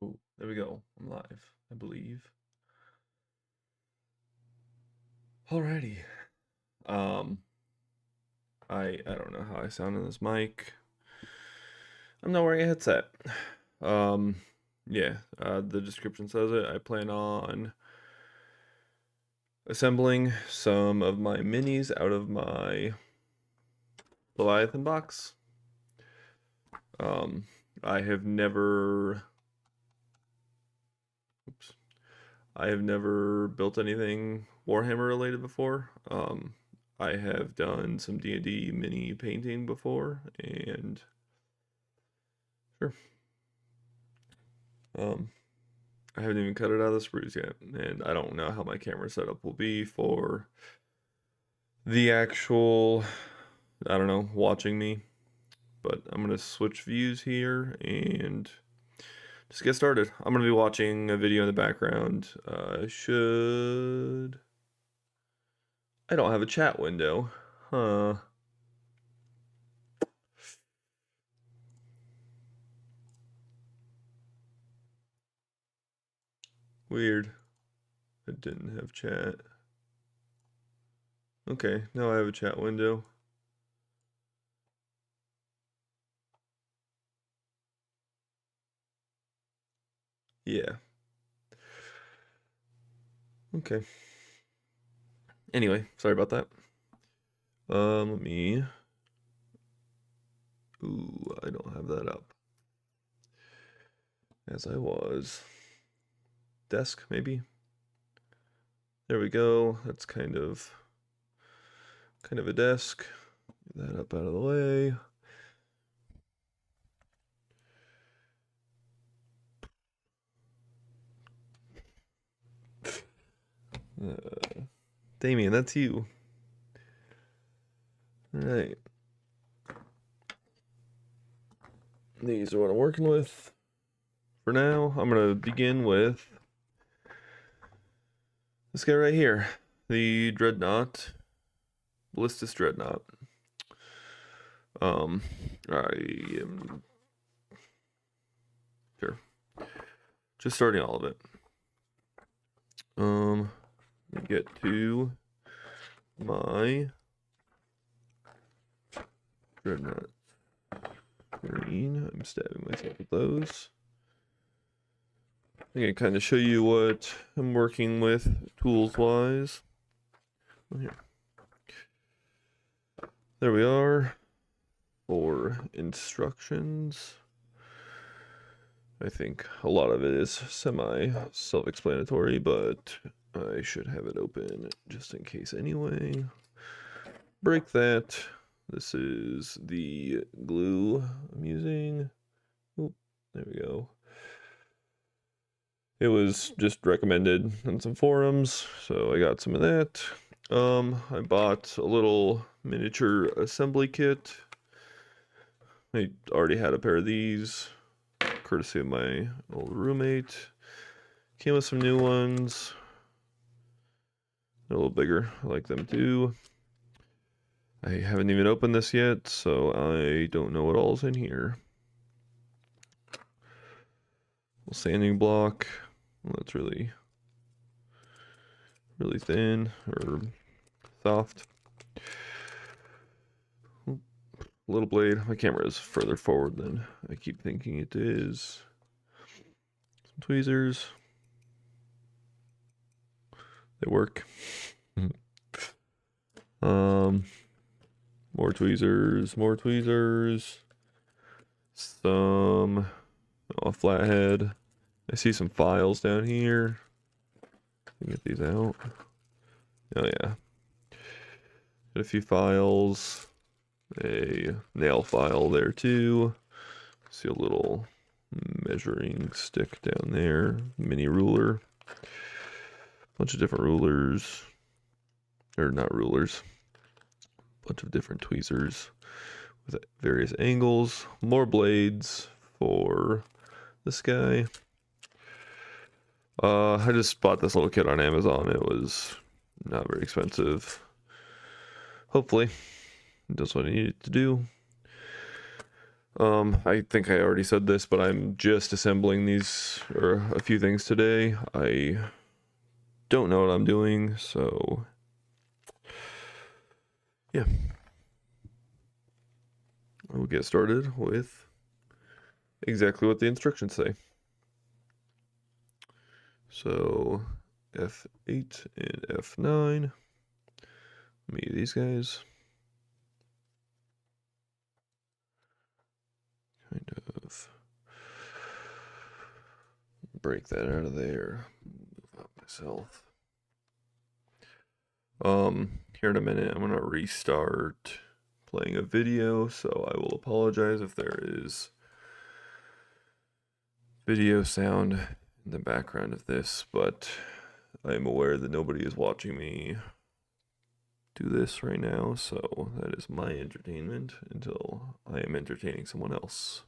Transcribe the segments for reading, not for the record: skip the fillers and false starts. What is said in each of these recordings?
Oh, there we go. I'm live, I believe. Alrighty. Um, I don't know how I sound in this mic. I'm not wearing a headset. Um, yeah, the description says it. I plan on assembling some of my minis out of my Leviathan box. I have never I have never built anything Warhammer related before. I have done some D&D mini painting before, and sure. I haven't even cut it out of the sprues yet, and I don't know how my camera setup will be for the actual, I don't know, watching me. But I'm gonna switch views here and just get started. I'm gonna be watching a video in the background. I don't have a chat window. Huh. Weird. I didn't have chat. Okay, now I have a chat window. Yeah. Okay. Anyway, sorry about that. Let me... Ooh, I don't have that up. As I was. Desk, maybe? There we go. That's kind of a desk. Get that up out of the way. Damien, that's you. Alright. These are what I'm working with. For now, I'm going to begin with this guy right here. The Dreadnaught. Ballistus Dreadnaught. I am... Sure. Just starting all of it. Get to my Dreadnaught green. I'm stabbing myself with those. I can kind of show you what I'm working with tools wise. Oh, here. There we are for instructions. I think a lot of it is semi-self-explanatory, but I should have it open just in case anyway. Break that. This is the glue I'm using. Oh, there we go. It was just recommended on some forums, so I got some of that. I bought a little miniature assembly kit. I already had a pair of these, courtesy of my old roommate. Came with some new ones. They're a little bigger. I like them too. I haven't even opened this yet, so I don't know what all's in here. Little sanding block. Well, that's really thin or soft. Little blade. My camera is further forward than I keep thinking it is. Some tweezers. They work. More tweezers. More tweezers. Some a flathead. I see some files down here. Get these out. Oh yeah. Got a few files. A nail file there too. See a little measuring stick down there. Mini ruler. Bunch of different rulers. Or not rulers. Bunch of different tweezers with various angles. More blades for this guy. I just bought this little kit on Amazon. It was not very expensive. Hopefully, it does what I need it to do. I think I already said this, but I'm just assembling these, or a few things today. I don't know what I'm doing, so yeah. We'll get started with exactly what the instructions say. So F8 and F9. Me, these guys. Kind of break that out of there. Move out myself. Here in a minute, I'm gonna restart playing a video, so I will apologize if there is video sound in the background of this, but I am aware that nobody is watching me do this right now, so that is my entertainment until I am entertaining someone else.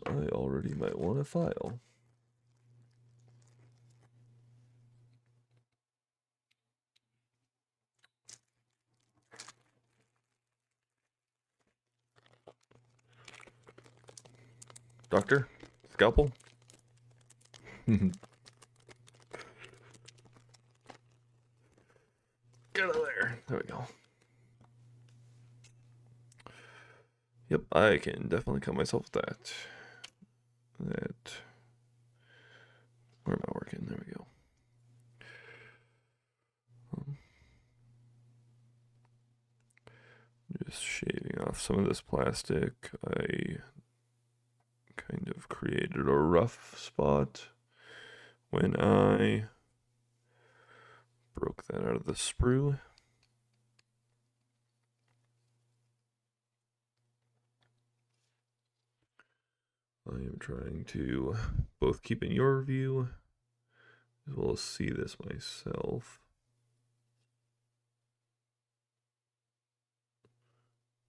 I already might want a file. Doctor? Scalpel? Get out of there. There we go. Yep, I can definitely cut myself with that. Where am I working? There we go. Just shaving off some of this plastic. I kind of created a rough spot when I broke that out of the sprue. I am trying to both keep in your view as well as see this myself.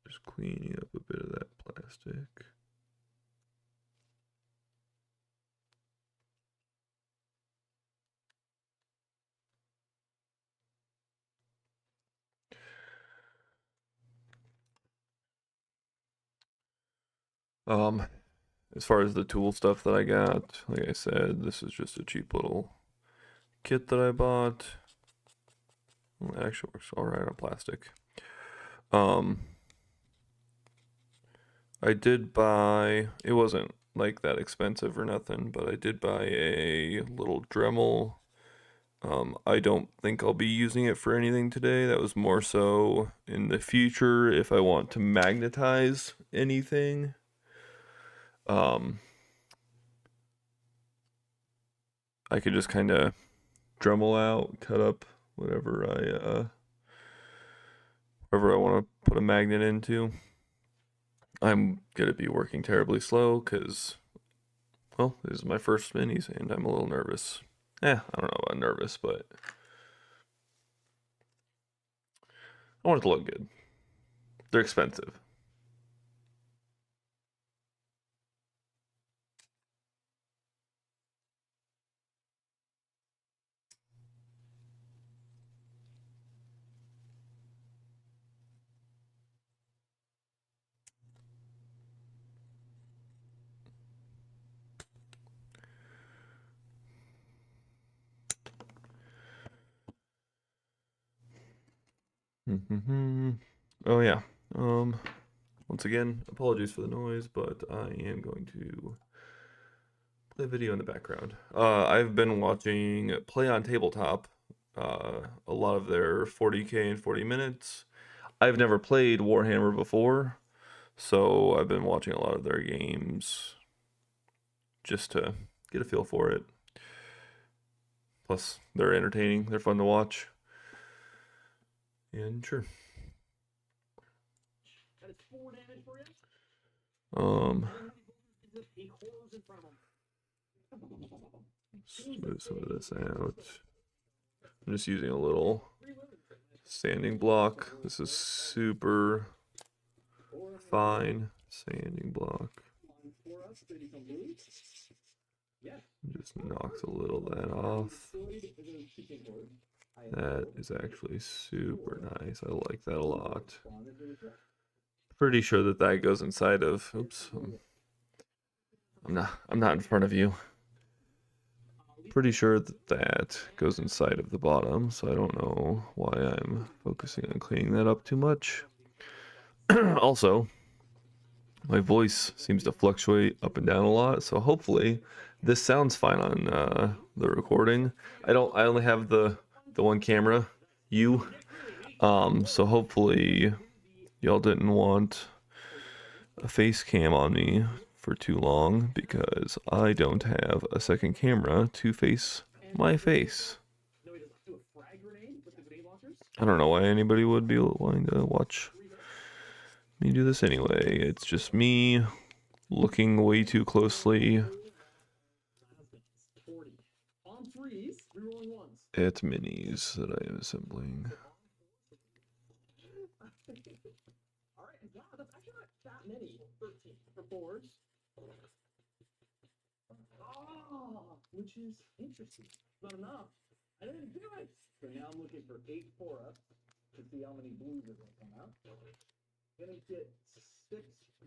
Just cleaning up a bit of that plastic. As far as the tool stuff that I got, like I said, this is just a cheap little kit that I bought. Well, it actually works all right on plastic. I did buy, it wasn't like that expensive or nothing, but I did buy a little Dremel. I don't think I'll be using it for anything today. That was more so in the future if I want to magnetize anything. I could just kind of Dremel out, cut up whatever I want to put a magnet into. I'm gonna be working terribly slow because, well, this is my first minis and I'm a little nervous. I don't know about nervous, but I want it to look good. They're expensive. Oh yeah. Once again, apologies for the noise, but I am going to play a video in the background. I've been watching Play on Tabletop, a lot of their 40K and 40 minutes. I've never played Warhammer before, so I've been watching a lot of their games just to get a feel for it. Plus, they're entertaining, they're fun to watch. And sure. Move some of this out. I'm just using a little sanding block. This is super fine sanding block. Just knocks a little of that off. That is actually super nice. I like that a lot. Pretty sure that that goes inside of. Oops, I'm not in front of you. Pretty sure that that goes inside of the bottom, so I don't know why I'm focusing on cleaning that up too much. Also, my voice seems to fluctuate up and down a lot, so hopefully this sounds fine on the recording. I only have the one camera, so hopefully y'all didn't want a face cam on me for too long because I don't have a second camera to face my face. I don't know why anybody would be wanting to watch me do this anyway. It's just me looking way too closely at minis that I am assembling. Which is interesting. Not enough. I didn't do it. So now I'm looking for 8 4-ups to see how many blues are going to come out. Gonna get 6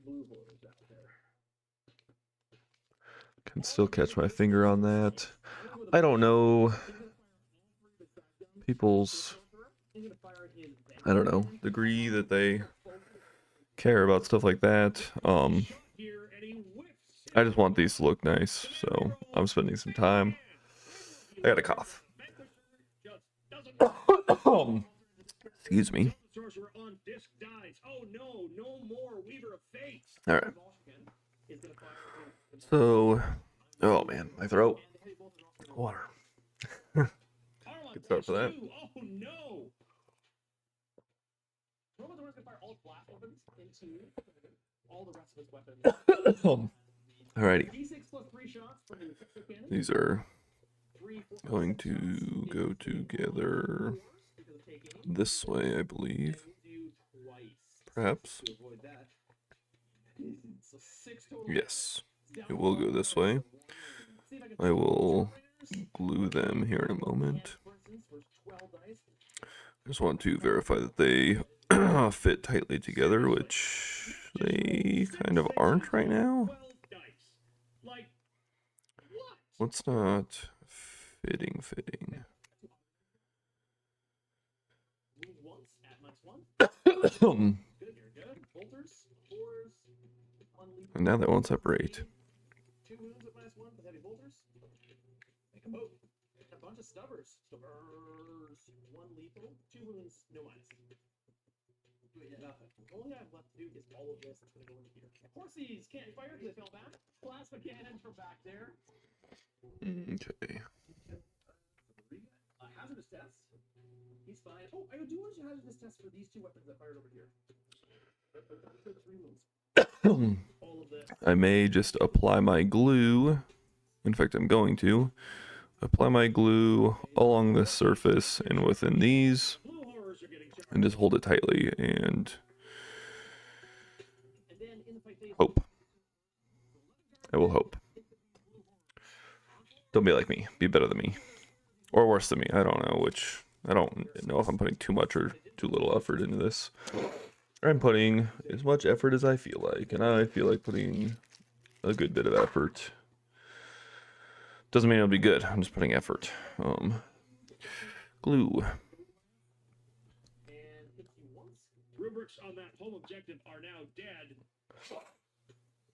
blue horrors out there. Can still catch my finger on that. I don't know people's, I don't know, degree that they care about stuff like that. I just want these to look nice, so I'm spending some time. I got a cough. Excuse me. All right. So, oh man, my throat. Water. Good start for that. Alrighty. These are going to go together this way, I believe. Perhaps. Yes, it will go this way. I will glue them here in a moment. I just want to verify that they fit tightly together, which they kind of aren't right now. What's not fitting? And now they won't separate. A bunch of stubbers. One lethal, 2 wounds, no minus. Nothing. The only thing I have left to do is all of this. It's gonna go into here. Horsies can't fire because they fell back. Plasma cannon from back there. Okay. Hazardous test. He's fine. Oh, I do want you hazardous test for these 2 weapons that fired over here. 3 wounds. I may just apply my glue. In fact, I'm going to apply my glue along this surface and within these, and just hold it tightly and hope. I will hope. Don't be like me. Be better than me. Or worse than me. I don't know which. I don't know if I'm putting too much or too little effort into this. I'm putting as much effort as I feel like, and I feel like putting a good bit of effort. Doesn't mean it'll be good. I'm just putting effort. Glue. Rubrics on that home objective are now dead.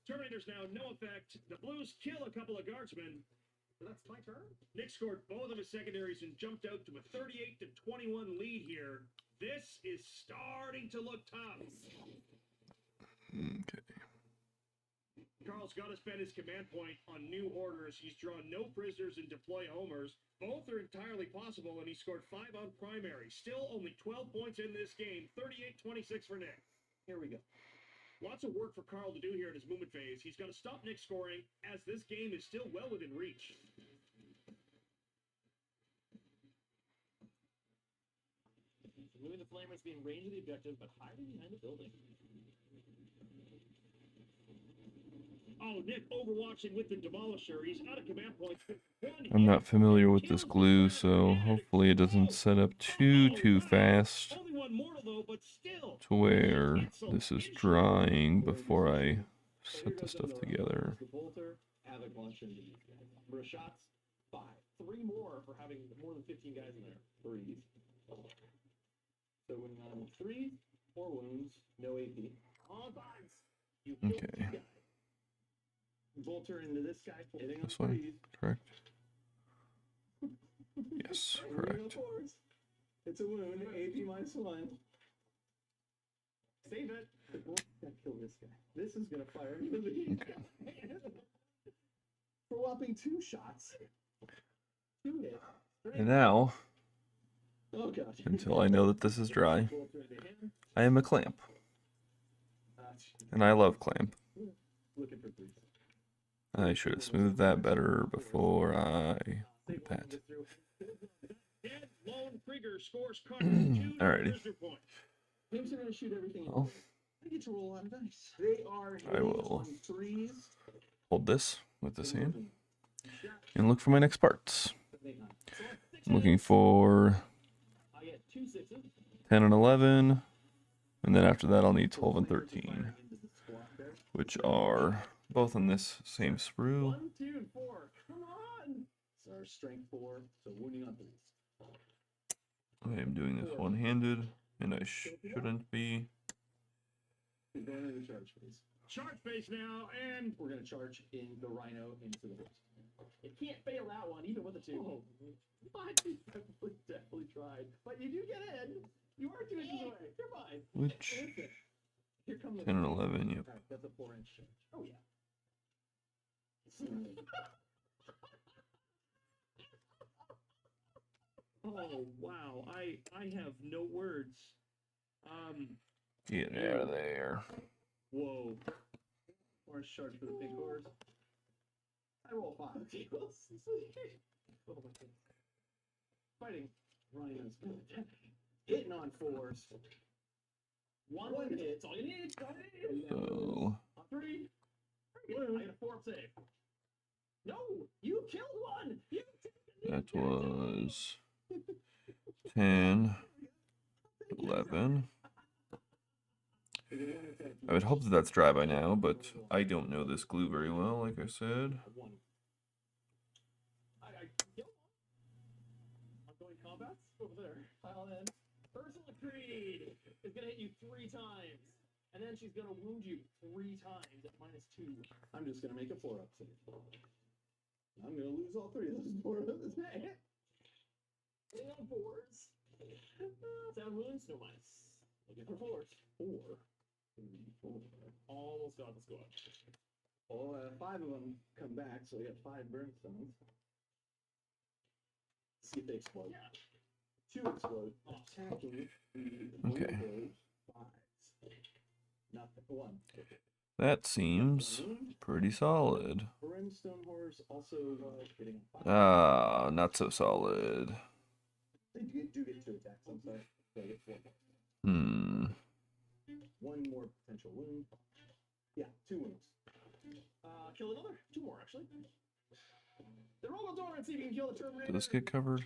Terminator's now no effect. The Blues kill a couple of guardsmen. So that's my turn. Nick scored both of his secondaries and jumped out to a 38-21 lead here. This is starting to look tough. Okay. Carl's got to spend his command point on new orders. He's drawn no prisoners and deploy homers. Both are entirely possible, and he scored 5 on primary. Still only 12 points in this game. 38-26 for Nick. Here we go. Lots of work for Carl to do here in his movement phase. He's got to stop Nick scoring, as this game is still well within reach. Moving the flamers being range of the objective, but hiding behind the building. Oh, Nick overwatching with the Demolisher. He's out of command point. I'm not familiar with this glue, so hopefully it doesn't set up too fast Only one mortal though, but still. to where this is drying before I set the stuff together. The bolter, havoc launcher. Number of shots, 5. 3 more for having more than 15 guys in there. 3s. So when on 3s, 4 wounds, no AP. On 5s. You killed 2 Okay. guys. Bolter into this guy. Hitting on This one, 3s. correct? Yes, Hitting on correct. 4s. It's a wound. AP -1. Save it. The bolter gotta kill this guy. This is gonna fire into the Okay. for whopping 2 shots. 2 hits. And now, Oh god. until I know that this is dry, I am a clamp. And I love clamp. Looking for 3s. I should have smoothed that better before I did that. Dead lone Krieger scores Carter 2 Alrighty. prisoner points. Games are gonna shoot everything. Well, I get to roll a lot of dice. They are I will on 3s. hold this with this hand and look for my next parts. I'm looking for I get 2 6s. 10 and 11, and then after that I'll need 12 and 13, which are both in this same sprue. 1, 2, and 4. Come on. So our strength 4. So wounding on 3s. I am doing this one-handed, and I shouldn't be. We're going into the charge phase. Charge phase now, and We're gonna charge in the rhino into the horse. It can't fail that one, even with a 2. Oh, I definitely tried, but you do get in. You are 2 inches away. You're fine. Which, Listen, here come the 10 and 11, yep. Alright, that's a 4-inch charge. Oh yeah. oh wow, I have no words. Get out of there. Whoa. Orange charge for the big horse. I roll 5. Oh my goodness. Fighting rhinos. Hitting on 4s. One hit. It's all you need. It's all you need. So, On 3. I got a 4 up save. No! You killed one! You that was 10, 11. I would hope that that's dry by now, but I don't know this glue very well, like I said. I killed one. Ongoing combats over there. Pile in. Ursula Creed is gonna hit you 3 times. And then she's gonna wound you 3 times at -2. I'm just gonna make a 4 up save. I'm gonna lose all 3 of those 4 of this man. Hitting on 4s. 7 wounds, no minus. Looking for 4s. 4. 3, 4. Almost got the squad. Oh, 5 of them come back, so we got 5 burnstones. See if they explode. Yeah. 2 explode. Attacking. Okay. 5s. Nothing. 1. That seems pretty solid. Brimstone horse also hitting 5. Ah, not so solid. They do get 2 attacks. I'm sorry. They get 4. Hmm. 1 more potential wound. Yeah, 2 wounds. Kill another. 2 more actually. The roll the door and see if you can kill the Terminator. Does this get covered?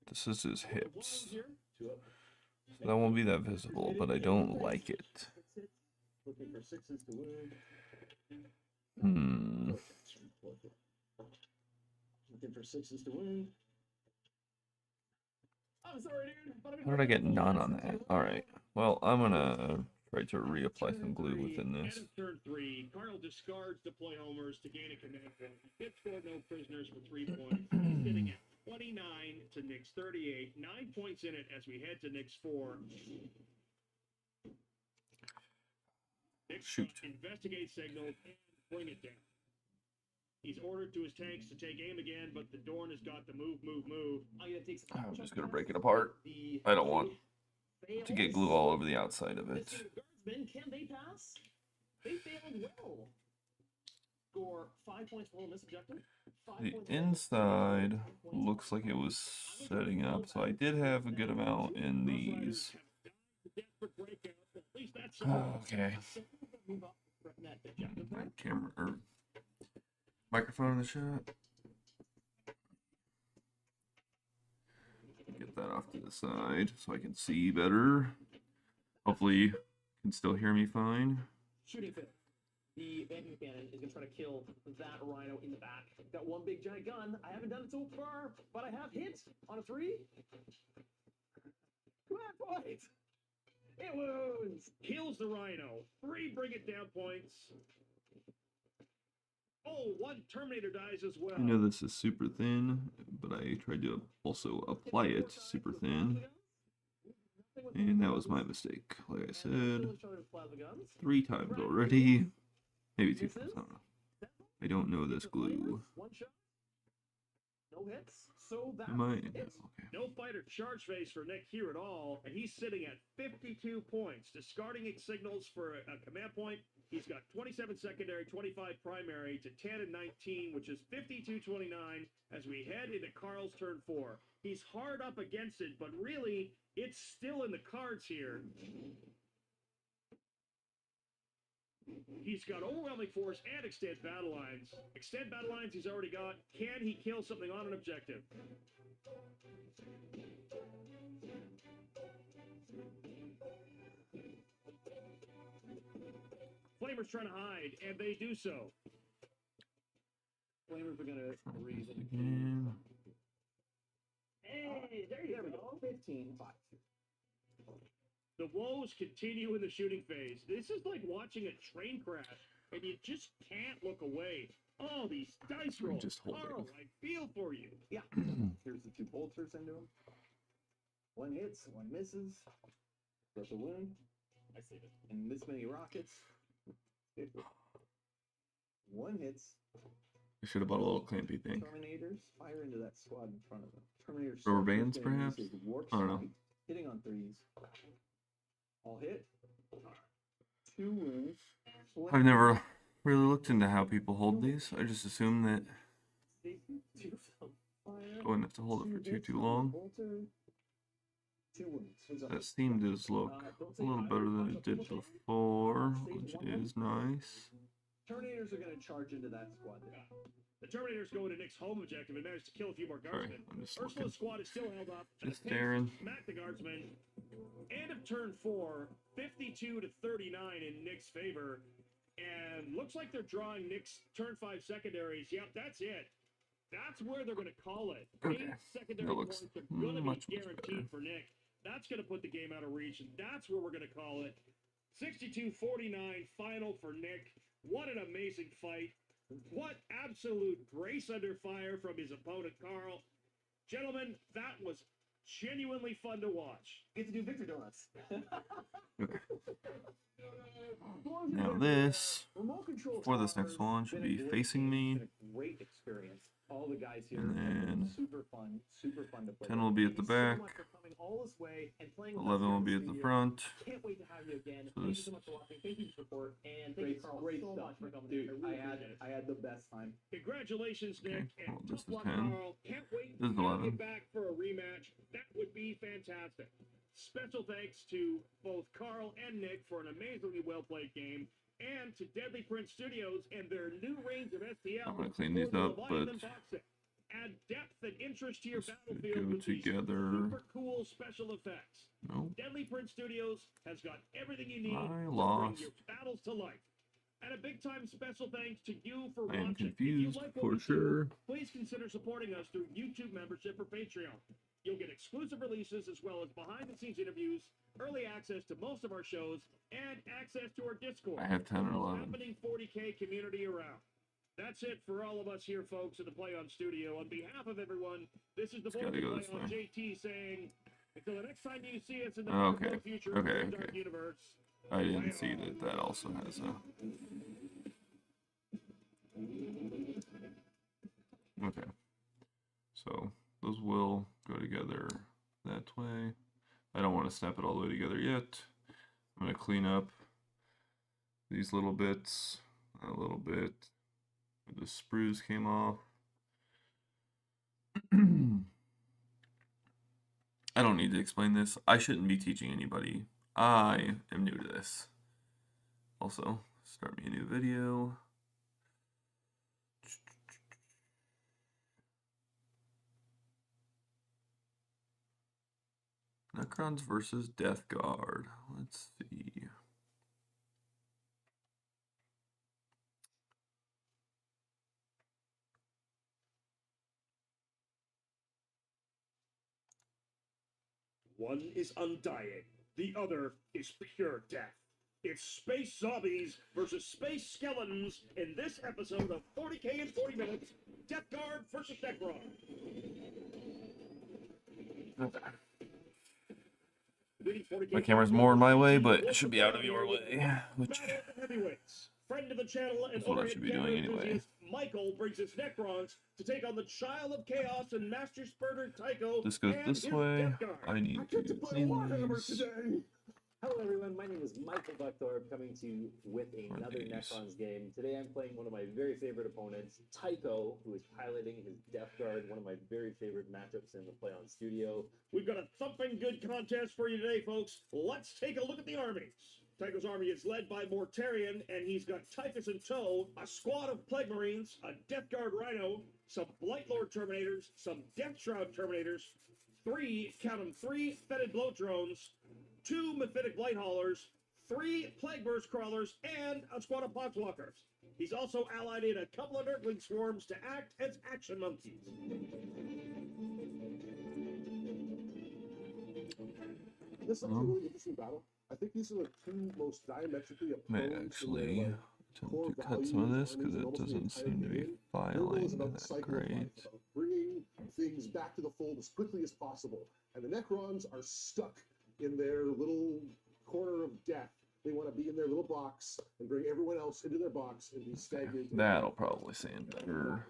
This is his hips. 2 up. So that won't be that visible, but I don't like it. Looking for 6s to wound. Hmm. Looking for 6s to wound. I'm sorry, dude. How did I get none on that? Alright. Well, I'm gonna try to reapply some glue within this. End of turn 3, Carl discards deploy homers to gain a command point. He did score no prisoners for 3 points. He's sitting at 29 to Nick's 38. 9 points in it as we head to Nick's 4. Nick's Shoot. investigate signals and bring it down. He's ordered to his tanks to take aim again, but the Dorn has got the move. I'm just gonna break it apart. I don't want to get glue all over the outside of it. Guardsmen, can they pass? They failed well. Score 5 points for this objective. 5 The points inside looks like it was setting up, so I did have a good amount in these. Okay. Move up, threaten that objective there. Camera or microphone in the shot. Get that off to the side so I can see better. Hopefully you can still hear me fine. Shooting field. The vacuum cannon is going to try to kill that rhino in the back. Got one big giant gun. I haven't done it so far, but I have hit on a 3. Come on, point! It wounds! Kills the rhino. 3 bring it down points. Oh, 1 Terminator dies as well. I know this is super thin, but I tried to also apply it super thin. And that was my mistake. Like I said, 3 times already. Maybe 2 times, I don't know. I don't know this glue. One shot. No hits. So that Am I? hits. Okay. No fight or charge phase for Nick here at all, and he's sitting at 52 points. Discarding signals for a command point, he's got 27 secondary, 25 primary to 10 and 19, which is 52-29 as we head into Carl's turn 4. He's hard up against it, but really, it's still in the cards here. He's got overwhelming force and extend battle lines. Extend battle lines he's already got. Can he kill something on an objective? Flamers trying to hide, and they do so. Flamers are going to read it. Again. Hey, there you go. 15. 5. The woes continue in the shooting phase. This is like watching a train crash, and you just can't look away. Oh, these dice rolls. Just hold it. Carl, I feel for you. Yeah. Here's the 2 bolters into him. 1 hits, 1 misses. Special wound. I saved it. And this many rockets. 1 hits. I should have bought a little clampy thing. Terminators fire into that squad in front of them. Terminators. Rubber bands, perhaps? I don't know. Hitting on 3s. All hit. 2 wounds. I've never really looked into how people hold these. I just assume that I wouldn't have to hold it for too long. 2 wounds. That steam does look a little better than it did before, which is nice. Terminators are going to charge into that squad there. The Terminators go into Nick's home objective and manage to kill a few more Sorry, guardsmen. I'm just Ursula's looking. squad is still held up. Just Attempts staring. to Smack the guardsmen. End of turn 4, 52-39 in Nick's favor. And looks like they're drawing Nick's turn 5 secondaries. Yep, that's it. That's where they're going to call it. Okay. 8 secondary That looks points are going to much be better. guaranteed for Nick. That's going to put the game out of reach, and that's where we're going to call it. 62-49 final for Nick. What an amazing fight. What absolute grace under fire from his opponent, Carl. Gentlemen, that was genuinely fun to watch. Get to do Victor Donuts. Okay. Now this, Remote control before this next towers, one, should been a be great facing game, me. been a great experience. All the guys here And have been then super fun to play. 10 will be at the Thank you so back. much for coming all this way and playing with us 11 here will in be at the studio. front. Can't wait to have you again. So Thank you this- so much for watching. Thank you for your support. And thank you, Carl, great so stuff. much for coming. Dude, really I had appreciate it. I had the best time. Congratulations, Nick, Okay, and well, this tough is luck, 10. Carl. Can't wait This to is have 11. you back for a rematch. That would be fantastic. Special thanks to both Carl and Nick for an amazingly well-played game, and to Deadly Prince Studios and their new range of STL. I'm gonna clean these for the up, Leviathan but box set. Add depth and interest to your this should battlefield go with these together. super cool special effects. Nope. Deadly Prince Studios has got everything you need I to bring lost. your battles to life. And a big time special thanks to you for I am watching. confused If you like what for we do, sure. please consider supporting us through YouTube membership or Patreon. You'll get exclusive releases as well as behind the scenes interviews, early access to most of our shows, and access to our Discord. I have 10 or 11. Happening 40K community around. That's it for all of us here, folks, in the Play On Studio. On behalf of everyone, this is the It's voice of gotta go Play this On way. JT saying, until the next time you see us in the Okay, virtual future okay, of the Dark okay. Universe. I didn't see that that also has a... Okay. So, those will go together that way. I don't want to snap it all the way together yet. I'm going to clean up these little bits a little bit. The sprues came off. I don't need to explain this. I shouldn't be teaching anybody. I am new to this also. Start me a new video. Necrons versus Death Guard. Let's see. One is undying, the other is pure death. It's space zombies versus space skeletons in this episode of 40K in 40 minutes, Death Guard versus Necron. My camera's more in my way, but it should be out of your way, which Heavyweights. Friend of the channel and is what I should be doing anyway. Michael brings his Necrons to take on the Child of Chaos and Master Spurter Tycho. This goes and this his way. Death Guard. I need to play Warhammer please. today. Hello everyone, my name is Michael Buckthorpe, coming to you with another these? Necrons game. Today I'm playing one of my very favorite opponents, Tycho, who is piloting his Death Guard, one of my very favorite matchups in the Play On Studio. We've got a thumping good contest for you today, folks. Let's take a look at the armies. Tycho's army is led by Mortarion, and he's got Typhus in tow, a squad of Plague Marines, a Death Guard Rhino, some Blightlord Terminators, some Death Shroud Terminators, three Fetid Bloat Drones, 2 Mephitic Blight Haulers, 3 Plague Burst Crawlers, and a squad of Poxwalkers. He's also allied in a couple of Earthling Swarms to act as action monkeys. This is a really interesting battle. I think these are the two most diametrically May opposed. actually attempt to cut some of this because it doesn't seem to be filing that great. Bringing things back to the fold as quickly as possible, and the Necrons are stuck in their little corner of death. They want to be in their little box and bring everyone else into their box and be stagnant. That'll probably sound better.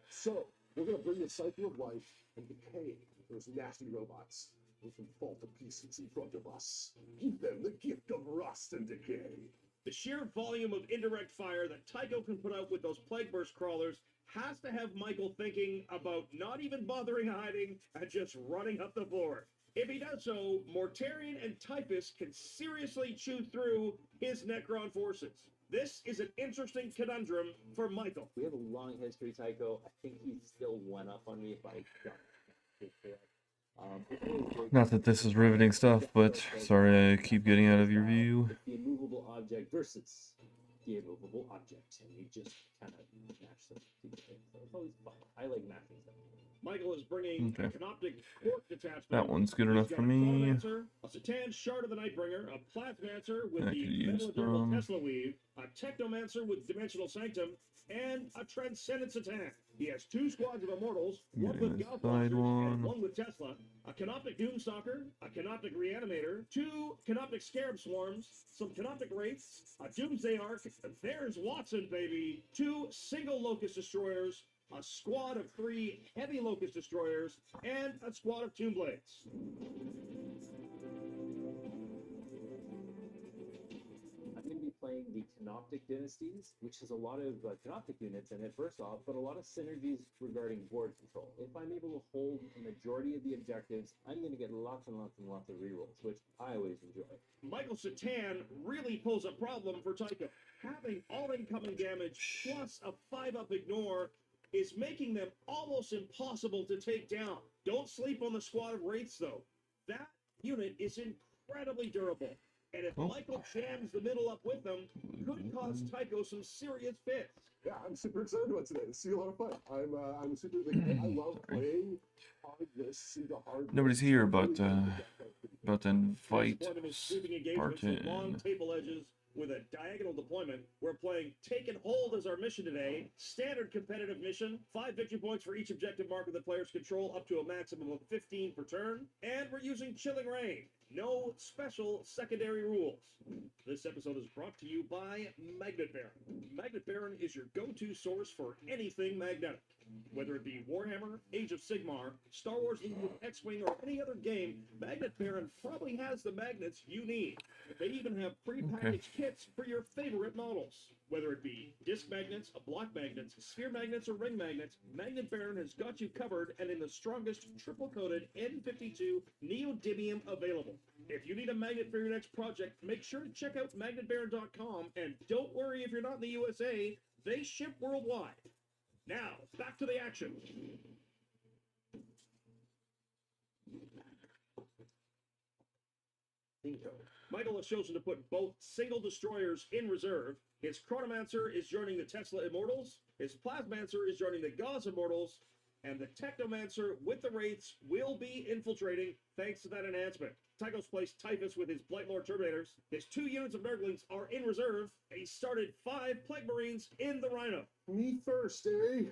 So we're going to bring the cycle of life and decay to those nasty robots. They can fall to pieces in front of us. Give them the gift of rust and decay. The sheer volume of indirect fire that Tycho can put out with those Plague Burst Crawlers has to have Michael thinking about not even bothering hiding and just running up the board. If he does so, Mortarion and Typhus can seriously chew through his Necron forces. This is an interesting conundrum for Michael. We have a long history, Tycho. I think he's still one up on me if I don't. Not that this is riveting stuff, but sorry I keep getting out of your view. The immovable object versus the immovable object, and you just kind of match them together. So it's always fun. I like matching them. Michael is bringing a Canoptic Cork detachment. That one's good enough He's for got me. a Satan Shard of the Nightbringer, a Plasmancer with I could the use Metal some. Tesla Weave, a Technomancer with Dimensional Sanctum, and a Transcendent Satan. He has 2 squads of Immortals, one Getting with this Galbusters side one. and one with Tesla, a Canoptic Doomstalker, a Canoptic Reanimator, 2 Canoptic Scarab Swarms, some Canoptic Wraiths, a Doomsday Arc, there's Watson, baby, 2 single Locust Destroyers, a squad of 3 heavy Locust Destroyers, and a squad of Tomb Blades. I'm going to be playing the Canoptic Dynasties, which has a lot of Canoptic units in it, first off, but a lot of synergies regarding board control. If I'm able to hold a majority of the objectives, I'm going to get lots and lots and lots of rerolls, which I always enjoy. Michael Satan really pulls a problem for Tycho. Having all incoming damage plus a 5-up ignore is making them almost impossible to take down. Don't sleep on the squad of Wraiths, though. That unit is incredibly durable. And if Michael jams the middle up with them, could cause Tycho some serious fits. Yeah, I'm super excited about today. This is a lot of fun. I'm super like, I love playing hard this into hard. Nobody's here, but to invite One of his sweeping engagements with long Spartan. table edges with a diagonal deployment. We're playing Take and Hold as our mission today. Standard competitive mission. 5 victory points for each objective marker the players control, up to a maximum of 15 per turn. And we're using Chilling Rain. No special secondary rules. This episode is brought to you by Magnet Baron. Magnet Baron is your go-to source for anything magnetic. Whether it be Warhammer, Age of Sigmar, Star Wars Legion, X-Wing, or any other game, Magnet Baron probably has the magnets you need. They even have pre-packaged kits for your favorite models. Whether it be disc magnets, block magnets, sphere magnets, or ring magnets, Magnet Baron has got you covered and in the strongest triple-coated N52 neodymium available. If you need a magnet for your next project, make sure to check out magnetbaron.com, and don't worry if you're not in the USA, they ship worldwide. Now, back to the action. Michael has chosen to put both single destroyers in reserve. His Chronomancer is joining the Tesla Immortals, his Plasmancer is joining the Gauss Immortals, and the Technomancer with the Wraiths will be infiltrating thanks to that enhancement. Tycho's placed Typhus with his Blightlord Terminators. His 2 units of Nurglings are in reserve. He started 5 Plague Marines in the Rhino. Me first, eh? I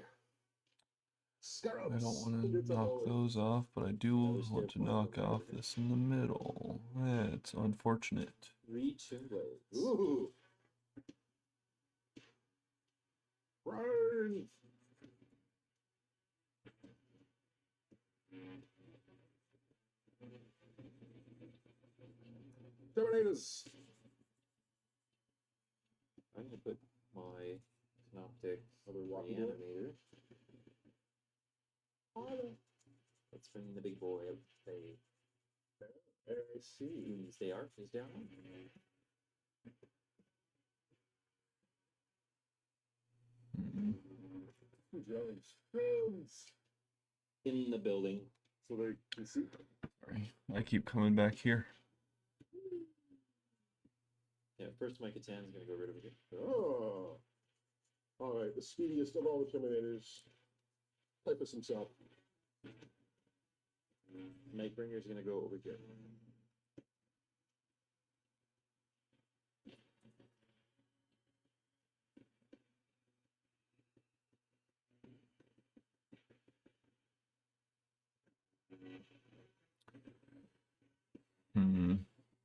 Scarabs. don't want to knock those off, but I do want to knock off this in the middle. That's unfortunate. Reach and blades. Ooh. Burn. Terminators. I'm gonna put my Synoptic walking Reanimator. Let's bring the big boy out. I see. Doomsday Arc is down. Drones. In the building. So they can see. Sorry, I keep coming back here. Yeah, first my Catan's gonna go rid of it. Oh. Alright, the speediest of all the Terminators. Typhus himself. Nightbringer's gonna go over here.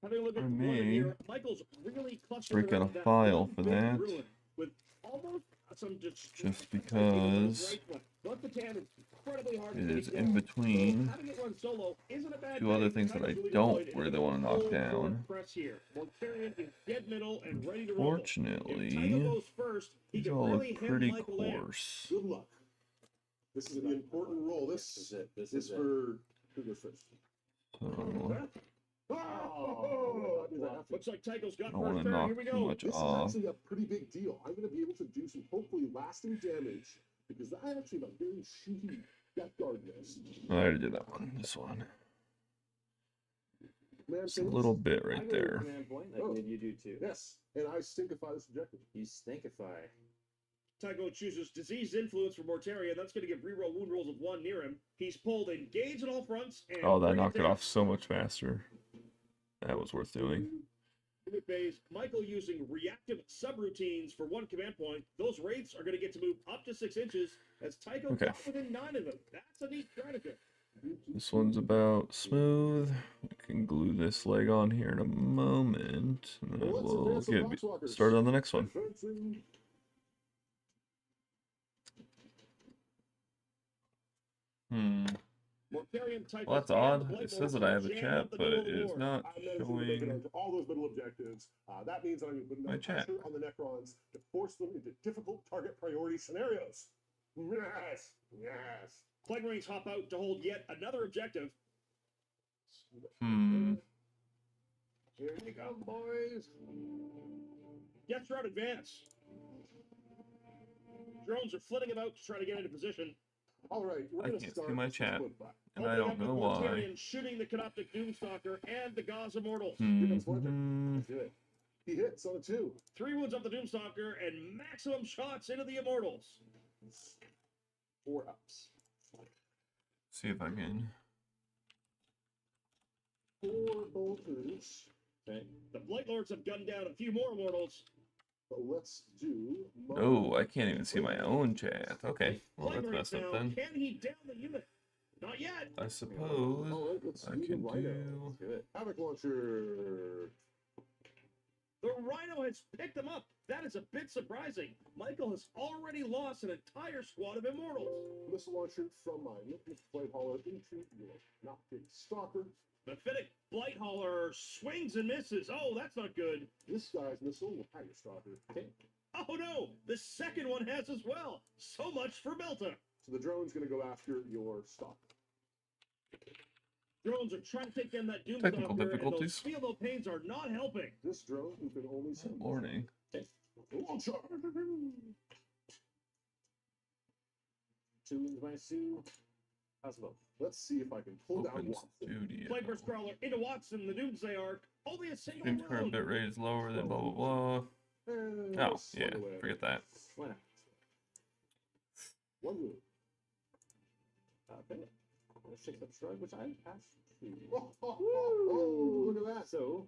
Having a look at For the me, ruin here, Michael's really clustering break out around a that file one for big that. ruin with almost some Just because but the tan is incredibly hard it to is take in down. between So having it run solo isn't a bad 2 thing. other things that I Tycho's really don't deployed really into want to the knock full down. forward press here. Mortarion is dead middle and ready to rumble. Fortunately, If Tycho goes first, he these can all really look hem pretty Michael in. coarse. Good luck. This is an important roll. This is it. This is is it. for who goes first. So Oh, that means I have to. Looks like Tycho's I got don't first want to turn. knock Here we too go. much This is off. actually a pretty big deal. I'm going to be able to do some hopefully lasting damage because I actually have a very shitty Death Guard list. I already did that one. This one. Man, Just a little bit I right go to there. command point. I Oh. believe you do too. Yes, and I stinkify this objective. You stinkify. Tycho chooses Disease Influence for Mortarion. That's going to give reroll wound rolls of 1 near him. He's pulled Engage on all fronts. And Oh, that bring knocked it down. off so much faster. That was worth doing. Unit phase, Michael using reactive subroutines for 1 command point. Those wraiths are going to get to move up to 6 inches as Tycho Okay. got within 9 of them. That's a neat strategy. This one's about smooth. I can glue this leg on here in a moment. And then Well, let's we'll advance some get Boxwalkers. started on the next one. Advancing. Mortarion, Tycho, Well, that's and odd. the It says that Blightlords I have a jam chat, up the but middle it of the is board. not I'm managing to make it showing. onto all those middle objectives. That means that I'm going to put My enough chat. pressure on the Necrons to force them into difficult target priority scenarios. Yes, yes. Plague Marines hop out to hold yet another objective. Here you come, boys. Death Shroud advance. Drones are flitting about to try to get into position. All right, we're I going to can't start see my with chat. split back. And I Opening don't up with know why. Mortarion shooting the Canoptic Doomstalker and the Gauss Immortals. Here comes Fletcher. Mhm. Do it. He hits on a 2. 3 wounds off the Doomstalker and maximum shots into the Immortals. 4 ups. See if I can. 4 bolters. Okay. The Blightlords have gunned down a few more Immortals. But let's do. Oh, I can't even see my own chat. Okay, well Plague that's Marines messed up now. then. Can he down the unit? Not yet. I suppose All right, let's I do the can Rhino. do. Do it. Havoc Launcher. The Rhino has picked them up. That is a bit surprising. Michael has already lost an entire squad of Immortals. Missile launcher from my Nimbus Flight Hauler into your Noctic Stalker. The Fennec Blighthauler swings and misses. Oh, that's not good. This guy's missile will have your Stalker. Okay. Oh no, the second one has as well. So much for Belta. So the drone's going to go after your Stalker. Drones are trying to take down that Doomstalker, Technical and those difficulties. steel panes are not helping. This drone, who can only see. Good morning. Launcher. 2 wounds minus 2. Possible. Let's see if I can pull down Open Watson. studio. Flameburst Crawler into Watson, the Doomsday Arc. Only a single Stream current wound. bit rate is lower than blah blah blah. And Oh, slug yeah, away. forget that. Why not? 1 wound. Okay. Let's shake up shrug, which I passed. Oh, look at that. So.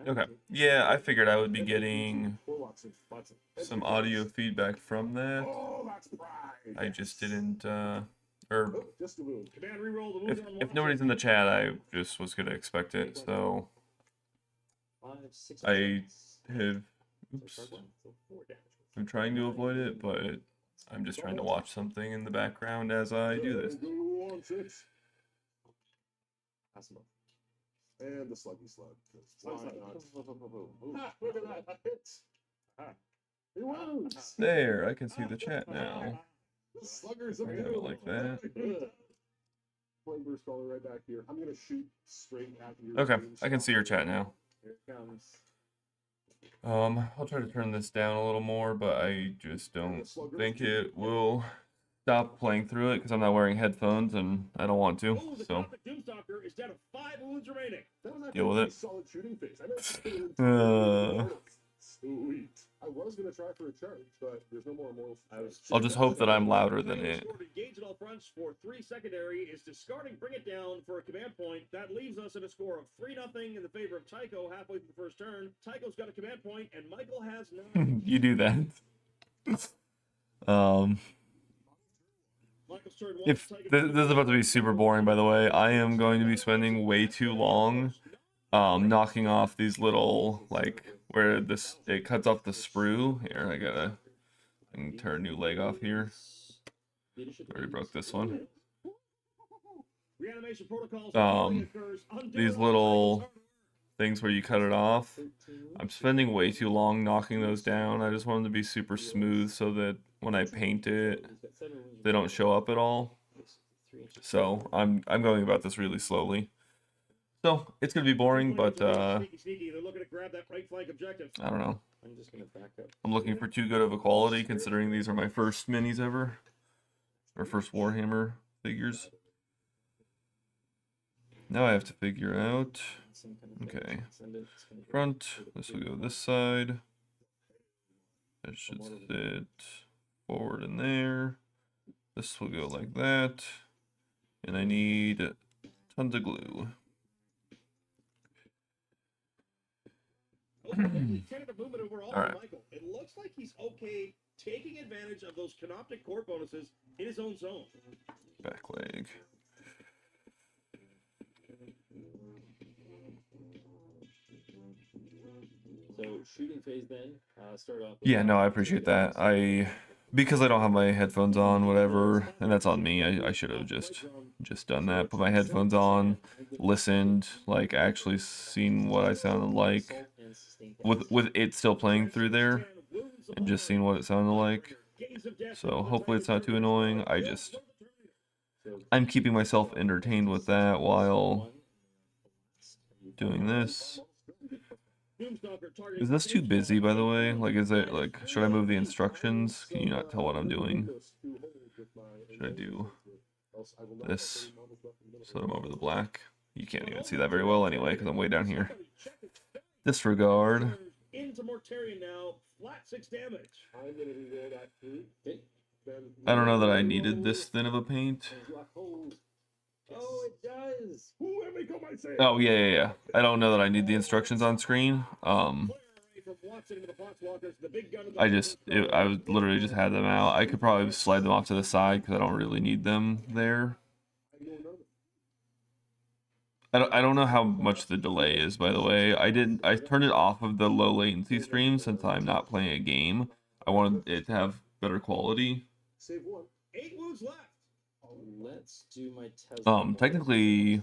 Okay. Yeah, I figured I would be getting Poor Watson. some audio feedback from that. Oh, that's pride. I just didn't, or Oh, just a wound. Command reroll the wound on if Watson. nobody's in the chat, I just was gonna expect it. So 5, 6, I have, So oops, sharp 1, so 4 damage. I'm trying to avoid it, but I'm just trying to watch something in the background as I do this. Wants it. Possible. And the sluggy slug. 'Cause why not? Ooh. Ah, look at that. I hit. Ah. He wounds. There, I can see the chat now. The sluggers I of kinda like that. Flameburst Crawler right back here. I'm gonna shoot straight at your. Okay, Doomstalker. I can see your chat now. Here it comes. I'll try to turn this down a little more, but I just don't think it will stop playing through it because I'm not wearing headphones and I don't want to. Oh, the So, Cosmic Doomstalker is down to 5 wounds remaining. That was actually Deal with a it. pretty solid shooting phase. I know. Sweet. I was gonna try for a charge, but there's no more immortals. I'll just hope that I'm louder than it. Scored engaged at all fronts for 3 secondary is discarding Bring It Down for a command point. That leaves us at a score of 3-0 in the favor of Tycho halfway through the first turn. Tycho's got a command point, and Michael has none. You do that. Michael's turn one, If Tycho- this is about to be super boring, by the way, I am going to be spending way too long knocking off these little, like, where this it cuts off the sprue. Here, I can tear a new leg off here. Already broke this one. Reanimation protocols occurs under These little things where you cut it off. I'm spending way too long knocking those down. I just want them to be super smooth so that when I paint it, they don't show up at all. So I'm going about this really slowly. So it's gonna be boring, but Sneaky. They're looking to grab that right flank objective. I don't know. I'm just gonna back up. I'm looking for too good of a quality considering these are my first minis ever. Or first Warhammer figures. Now I have to figure out, Some kind of thing. okay, Send it, it's gonna go front, this will go this side. It should sit forward in there. This will go like that. And I need tons of glue. Tentative movement overall All right. for Michael. It looks like he's okay taking advantage of those canoptic core bonuses in his own zone. Back leg. So shooting phase then, start off. Yeah, no, I appreciate that. Because I don't have my headphones on, whatever, and that's on me. I should have just done that. Put my headphones on, listened, like actually seen what I sounded like with it still playing through there, and just seen what it sounded like. So hopefully it's not too annoying. I'm keeping myself entertained with that while doing this. Is this too busy, by the way? Like, is it, like, should I move the instructions? Can you not tell what I'm doing? Should I do this so that I'm over the black? You can't even see that very well anyway, because I'm way down here. Disregard. Into Mortarion now, flat 6 damage. I'm gonna reroll that 3. I don't know that I needed this thin of a paint. Oh, it does. Ooh, let me go my save. Oh, yeah. I don't know that I need the instructions on screen. I literally just had them out. I could probably slide them off to the side because I don't really need them there. I don't know how much the delay is, by the way. I turned it off of the low latency stream since I'm not playing a game. I wanted it to have better quality. Save 1. 8 wounds left. Let's do my Tesla. Technically,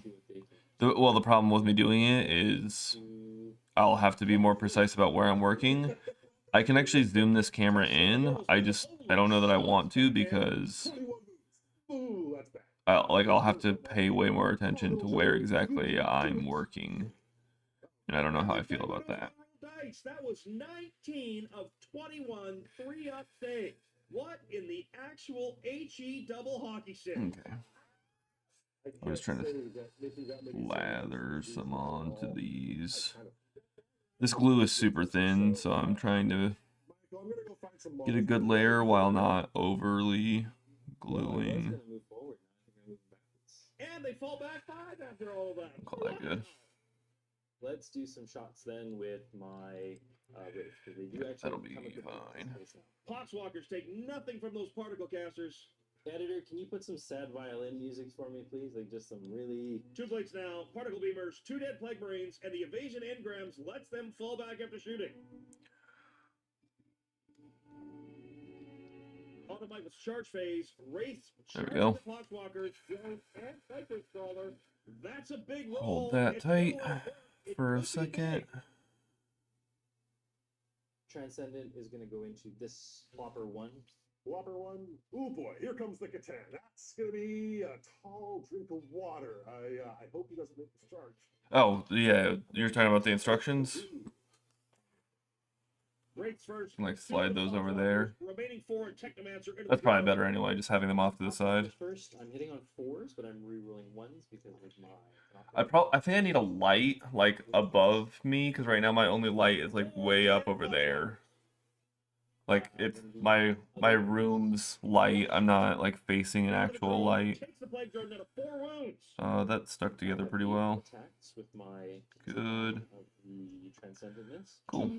the problem with me doing it is I'll have to be more precise about where I'm working. I can actually zoom this camera in. I don't know that I want to because Ooh, that's bad. I'll have to pay way more attention to where exactly I'm working, and I don't know how I feel about that. Dice. That was 19 of 21 3-up saves. What in the actual HE double hockey stick? Okay. I'm just trying to lather some onto these. This glue is super thin, so I'm trying to get a good layer while not overly gluing. And they fall back 5 after all of that. I'll call that good. Let's do some shots then with my wraiths, because they do actually That'll be come with the fine. Poxwalkers take nothing from those particle casters. Editor, can you put some sad violin music for me, please? Like just some really... 2 plates now, particle beamers, 2 dead plague marines, and the evasion engrams lets them fall back after shooting. On the Michael's charge phase, Wraiths, There we go. Poxwalkers, Jones, and Cypress Crawler. That's a big roll. Hold that It's tight gonna work. It for a could be second. big. Transcendent is going to go into this Whopper 1. Whopper 1. Oh boy, here comes the Catan. That's gonna be a tall drink of water. I hope he doesn't make this charge. Oh, yeah, you're talking about the instructions? Wraiths first. Like slide those over there. Remaining 4 and Technomancer into That's the probably field. better anyway, just having them off to the side. First, I'm hitting on 4s, but I'm re-rolling 1s because of my... I think I need a light like above me, because right now my only light is like way up over there. Like it's my room's light. I'm not like facing an actual light. Takes the plague drone down to 4 wounds. That stuck together pretty well. Attacks with my... Good. Of the Transcendentness. Cool.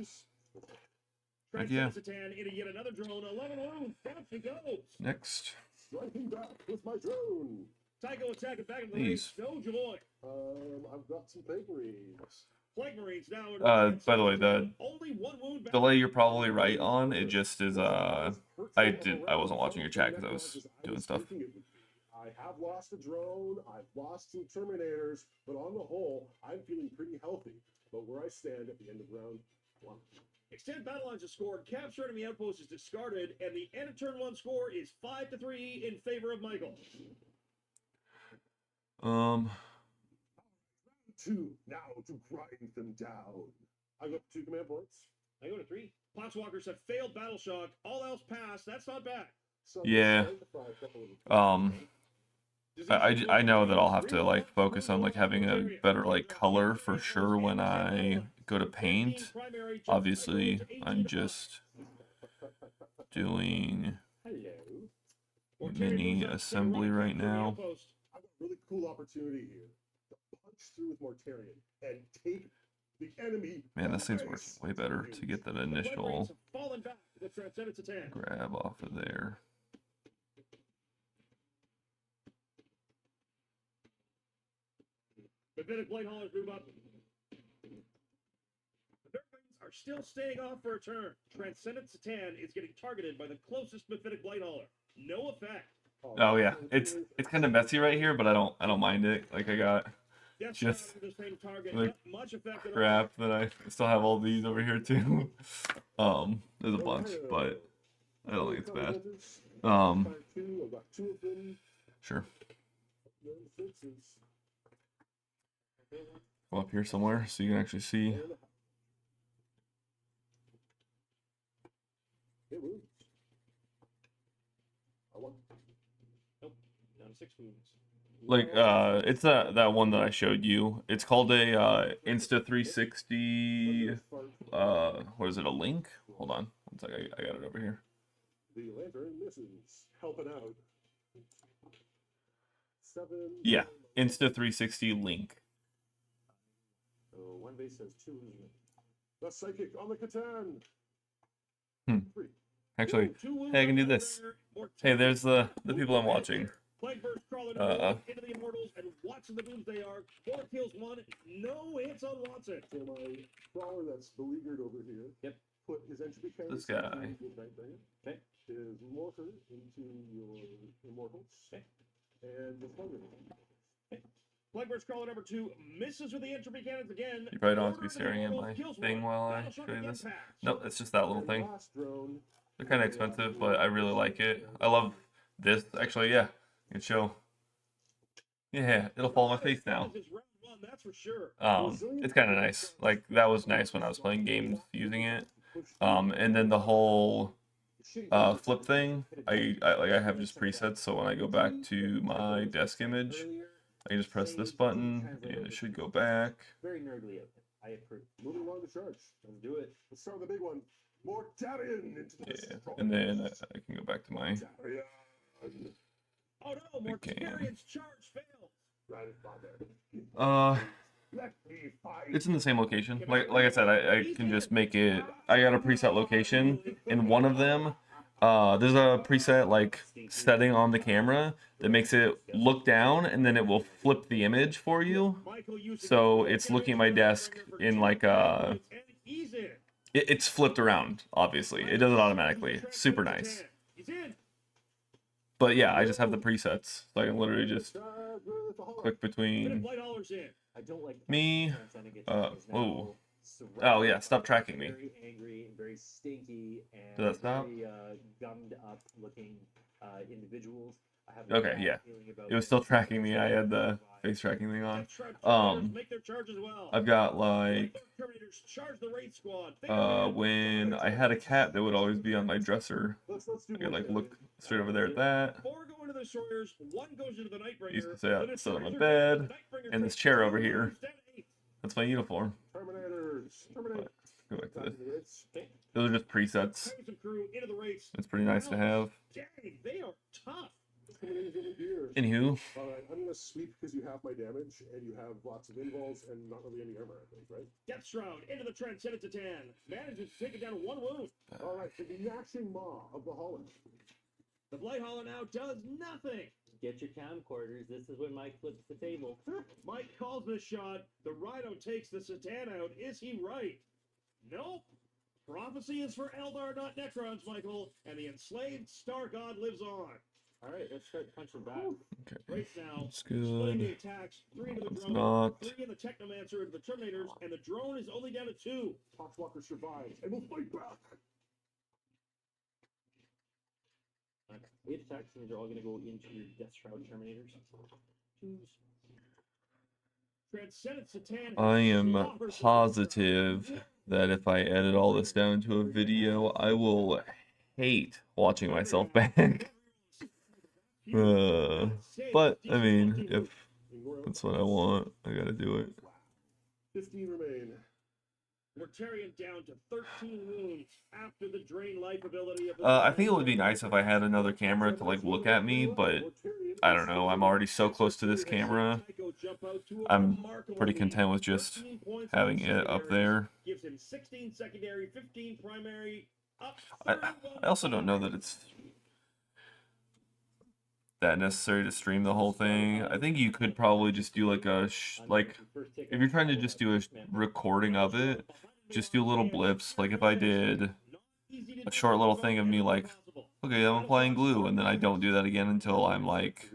Heck yeah. Satan into yet another drone. 11 wounds. Down she goes. Next. Striking back with my drone. Tycho attacking back into the Please. race. No joy. I've got some plague marines. Plague marines now. By the way, the only 1 wound. delay you're probably right on. It just is I wasn't watching your chat because I was doing stuff. I have lost a drone, I've lost 2 Terminators, but on the whole, I'm feeling pretty healthy. But where I stand at the end of round 1. Extended battle lines are scored. Capture enemy outpost is discarded, and the end of turn 1 score is 5-3 in favor of Michael. 2 now to grind them down. I got 2 command points. I go to 3. Poxwalkers have failed battle shock. All else passed. That's not bad. Yeah. I know that I'll have to like focus on like having a better like color for sure when I go to paint. Obviously, I'm just doing mini assembly right now. I've got a really cool opportunity here to punch through with Mortarion and take the enemy. Man, this thing's working way better to get that initial grab off of there. Rabbinic blade haulers move up. The Durkins are still staying off for a turn. Transcendent Satan is getting targeted by the closest Mephitic blade hauler. No effect. Oh yeah, it's kind of messy right here, but I don't mind it. Like I got just like crap that I still have all these over here too. There's a bunch, but I don't think it's bad. Sure. Go up here somewhere so you can actually see. Like it's that one that I showed you. It's called a Insta 360 what is it, a link? Hold on. One sec, I got it over here. The lantern misses, helping out. 7. Yeah, Insta 360 link. So 1 base has 2. The psychic on the Catan. 3. Actually, hey, I can do this. Hey, there's the people I'm watching. Into the Immortals and Watson the Doomsday Arc. 4 kills 1, no hits on Watson. So my crawler that's beleaguered over here. Yep. Put his entropy cannon. This guy. Okay. His mortar into your Immortals. Okay. And the Thunder. Blackbird's crawler number 2 misses with the entropy cannons again. You probably don't have to be staring at my thing while I show you this. Nope, it's just that little thing. They're kind of expensive, but I really like it. I love this. Actually, yeah, I can show Yeah, it'll fall on my face now. It's kind of nice. Like, that was nice when I was playing games using it. And then the whole flip thing, I have just presets, so when I go back to my desk image, I can just press this button, and it should go back. Very nerdly of him. I approve. Moving along the charge. Let's do it. Let's start with the big one. Mortarion into the Yeah, and then I can go back to my Mortarion. Oh no, Mortarion's charge failed. Right about there. Let me fight. It's in the same location. Like I said, I can just make it. I got a preset location in one of them. There's a preset like setting on the camera that makes it look down, and then it will flip the image for you. So it's looking at my desk in like it's flipped around. Obviously, it does it automatically. Super nice. But yeah, I just have the presets, so I can literally just click between me. Whoa. Oh yeah, stop tracking me. Very angry and very stinky and Did that stop? very gummed up looking individuals. I have a Okay, bad yeah. feeling about It was still tracking me. I had the face tracking thing on. I've got like when I had a cat that would always be on my dresser. I could like look straight over there at that. I used to sit on my bed, and this chair over here. That's my uniform. Terminators. Go back to this. Those are just presets. It's pretty nice to have. Dang, they are tough. Anywho. Alright, I'm gonna sweep because you have my damage and you have lots of involves and not really any armor, I think, right? Death Shroud into the Transcendent Titan. Manages to take it down to 1 wound. Alright, the gnashing maw of the Holland. The Blight Hollow now does nothing. Get your camcorders. This is when Mike flips the table. Mike calls the shot. The Rhino takes the Satan out. Is he right? Nope. Prophecy is for Eldar, not Necrons, Michael, and the enslaved Star God lives on. All right, let's start punching back. Okay. Right now, That's splitting the good. attacks, 3 into the It's drone, not. 3 in the Technomancer into the Terminators, and the drone is only down to 2. Poxwalker survives and will fight back. Okay. 8 attacks, and these are all going to go into your Death Shroud Terminators. Transcendent Satan I am slaughters the positive that if I edit all this down to a video, I will hate watching myself back. But, I mean, if that's what I want, I gotta do it. 15 remain. Mortarion down to 13 wounds after the drain life ability of I think it would be nice if I had another camera to like look at me, but I don't know. I'm already so close to this camera. I'm pretty content with just having it up there. Gives him 16 secondary, 15 primary, up I also don't know that it's that necessary to stream the whole thing. I think you could probably just do like a if you're trying to just do a recording of it, just do little blips. Like if I did a short little thing of me like, okay, I'm applying glue, and then I don't do that again until I'm like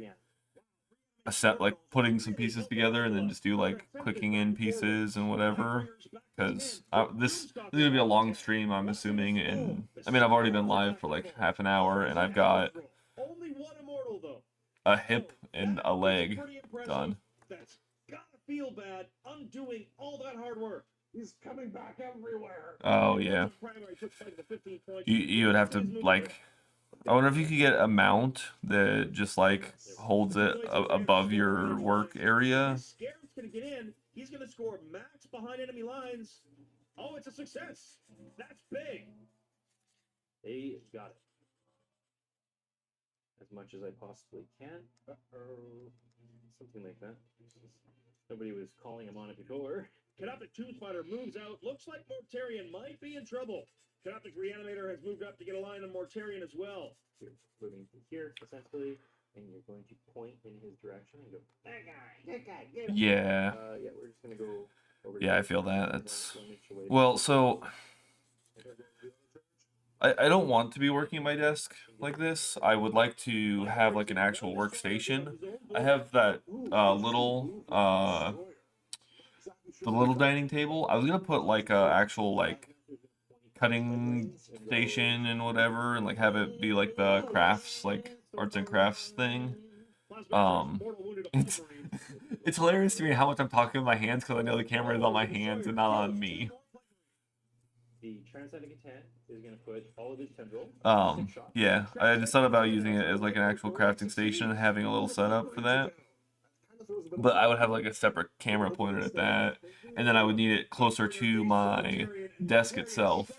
putting some pieces together, and then just do like clicking in pieces and whatever. Because this is gonna be a long stream, I'm assuming, and I mean I've already been live for like half an hour, and I've got a hip and a leg done. That's gotta feel bad undoing all that hard work. He's coming back everywhere. Oh yeah. You would have to like. I wonder if you could get a mount that just like holds it above your work area. Scared's gonna get in. He's gonna score max behind enemy lines. Oh, it's a success. That's big. They got it. As much as I possibly can. Something like that. Nobody was calling him on it before. Canoptic Tomb Spider moves out. Looks like Mortarion might be in trouble. Canoptic Reanimator has moved up to get a line on Mortarion as well. You're moving from here, essentially, and you're going to point in his direction and go, that guy, get him. Yeah. Yeah, we're just going to go over Yeah, here. I feel that. That's One inch away. well, so I don't want to be working at my desk like this. I would like to have like an actual workstation. I have that little the little dining table. I was gonna put like a actual like cutting station and whatever, and like have it be like the crafts, like arts and crafts thing. It's It's hilarious to me how much I'm talking with my hands because I know the camera is on my hands and not on me. The transcending intent is going to put all of his tendril. Yeah, I just thought about using it as like an actual crafting station and having a little setup for that. But I would have like a separate camera pointed at that, and then I would need it closer to my desk itself.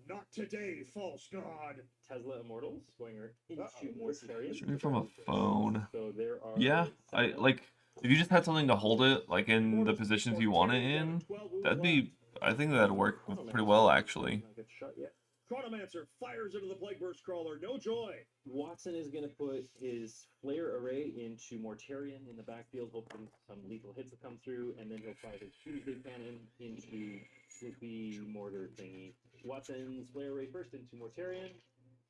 Not today, false god. Tesla Immortals going into Mortarian. Streaming from a phone. So there are Yeah, I like if you just had something to hold it like in the positions you want it in, that'd be. I think that'd work pretty well actually. Chronomancer fires into the Plague Burst Crawler. No joy. Watson is going to put his Flare Array into Mortarian in the backfield, hoping some lethal hits will come through, and then he'll fire his Tuesday Cannon into Sloopy Mortar thingy. Watson's Flare Array first into Mortarian.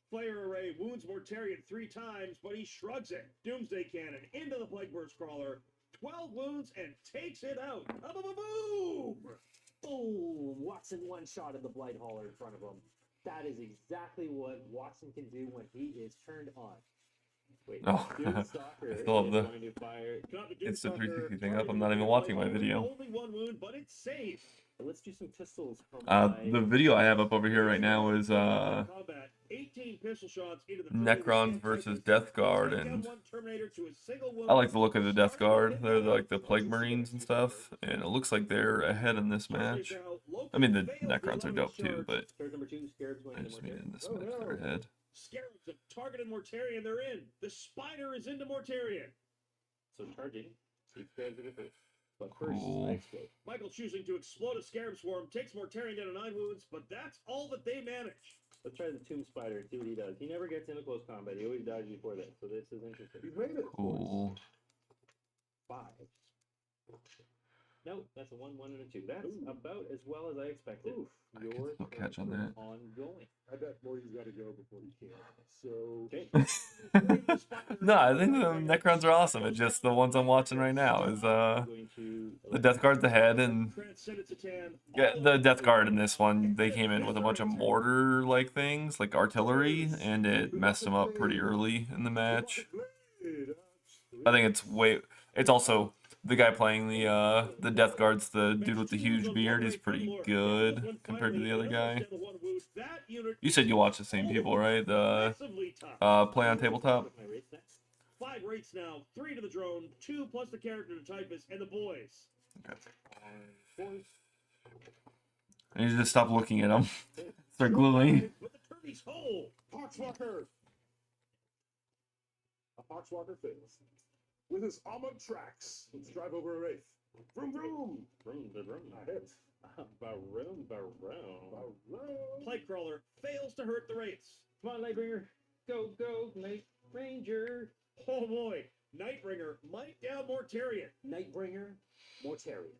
Flare Array wounds Mortarian 3 times, but he shrugs it. Doomsday Cannon into the Plague Burst Crawler. 12 wounds and takes it out. Boom! Boom! Watson one-shot of the Blight Hauler in front of him. That is exactly what Watson can do when he is turned on. Wait, Oh, Doomstalker I still have the is going to fire. instant 360 thing up. I'm not even watching my video. Only 1 wound, but it's safe. Let's do some pistols from The video I have up over here right now is Combat, 18 pistol shots into the Necrons versus Death Guard, Take down and 1 Terminator to a single wound. I like the look of the Death Guard. They're like the Plague Marines and stuff, and it looks like they're ahead in this match. I mean, the Necrons are dope too, but Turn number 2, Scarabs going I to just mean Mortarian. in this match they're ahead. Scarabs have targeted Mortarian. They're in. The Spider is into Mortarian. So charging, see Scarabs are first. But first, Cool. I explode. Michael choosing to explode a Scarab Swarm takes Mortarian down to 9 wounds, but that's all that they manage. Let's try the Tomb Spider and see what he does. He never gets into close combat. He always dies before that. So this is interesting. He's made it. Cool. 5. No, that's a 1, 1, and a 2. That's about as well as I expected. Oof. Your no catch on that. ongoing. I bet Morty's got to go before he can. So Okay. No, I think the Necrons are awesome. It's just the ones I'm watching right now is Going to the Death Guard's ahead, and yeah, the Death Guard in this one, they came in with a bunch of mortar like things, like artillery, and it messed them up pretty early in the match. I think it's also the guy playing the Death Guard's the dude with the huge beard. He's pretty good compared to the other guy. You said you watch the same people, right? The play on tabletop. 5 rates now, 3 to the drone, 2 plus the character to typist, and the boys. Okay. I need to just stop looking at them. Start gluing. With the turkey's hole. Poxwalker. A Poxwalker fails. With his armored tracks, let's drive over a wraith. Vroom vroom. Vroom, vroom. I hit. Baroon. Plague Crawler fails to hurt the rates. Come on, Lightbringer. Go, Night Ranger. Oh boy, Nightbringer might down Mortarian. Nightbringer, Mortarian.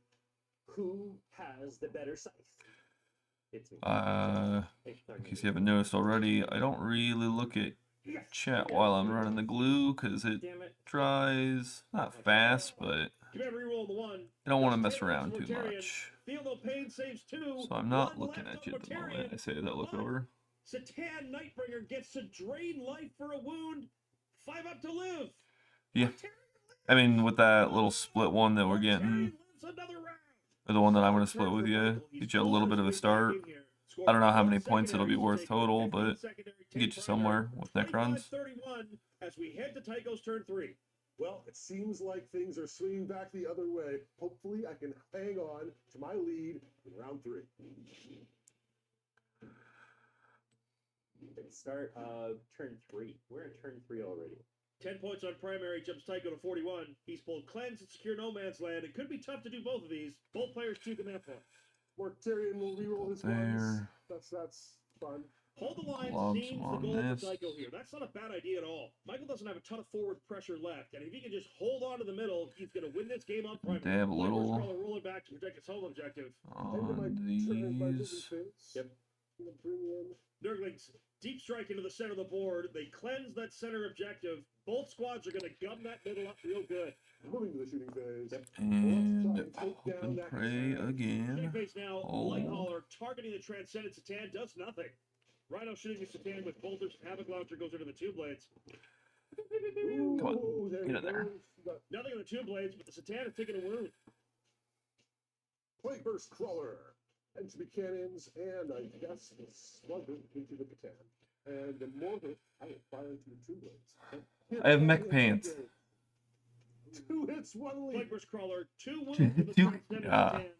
Who has the better scythe? It's me. In case you haven't noticed already, I don't really look at chat while I'm running the glue because it Damn it. dries not fast, but Command reroll the 1. I don't want to mess around too much. Feel no pain saves 2. So I'm not 1 looking left at you on at the Mortarian. moment. I say that look over. Satan Nightbringer gets to drain life for a wound. 5 up to live. Yeah. I mean, with that little split one that we're getting, Mortarian lives another round. or the one that I'm going to split with you, get you a little bit of a start. I don't know how many points it'll be worth total, but get you somewhere with Necrons. 31 as we head to Tycho's turn 3. Well, it seems like things are swinging back the other way. Hopefully, I can hang on to my lead in round 3. Start turn 3. We're in turn 3 already. 10 points on primary jumps Tycho to 41. He's pulled Cleanse and Secure No Man's Land. It could be tough to do both of these. Both players choose command point. Mortarian will reroll his There. ones. That's fun. Hold the line Globs seems the on goal this. for Tycho here. That's not a bad idea at all. Michael doesn't have a ton of forward pressure left, and if he can just hold on to the middle, he's going to win this game on primary. Dab a little Roll it back to protect his home objective. End of my on turn by moving these. things. Yep. I'm gonna bring in. Nurglings deep strike into the center of the board. They cleanse that center objective. Both squads are going to gum that middle up real good. Moving to the shooting phase. Yep. And open prey Shooting again. phase now. Oh. Light Hauler targeting the Transcendent Satan does nothing. Rhino shooting the Satan with bolters. Havoc Launcher goes into the 2 blades. Come on, Ooh, get you in there. go. You got Nothing on the two blades, but the Satan has taken a wound. Plate Burst Crawler, entry cannons, and I guess the slugger into the Catan. And the mortar, I will fire into the two blades. Here, I have one mech hit, pants. two hits, one lead. Viper's Crawler, 2 wounds with the transcendent Yeah. Satan.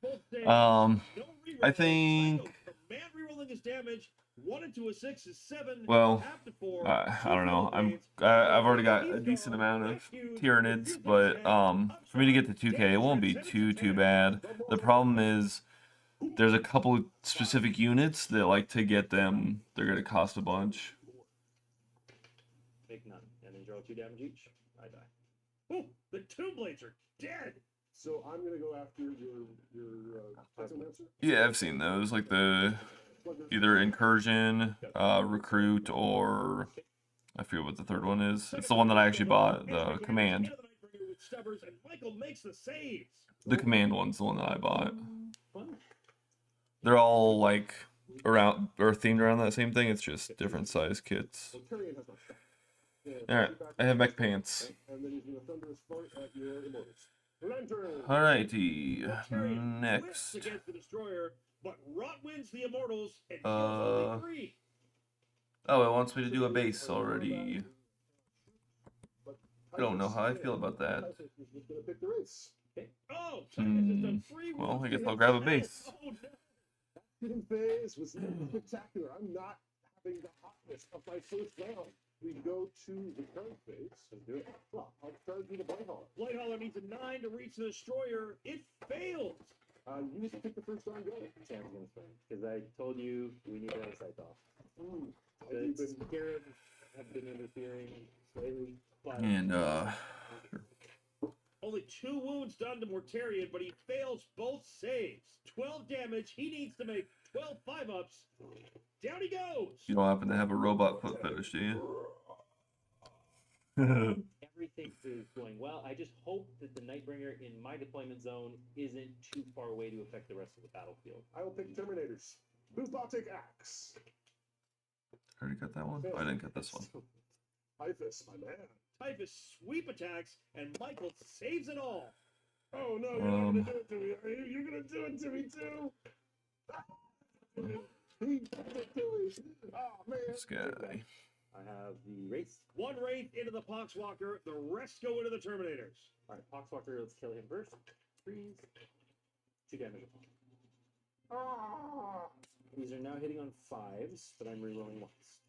Both saves. Um, No reroll. I think. Man rerolling his damage. 1 into a 6 is 7. Well, half to 4. I don't know. Two I've already got He's a decent gone. amount of Rescued. Tyranids, but for me to get to 2K, it won't be too bad. The problem is there's a couple specific units that like to get them. They're gonna cost a bunch. Make none, and then draw 2 damage each. I die. Oh, the two blades are dead. So I'm gonna go after your Pyromancer. Yeah, I've seen those, like the either incursion, recruit, or I forget what the third one is. It's the one that I actually bought, the command. Into the Nightbringer with Stubbers, and Michael makes the saves. The command one's the one that I bought. Fun. They're all like around or themed around that same thing. It's just different size kits. Well, Tyrion has not shot. All right, I have mech pants. And then he's gonna thunderous fart at your immortals. Lantern. Alrighty, Tyrion whips next. against the Destroyer, but Rot wins the Immortals and kills Uh, only 3. Oh, it wants me to do a base already. I don't know how I feel about that. Typhus is just gonna pick the race. Oh, Typhus has done 3 Well, wounds I guess to I'll grab a his base. head. Oh, no. Hidden phase was spectacular. I'm not having the hotness of my first round. We go to the current phase. Let's do it. Well, I'll charge you the Blighthaller. Blighthaller needs a 9 to reach the Destroyer. It fails. You need to pick the first round go. Sam's gonna spin because I told you we need our sight off. Have you The been scarabs have been interfering slightly. But And Only 2 wounds done to Mortarion, but he fails both saves. 12 damage. He needs to make 12 5-ups. Down he goes. you don't happen to have a robot foot fetish, do you? everything is going well. I just hope that the Nightbringer in my deployment zone isn't too far away to affect the rest of the battlefield. I will pick Terminators. Robotic Axe. Already got that one? Oh, I didn't get this one. Typhus, my man. Typhus sweep attacks, and Michael saves it all. Oh no, you're not gonna do it to me. Are you? You're gonna do it to me too. He did it to me. Oh man. This guy. I have the Wraith. 1 Wraith into the Poxwalker, the rest go into the Terminators. Alright, Poxwalker, let's kill him first. Freeze. 2 damage. Ah. These are now hitting on 5s, but I'm rerolling once.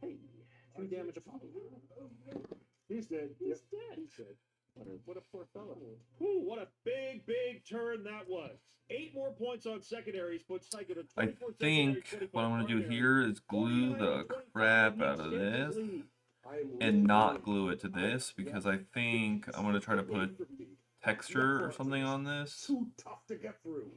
Hey, 2 damage a pop. He's dead. He's Yep, dead. He's dead. What a poor fella. Whew, what a big turn that was. 8 more points on secondaries puts Psycho to 24 I think secondary, what I'm going to do 25 here is glue the crap out of this and not glue it to this because I think I'm going to try to put a texture or something on this. Too tough to get through.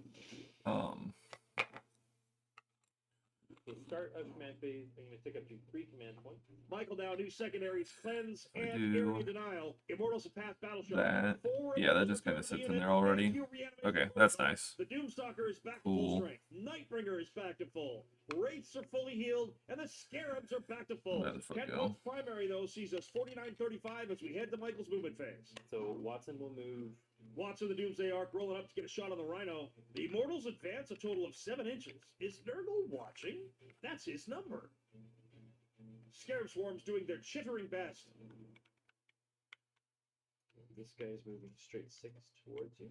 So start of command phase, I'm going to take up to 3 command points. Michael now, new secondaries, Cleanse I and do Area Denial. Immortals have passed Battle Shot. that. 4 Yeah, that Immortals just kinda return to sits in unit. there already. Thank you, Reanimation Okay, Protocol. that's nice. The Doomstalker is back to Cool. full strength. Nightbringer is back to full. Wraiths are fully healed, and the Scarabs are back to full. Let the fuck Ken go. Pope's primary, though, sees us 49-35 as we head to Michael's movement phase. So Watson will move. Watson the Doomsday Arc rolling up to get a shot on the Rhino. The Immortals advance a total of 7 inches. Is Nurgle watching? That's his number. Scarab Swarms doing their chittering best. This guy is moving straight 6 towards you.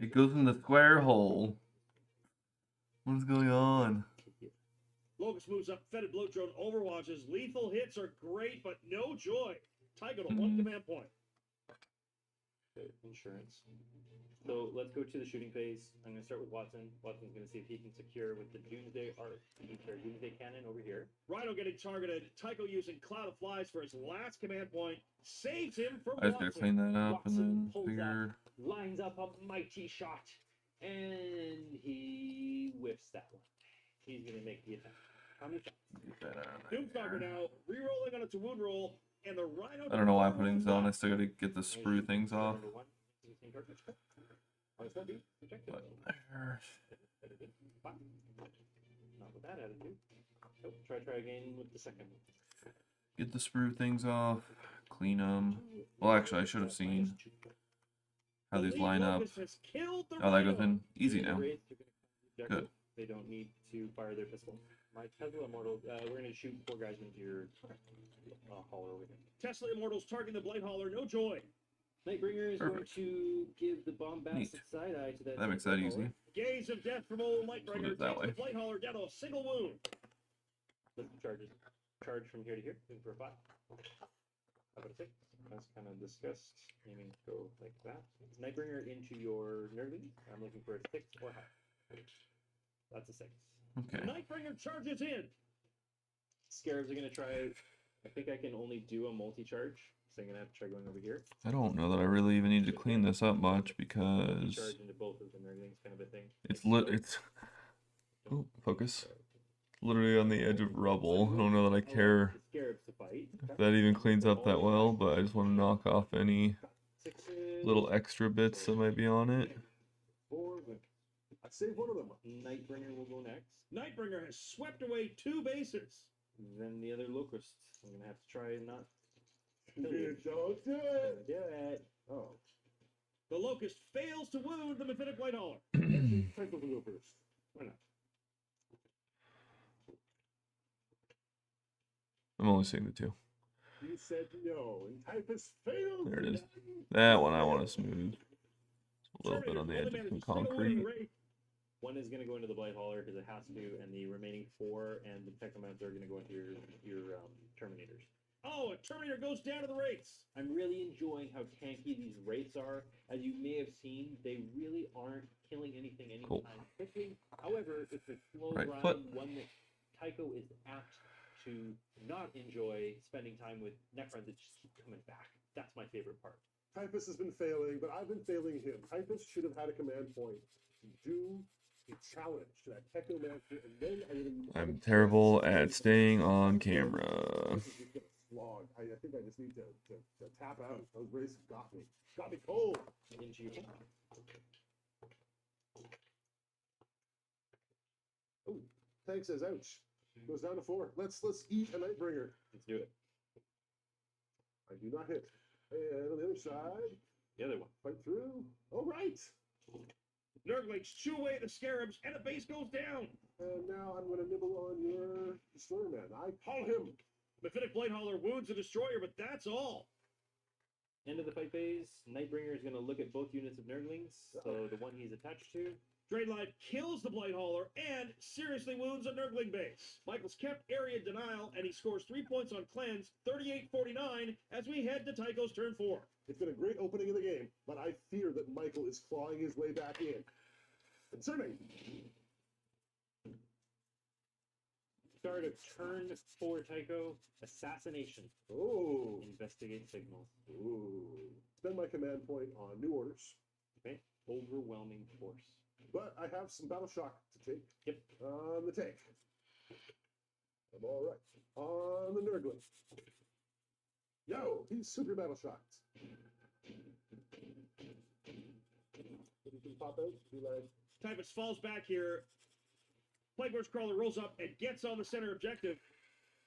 It goes in the square hole. What's going on? Locust moves up, Fetid Bloat Drone overwatches. Lethal hits are great, but no joy. Tycho to 1 command point. Good. Insurance. So let's go to the shooting phase. I'm going to start with Watson. Watson's going to see if he can secure with the Doomsday Arc. Doomsday Cannon over here. Rhino getting targeted. Tycho using Cloud of Flies for his last command point. Saves him from I just gotta clean that up and Watson then pulls figure. Lines up a mighty shot, and he whiffs that one. He's going to make the attack. How many shots? Get that out of Doomstalker there. now, re-rolling on its wound roll, and the Rhino... I don't know why I'm putting these on. I still gotta get the sprue things off. Number 1. Not with that attitude. Nope. Try again with the second. Get the sprue things off. Clean them. Well, actually, I should have seen how these line up. Oh, that goes in easy now. Good. They don't need to fire their pistol. My Tesla Immortal, we're going to shoot 4 guys into your hauler over here. Tesla Immortals targeting the Blight Hauler, no joy. Nightbringer is going to give the bombastic side eye to that. That makes that easy. Gaze of death from old Lightbringer that takes way. the Blight Hauler down to a single wound. Let the charges charge from here to here, in for a 5. How about a 6? As kind of discussed, aiming to go like that. Nightbringer into your Nurgling. I'm looking for a 6 or higher. That's a 6. Okay. Nightbringer charges in. Scarabs are going to try. I think I can only do a multi-charge, so I'm going to have to try going over here. I don't know that I really even need to clean this up much because Charge into both of the Nurglings, kind of a thing. it's oh, focus. Literally on the edge of rubble. I don't know that I care Scarabs to fight. if that even cleans up that well, but I just want to knock off any 6s. little extra bits that might be on it. 4. I saved one of them. Nightbringer will go next. Nightbringer has swept away 2 bases. Then the other locusts. I'm gonna have to try and not. Don't do it. Do it. Oh. The Locust fails to wound the Mephitic Blight Hauler. Actually, Tycho will go first. Why not? I'm only seeing the 2. You said no, and Typhus failed. There it is. That one I want to smooth. A little bit on the edge of some concrete. One is gonna go into the Blight Hauler because it has to, and the remaining 4 and the Technomancer are gonna go into your Terminators. Oh, a Terminator goes down to the Wraiths. I'm really enjoying how tanky these Wraiths are. As you may have seen, they really aren't killing anything anytime quickly. However, it's a slow Right grind, foot. one that Tycho is apt to not enjoy spending time with Necrons that just keep coming back. That's my favorite part. Typhus has been failing, but I've been failing him. Typhus should have had a command point to do a challenge to that Technomancer, and then I would have. I'm terrible at staying on camera. This is just gonna slog. I think I just need to tap out. Those Wraiths got me. Got me cold. Into your Oh, Tank says ouch. Goes down to 4. Let's eat a Nightbringer. Let's do it. I do not hit. And on the other side, The other one. fight through. All right. Nurglings chew away at the Scarabs, and a base goes down. And now I'm going to nibble on your Destroyer Man. I call him. Mephitic Blight Hauler wounds the Destroyer, but that's all. End of the fight phase. Nightbringer is going to look at both units of Nurglings. So the one he's attached to. Dreadnought kills the Blight Hauler and seriously wounds a Nurgling base. Michael's kept area denial, and he scores 3 points on Cleanse, 38-49, as we head to Tycho's turn 4. It's been a great opening of the game, but I fear that Michael is clawing his way back in. Concerning. Start of turn 4, Tycho. Assassination. Oh. Investigate signals. Ooh. Spend my command point on new orders. Okay. Overwhelming force. But I have some battle shock to take. Yep. On the tank. I'm all right. On the Nurgling. Yo, he's super battle shocked. He can pop out, be like, Typhus falls back here. Plaguebear's Crawler rolls up and gets on the center objective.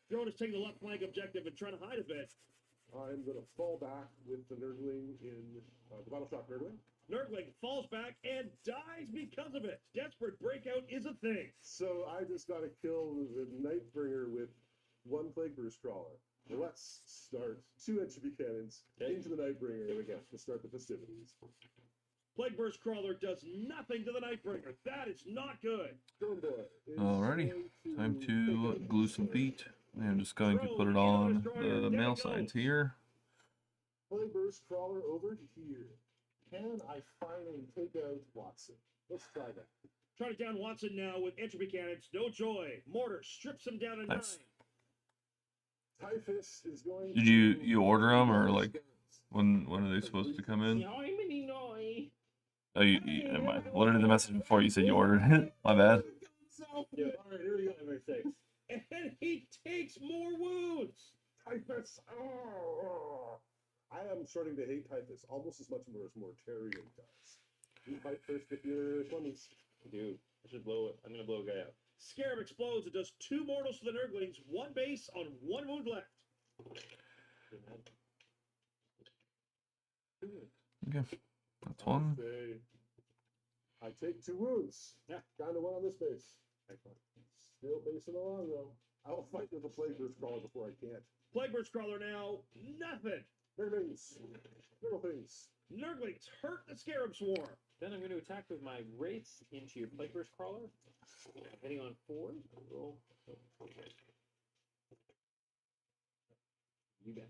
Throne is taking the left flank objective and trying to hide a bit. I'm going to fall back with the Nurgling in the battle shock Nurgling. Nurgling falls back and dies because of it. Desperate breakout is a thing. So I just got to kill the Nightbringer with 1 Plaguebear's Crawler. Now let's start 2 entropy cannons into the Nightbringer. There we go. To start the festivities. Plaguebear's Crawler does nothing to the Nightbringer. That is not good. Drone Boy is Alrighty, going time take to out glue some feet. I'm just going to put it on the male sides here. Plaguebear's Crawler over here. Can I finally take out Watson? Let's try that. Trying to down Watson now with entropy cannons. No joy. Mortar strips him down to Nice. 9. Typhus is going Did you order them, or like when are they supposed to come in? Oh, never mind. What did the message before you said you ordered it? My bad. Do it. All right, here we go. Number 6. And he takes more wounds. Typhus. Oh, I am starting to hate Typhus almost as much as Mortarion does. You fight first if you're Clemens. Dude, I should blow it. I'm gonna blow a guy out. Scarab explodes. It does 2 mortals to the Nurglings, 1 base on 1 wound left. Okay, that's one. I take 2 wounds. Yeah. Down to 1 on this base. Excellent. Still basing along though. I'll fight with the Plagueburst Crawler before I can't. Plagueburst Crawler now, nothing. Nurglings. Little things. Nurglings hurt the Scarab Swarm. Then I'm going to attack with my Wraiths into your Plagueburst Crawler. Heading on 4. Roll. You bet.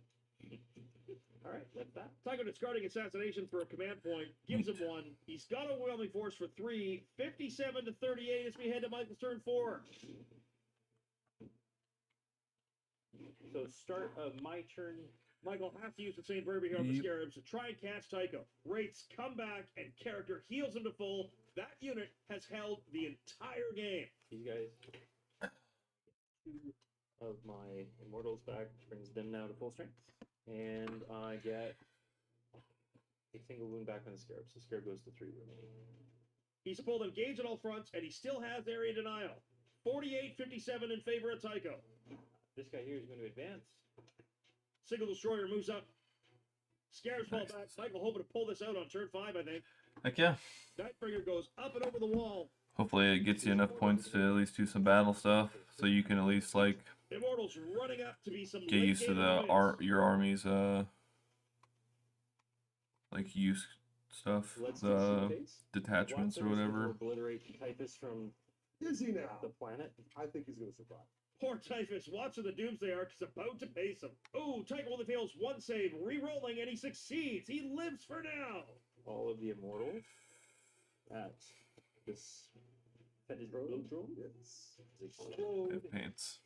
Alright, that's that. Tycho discarding Assassination for a command point. Gives him 1. He's got Overwhelming Force for 3. 57 to 38 as we head to Michael's turn 4. So start of my turn. Michael has to use the same verb here on the Yep. Scarabs to try and catch Tycho. Wraiths come back and character heals him to full. That unit has held the entire game. These guys. 2 of my Immortals back, brings them now to full strength. And I get a single wound back on the Scarab. So Scarab goes to 3 remaining. He's pulled engage on all fronts, and he still has area denial. 48-57 in favor of Tycho. This guy here is going to advance. Single Destroyer moves up. Scarabs fall Nice. back. Michael hoping to pull this out on turn 5, I think. Heck yeah. Nightbringer goes up and over the wall. Hopefully it gets you enough points to at least do some battle stuff, so you can at least like Immortals running up to be some get used to the your army's like use stuff, Let's do the some phase. detachments or Watson is gonna whatever. Obliterate Typhus from Is he now? the planet. I think he's going to survive. Poor Typhus, watching the Doomsday Arc is about to face him. Oh, Tycho only fails 1 save, re-rolling, and he succeeds. He lives for now. All of the Immortals at this fetish Blodrome. Yes. Explode. Good pants.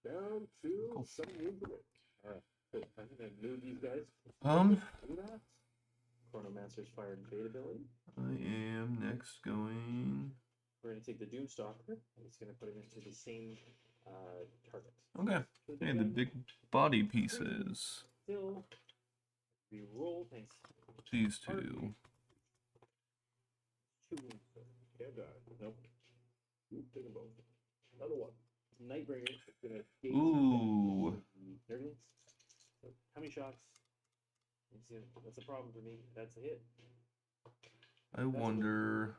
Down to Cool. 7 wounds away. Alright, cool. I'm gonna move these guys. Do that. Chronomancer's Fire and Fade ability. I am next going. We're gonna take the Doomstalker, and it's gonna put him into the same target. Okay. So Hey, the again, big body pieces. Still, we roll. Thanks. These 2. 2 wounds. Can't die. Nope. Take them both. Another 1. Nightbringer is gonna gaze Ooh. the Nurglings. So, how many shots? Let's see, that's a problem for me. That's a hit. I wonder.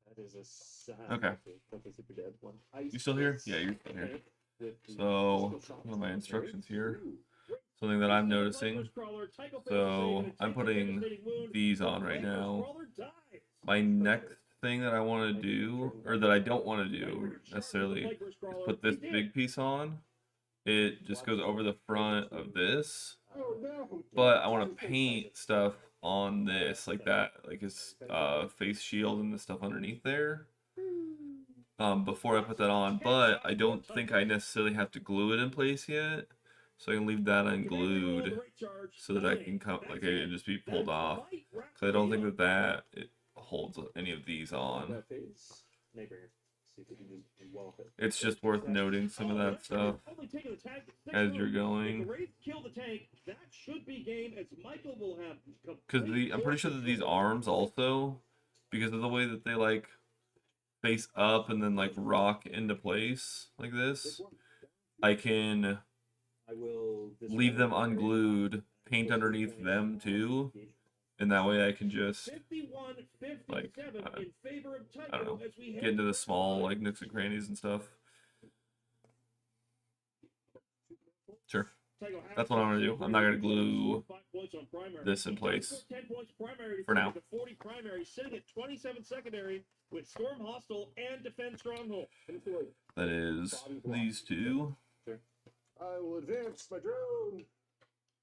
That is a Okay. Okay, super dead one. You still here? Yeah, you're still here. So, one of my instructions here. Something that I'm noticing. So, I'm putting these on right now. My next thing that I want to do, or that I don't want to do necessarily, is put this big piece on. It just goes over the front of this. Oh no! But I want to paint stuff on this, like that, like his face shield and the stuff underneath there, before I put that on. But I don't think I necessarily have to glue it in place yet, so I can leave that unglued so that I can come, like, it can just be pulled off. Because I don't think that it holds any of these on. That phase. Nightbringer. See if we can just wallop it. It's just worth noting some of that stuff as you're going. Kill the tank. That should be game, as Michael will have. Because I'm pretty sure that these arms also, because of the way that they like face up and then like rock into place like this, I can I will leave them unglued, paint underneath them too, and that way I can just 51-57 like, in favor of I don't know, Tycho as we head get into to the small like nooks and crannies and stuff. Sure. Tycho has That's what I'm gonna do. I'm not gonna glue 5 points on primary. this in He does place score 10 points primary to for take now. it to 40 primary, sitting at 27 secondary with Storm Hostile and Defend Stronghold. I feel like That is these 2. I will advance my drone.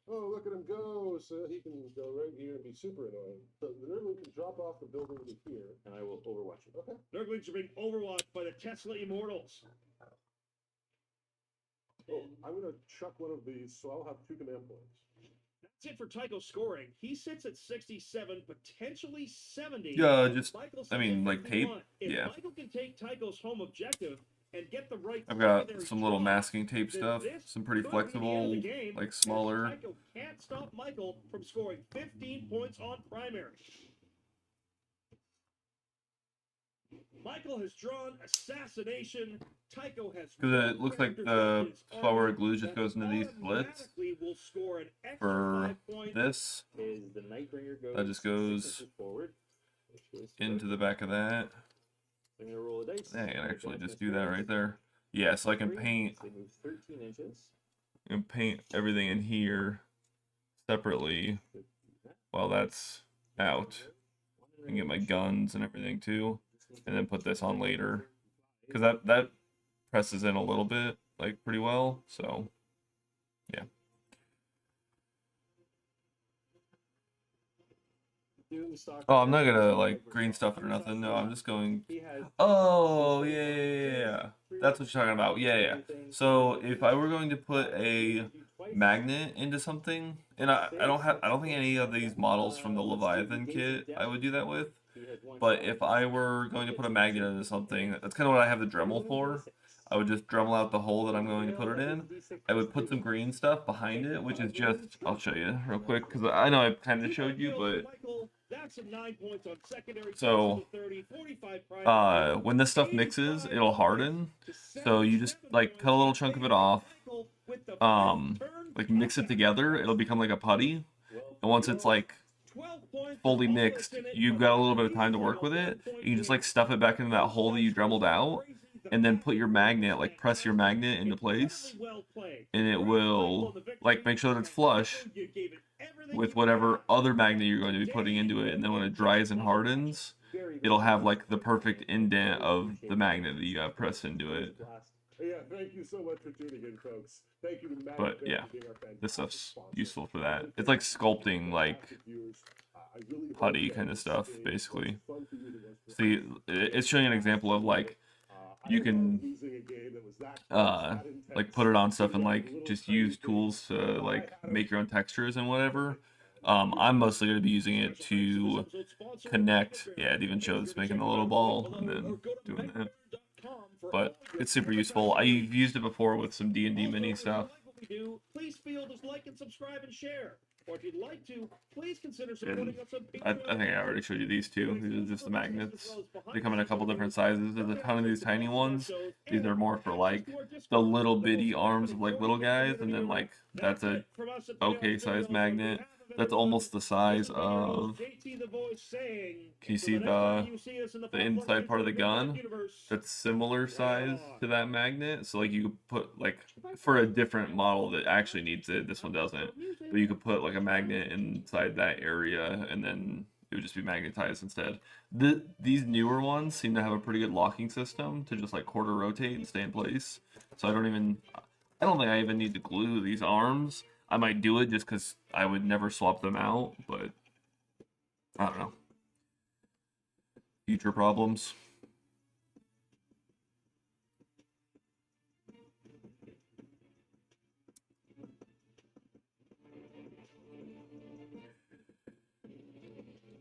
Oh, look at him go! So he can go right here and be super annoying. So the Nurgling can drop off the building to here. and I will overwatch it. Okay. Nurglings are being overwatched by the Tesla Immortals. Oh, I'm gonna chuck one of these, so I'll have 2 command points. That's it for Tycho scoring. He sits at 67, potentially 70. Yeah, just, Michael I mean, sits at like tape, 51. If yeah. Michael can take Tycho's home objective, and get the right I've got primary some little draw, masking tape then stuff, this some pretty could be the end of flexible, the game, like as smaller. Tycho can't stop Michael from scoring 15 points on primary. Michael has drawn Assassination. Tycho has Because it looks like the forward glue just goes into these slits will score an extra for 5 points. this. Is the Nightbringer goes That just 6 goes inches forward, which goes into the back of that. I'm gonna roll a dice. I can actually just do that right there. Yeah, so I can paint So they move 13 inches. and paint everything in here separately while that's out. And get my guns and everything too, and then put this on later. Because that presses in a little bit, like pretty well, so yeah. Oh, I'm not gonna like green stuff it or nothing. No, I'm just going. Oh yeah. That's what you're talking about. Yeah. So if I were going to put a magnet into something, and I don't think any of these models from the Leviathan kit I would do that with. But if I were going to put a magnet into something, that's kind of what I have the Dremel for. I would just Dremel out the hole that I'm going to put it in. I would put some green stuff behind it, which is just, I'll show you real quick, because I know I kind of showed you, but... So, when this stuff mixes, it'll harden. So you just, like, cut a little chunk of it off, like, mix it together, it'll become like a putty. And once it's, like, fully mixed, you've got a little bit of time to work with it. You can just, like, stuff it back into that hole that you Dremeled out, and then put your magnet, like, press your magnet into place, and it will, like, make sure that it's flush with whatever other magnet you're going to be putting into it, and then when it dries and hardens, it'll have, like, the perfect indent of the magnet that you got pressed into it. Yeah, thank you so much for tuning in, folks. Thank you to the But yeah, this stuff's useful for that. It's like sculpting, like, putty kind of stuff, basically. See, it's showing an example of, like, you can like put it on stuff and like just use tools to like make your own textures and whatever. I'm mostly going to be using it to connect. Yeah, it even shows making a little ball and then doing that. But it's super useful. I've used it before with some D&D mini stuff. Please feel just like and subscribe and share. Or if you'd like to, please consider And supporting us on I think I already showed you these two. These are just the magnets. They come in a couple different sizes. There's a ton of these tiny ones. These are more for like the little bitty arms of like little guys, and then like that's a okay size magnet. That's almost the size of. Can you see the inside part of the gun? That's similar size to that magnet. So like you could put like for a different model that actually needs it. This one doesn't. But you could put like a magnet inside that area, and then it would just be magnetized instead. These newer ones seem to have a pretty good locking system to just like quarter rotate and stay in place. So I don't think I even need to glue these arms. I might do it just because I would never swap them out, but I don't know. Future problems.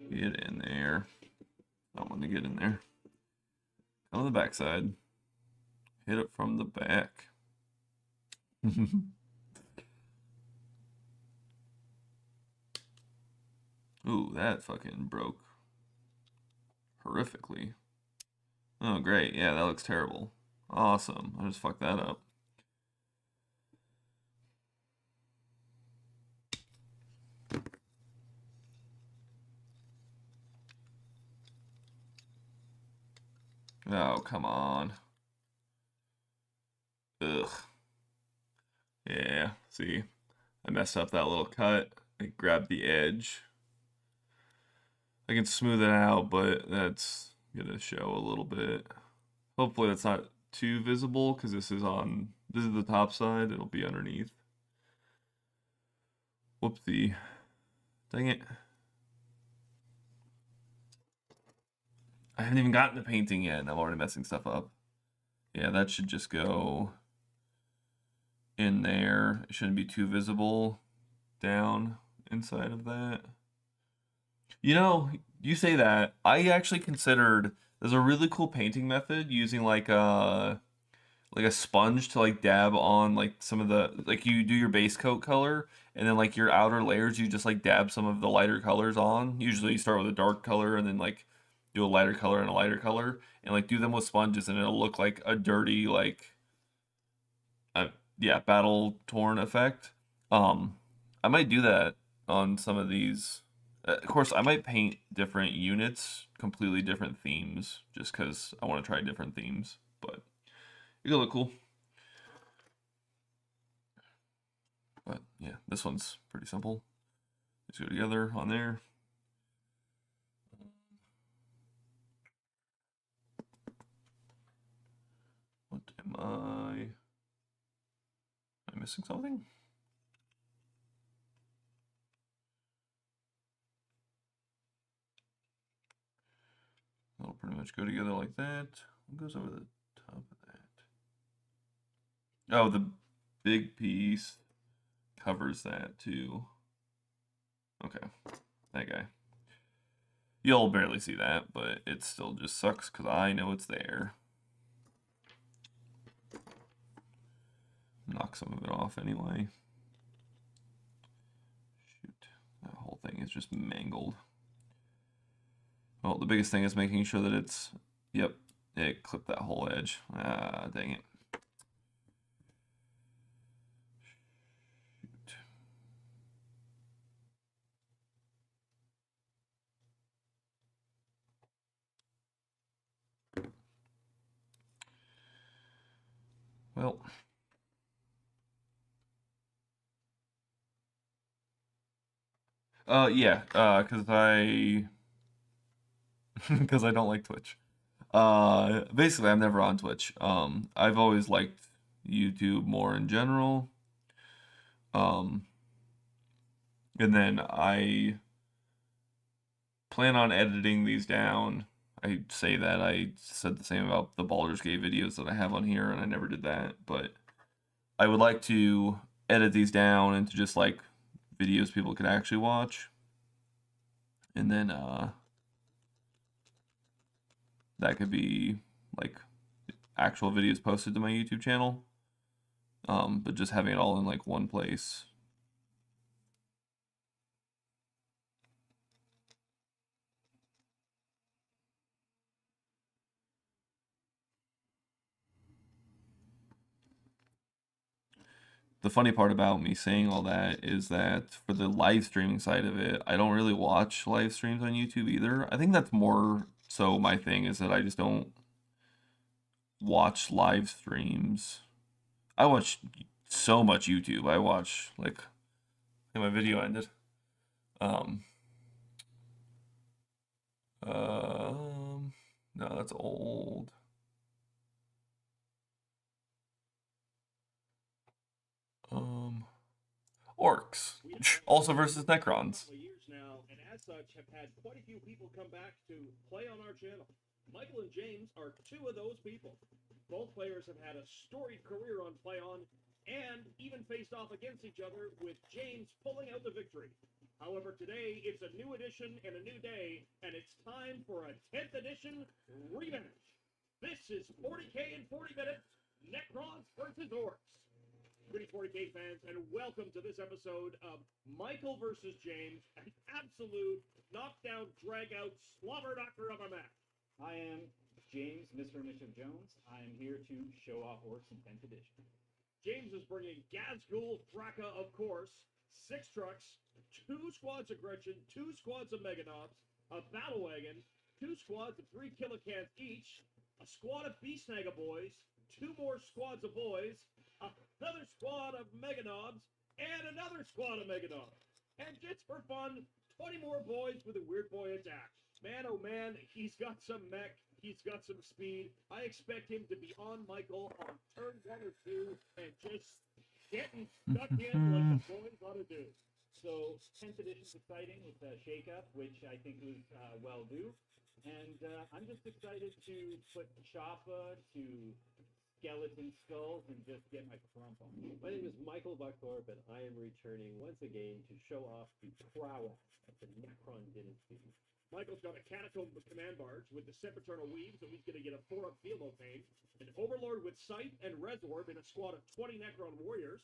Get in there. I want to get in there. Come on the backside. Hit it from the back. Ooh, that fucking broke horrifically. Oh, great. Yeah, that looks terrible. Awesome. I just fucked that up. Oh, come on. Ugh. Yeah, see? I messed up that little cut. I grabbed the edge. I can smooth it out, but that's gonna show a little bit. Hopefully that's not too visible, because this is the top side. It'll be underneath. Whoopsie. Dang it. I haven't even gotten to painting yet, and I'm already messing stuff up. Yeah, that should just go in there. It shouldn't be too visible down inside of that. You know, you say that. I actually considered there's a really cool painting method using like like a sponge to like dab on like some of the like you do your base coat color and then like your outer layers you just like dab some of the lighter colors on. Usually you start with a dark color and then like do a lighter color and a lighter color and like do them with sponges and it'll look like a dirty like yeah, battle torn effect. I might do that on some of these. Of course, I might paint different units, completely different themes, just because I want to try different themes. But it could look cool. But yeah, this one's pretty simple. Let's go together on there. What am I? Am I missing something? That'll pretty much go together like that. What goes over the top of that? Oh, the big piece covers that too. Okay, that guy. You'll barely see that, but it still just sucks because I know it's there. Knock some of it off anyway. Shoot, that whole thing is just mangled. Well, the biggest thing is making sure that it's, yep, it clipped that whole edge. Ah, dang it. Shoot. Well. Yeah, because I because I don't like Twitch. Basically, I'm never on Twitch. I've always liked YouTube more in general. Um, and then I plan on editing these down. I say that I said the same about the Baldur's Gate videos that I have on here, and I never did that. But I would like to edit these down into just like videos people could actually watch, and then that could be like actual videos posted to my YouTube channel. But just having it all in like one place. The funny part about me saying all that is that for the live streaming side of it, I don't really watch live streams on YouTube either. I think that's more so my thing is that I just don't watch live streams. I watch so much YouTube. I watch like my video ended. Um, no, that's old. Orcs. Also versus Necrons. Years now, and as such, have had quite a few people come back to play on our channel. Michael and James are two of those people. Both players have had a storied career on PlayOn, and even faced off against each other, with James pulling out the victory. However, today it's a new edition and a new day, and it's time for a 10th edition rematch. This is 40K in 40 minutes, Necrons versus Orcs. Greetings, 40K fans, and welcome to this episode of Michael versus James, an absolute knockdown, drag-out, slobber knocker of a match. I am James, Mr. Mission Jones. I am here to show off Orcs in 10th edition. James is bringing Gazgul, Draka, of course, 6 trucks, 2 squads of Gretchen, 2 squads of Meganobs, a battle wagon, 2 squads of 3 kilocans each, a squad of Beastnaga boys, 2 more squads of boys, another squad of Meganobs, and another squad of Meganobs. And just for fun, 20 more boys with a weird boy attack. Man, oh man, he's got some mech, he's got some speed. I expect him to be on Michael on turn 1 or 2 and just getting stuck in like the boys ought to do. So 10th edition's exciting. It's a shakeup, which I think was well due. And I'm just excited to put Choppa to skeleton skulls and just get my crump on. My name is Michael Buckthorpe, and I am returning once again to show off the prowess of the Necron dynasty. Michael's got a Catacomb Command Barge with the Sempiternal Weave, so he's going to get a 4-up Field Pain. An Overlord with Scythe and Resorb in a squad of 20 Necron Warriors.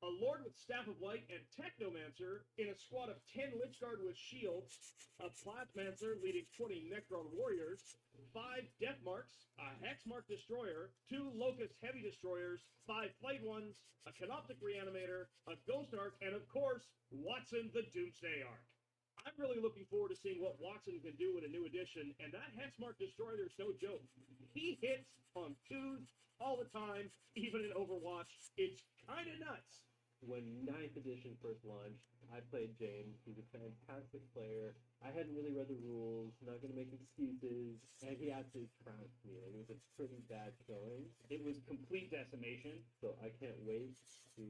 A Lord with Staff of Light and Technomancer in a squad of 10 Lichguard with Shields. A Plasmancer leading 20 Necron Warriors. 5 Death Marks, a Hexmark Destroyer, 2 Locust Heavy Destroyers, 5 Flayed Ones, a Canoptic Reanimator, a Ghost Ark, and of course, Watson the Doomsday Ark. I'm really looking forward to seeing what Watson can do in a new edition, and that Hexmark Destroyer is no joke. He hits on 2s all the time, even in Overwatch. It's kind of nuts. When 9th edition first launched, I played James. He's a fantastic player. I hadn't really read the rules, not going to make excuses, and he absolutely trounced me. Like, it was a pretty bad showing. It was complete decimation, So I can't wait to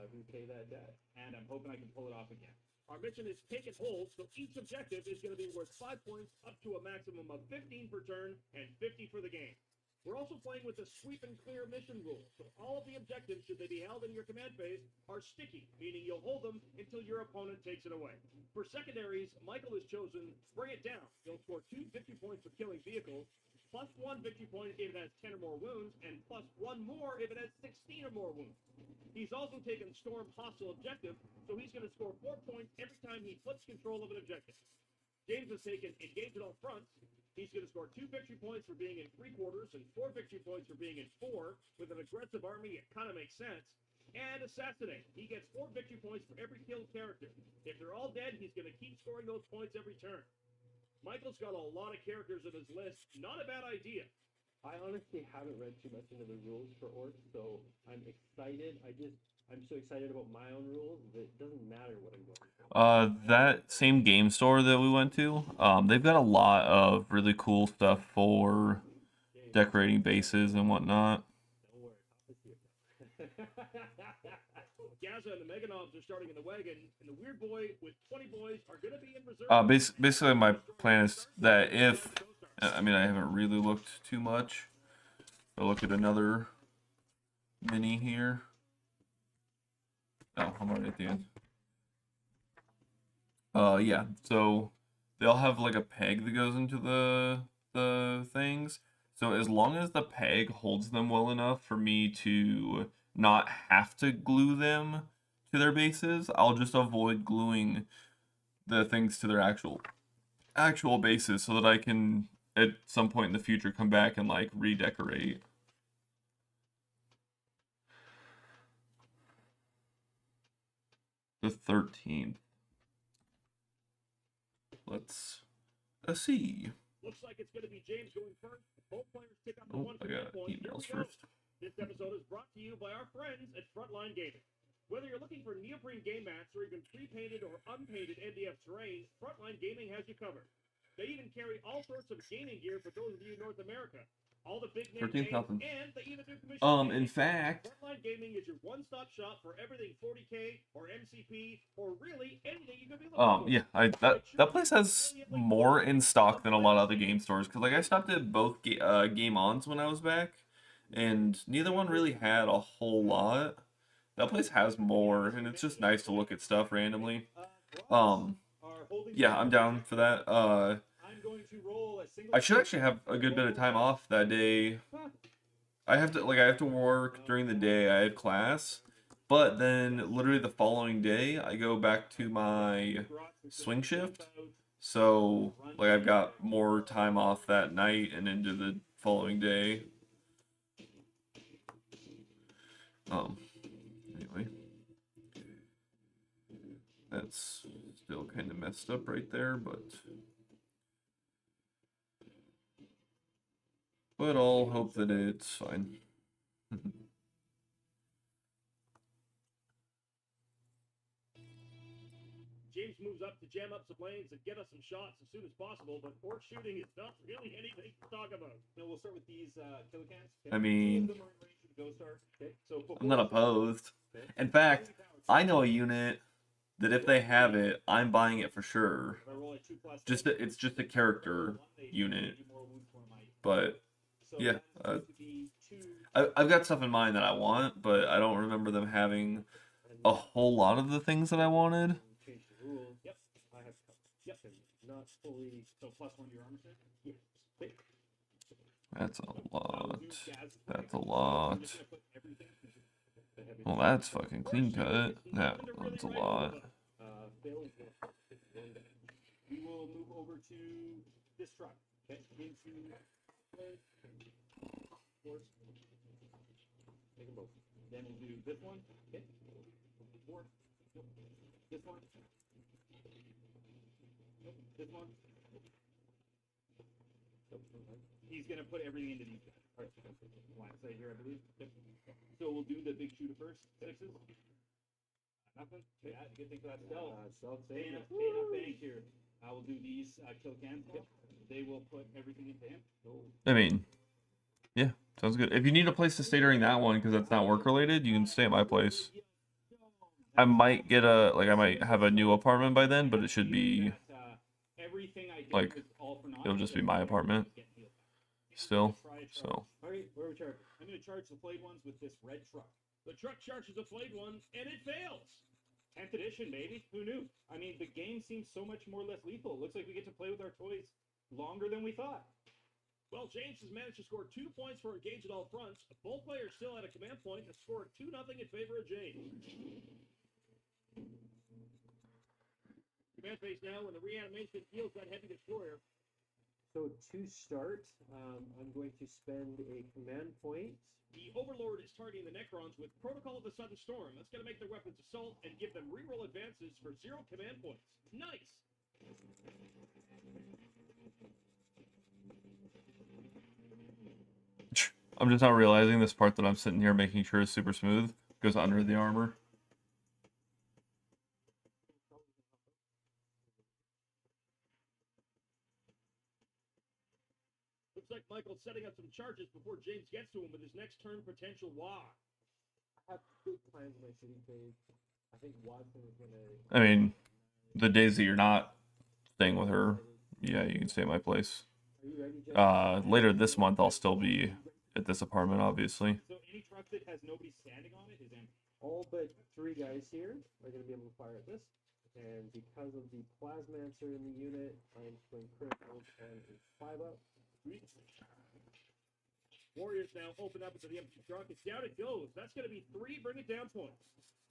repay that debt. and I'm hoping I can pull it off again. Our mission is take and hold, so each objective is going to be worth 5 points up to a maximum of 15 per turn and 50 for the game. We're also playing with the sweep and clear mission rule, so all of the objectives, should they be held in your command phase, are sticky, meaning you'll hold them until your opponent takes it away. For secondaries, Michael has chosen Bring It Down. You'll score 2 victory points for killing vehicles, plus 1 victory point if it has 10 or more wounds, and plus 1 more if it has 16 or more wounds. He's also taken Storm Hostile Objective, so he's going to score 4 points every time he flips control of an objective. James has taken Engage at All Fronts. He's going to score 2 victory points for being in 3 quarters and 4 victory points for being in 4. With an aggressive army, it kind of makes sense. And Assassinate. He gets 4 victory points for every killed character. If they're all dead, he's going to keep scoring those points every turn. Michael's got a lot of characters on his list. Not a bad idea. I honestly haven't read too much into the rules for Orcs, so I'm excited. I'm so excited about my own rules that it doesn't matter what I'm going for. That same game store that we went to, they've got a lot of really cool stuff for decorating bases and whatnot. Don't worry, I'll pick you up. Gaza and the Meganovs are starting in the wagon, and the Weird Boy with 20 boys are going to be in reserve. Basically, my plan is that if, I mean, I haven't really looked too much. I'll look at another mini here. Oh, I'm already at the end. Yeah, so they'll have like a peg that goes into the things. So as long as the peg holds them well enough for me to not have to glue them to their bases, I'll just avoid gluing the things to their actual bases so that I can at some point in the future come back and like redecorate. The 13th. Let's see. Looks like it's going to be James going first. Both players pick up the Oh, one I got point. Here emails we go. first. This episode is brought to you by our friends at Frontline Gaming. Whether you're looking for neoprene game mats or even pre-painted or unpainted NDF terrain, Frontline Gaming has you covered. They even carry all sorts of gaming gear for those of you in North America. All the big name games, 13,000. and they even do commission. In fact, Frontline Gaming is your one-stop shop for everything 40K or MCP or really anything you could be looking for. yeah, that place has more in stock than a lot of other game stores. Cause like I stopped at both Game Ons when I was back, and neither one really had a whole lot. That place has more, and it's just nice to look at stuff randomly. Yeah, I'm down for that. I should actually have a good bit of time off that day. I have to work during the day. I have class, but then literally the following day I go back to my swing shift. So like I've got more time off that night and into the following day. Anyway, that's still kind of messed up right there, but I'll hope that it's fine. James moves up to jam up some lanes and get us some shots as soon as possible, but orc shooting is not really anything to talk about. No, we'll start with these killer cans. I mean, Two of them are in range of Ghost Ark. Okay. So I'm not opposed. In fact, I know a unit that if they have it, I'm buying it for sure. If I roll a 2+, It's just a character unit, but so yeah, that's supposed to be two. I've got stuff in mind that I want, but I don't remember them having a whole lot of the things that I wanted. Change the rules. Yep. I have. Yep. not fully. So +1 to your armor set? Yes. But That's a lot. Gas- That's a lot. Just gonna put everything. the heavy Well, that's fucking clean cut. That's a lot. fails one damage. We will move over to this truck. Okay. Into force. Take them both. Then we'll do this one. Okay. Four. Nope. This one. Nope. This one. Nope. He's gonna put everything into these guys. All right. Line of sight here, I believe. Yep. So we'll do the big shooter first. 6s. Nothing. Yeah, good thing for that stealth. Stealth Staying save. up bank here. I will do these kill cans. Yep. They will put everything into him. I mean, yeah, sounds good. If you need a place to stay during that one because that's not work related, you can stay at my place. I might get I might have a new apartment by then, but it should be Everything I did like, was all for naught. it'll just be my apartment still. So Alright, where are we charging? I'm gonna charge the flayed ones with this red truck. The truck charges the flayed one, and it fails. 10th edition, baby. Who knew? I mean, the game seems so much more less lethal. Looks like we get to play with our toys longer than we thought. Well, James has managed to score 2 points for engage at all fronts. Both players still at a command point and scored 2-0 in favor of James. Command phase now when the reanimation heals that heavy destroyer. So to start, I'm going to spend a command point. The Overlord is targeting the Necrons with Protocol of the Sudden Storm. That's going to make their weapons assault and give them reroll advances for 0 command points. Nice! I'm just not realizing this part that I'm sitting here making sure is super smooth goes under the armor. Looks like Michael's setting up some charges before James gets to him with his next turn potential wah. I have big plans in my shooting phase. I think Watson is gonna. I mean, the days that you're not staying with her, yeah, you can stay at my place. Are you ready, Jeff? Later this month, I'll still be at this apartment, obviously. So any truck that has nobody standing on it is empty. All but 3 guys here are going to be able to fire at this. And because of the Plasmancer in the unit, I'm going critical and a 5-up. Warriors now open up into the empty truck. It's down it goes. That's going to be 3 bring it down points.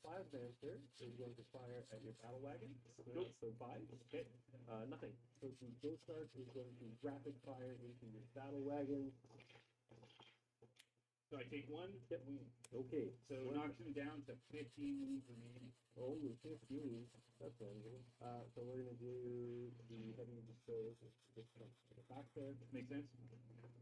Plasmancer is going to fire at your battle wagon. Nope. So 5. Okay. Nothing. So the Ghost Arc is going to rapid fire into your battle wagon. So I take 1. Yep. Okay. So knocks him down to 15 wounds remaining. Only 15. That's manageable. So we're going to do the heavy dispose. Just from the back there. Makes sense?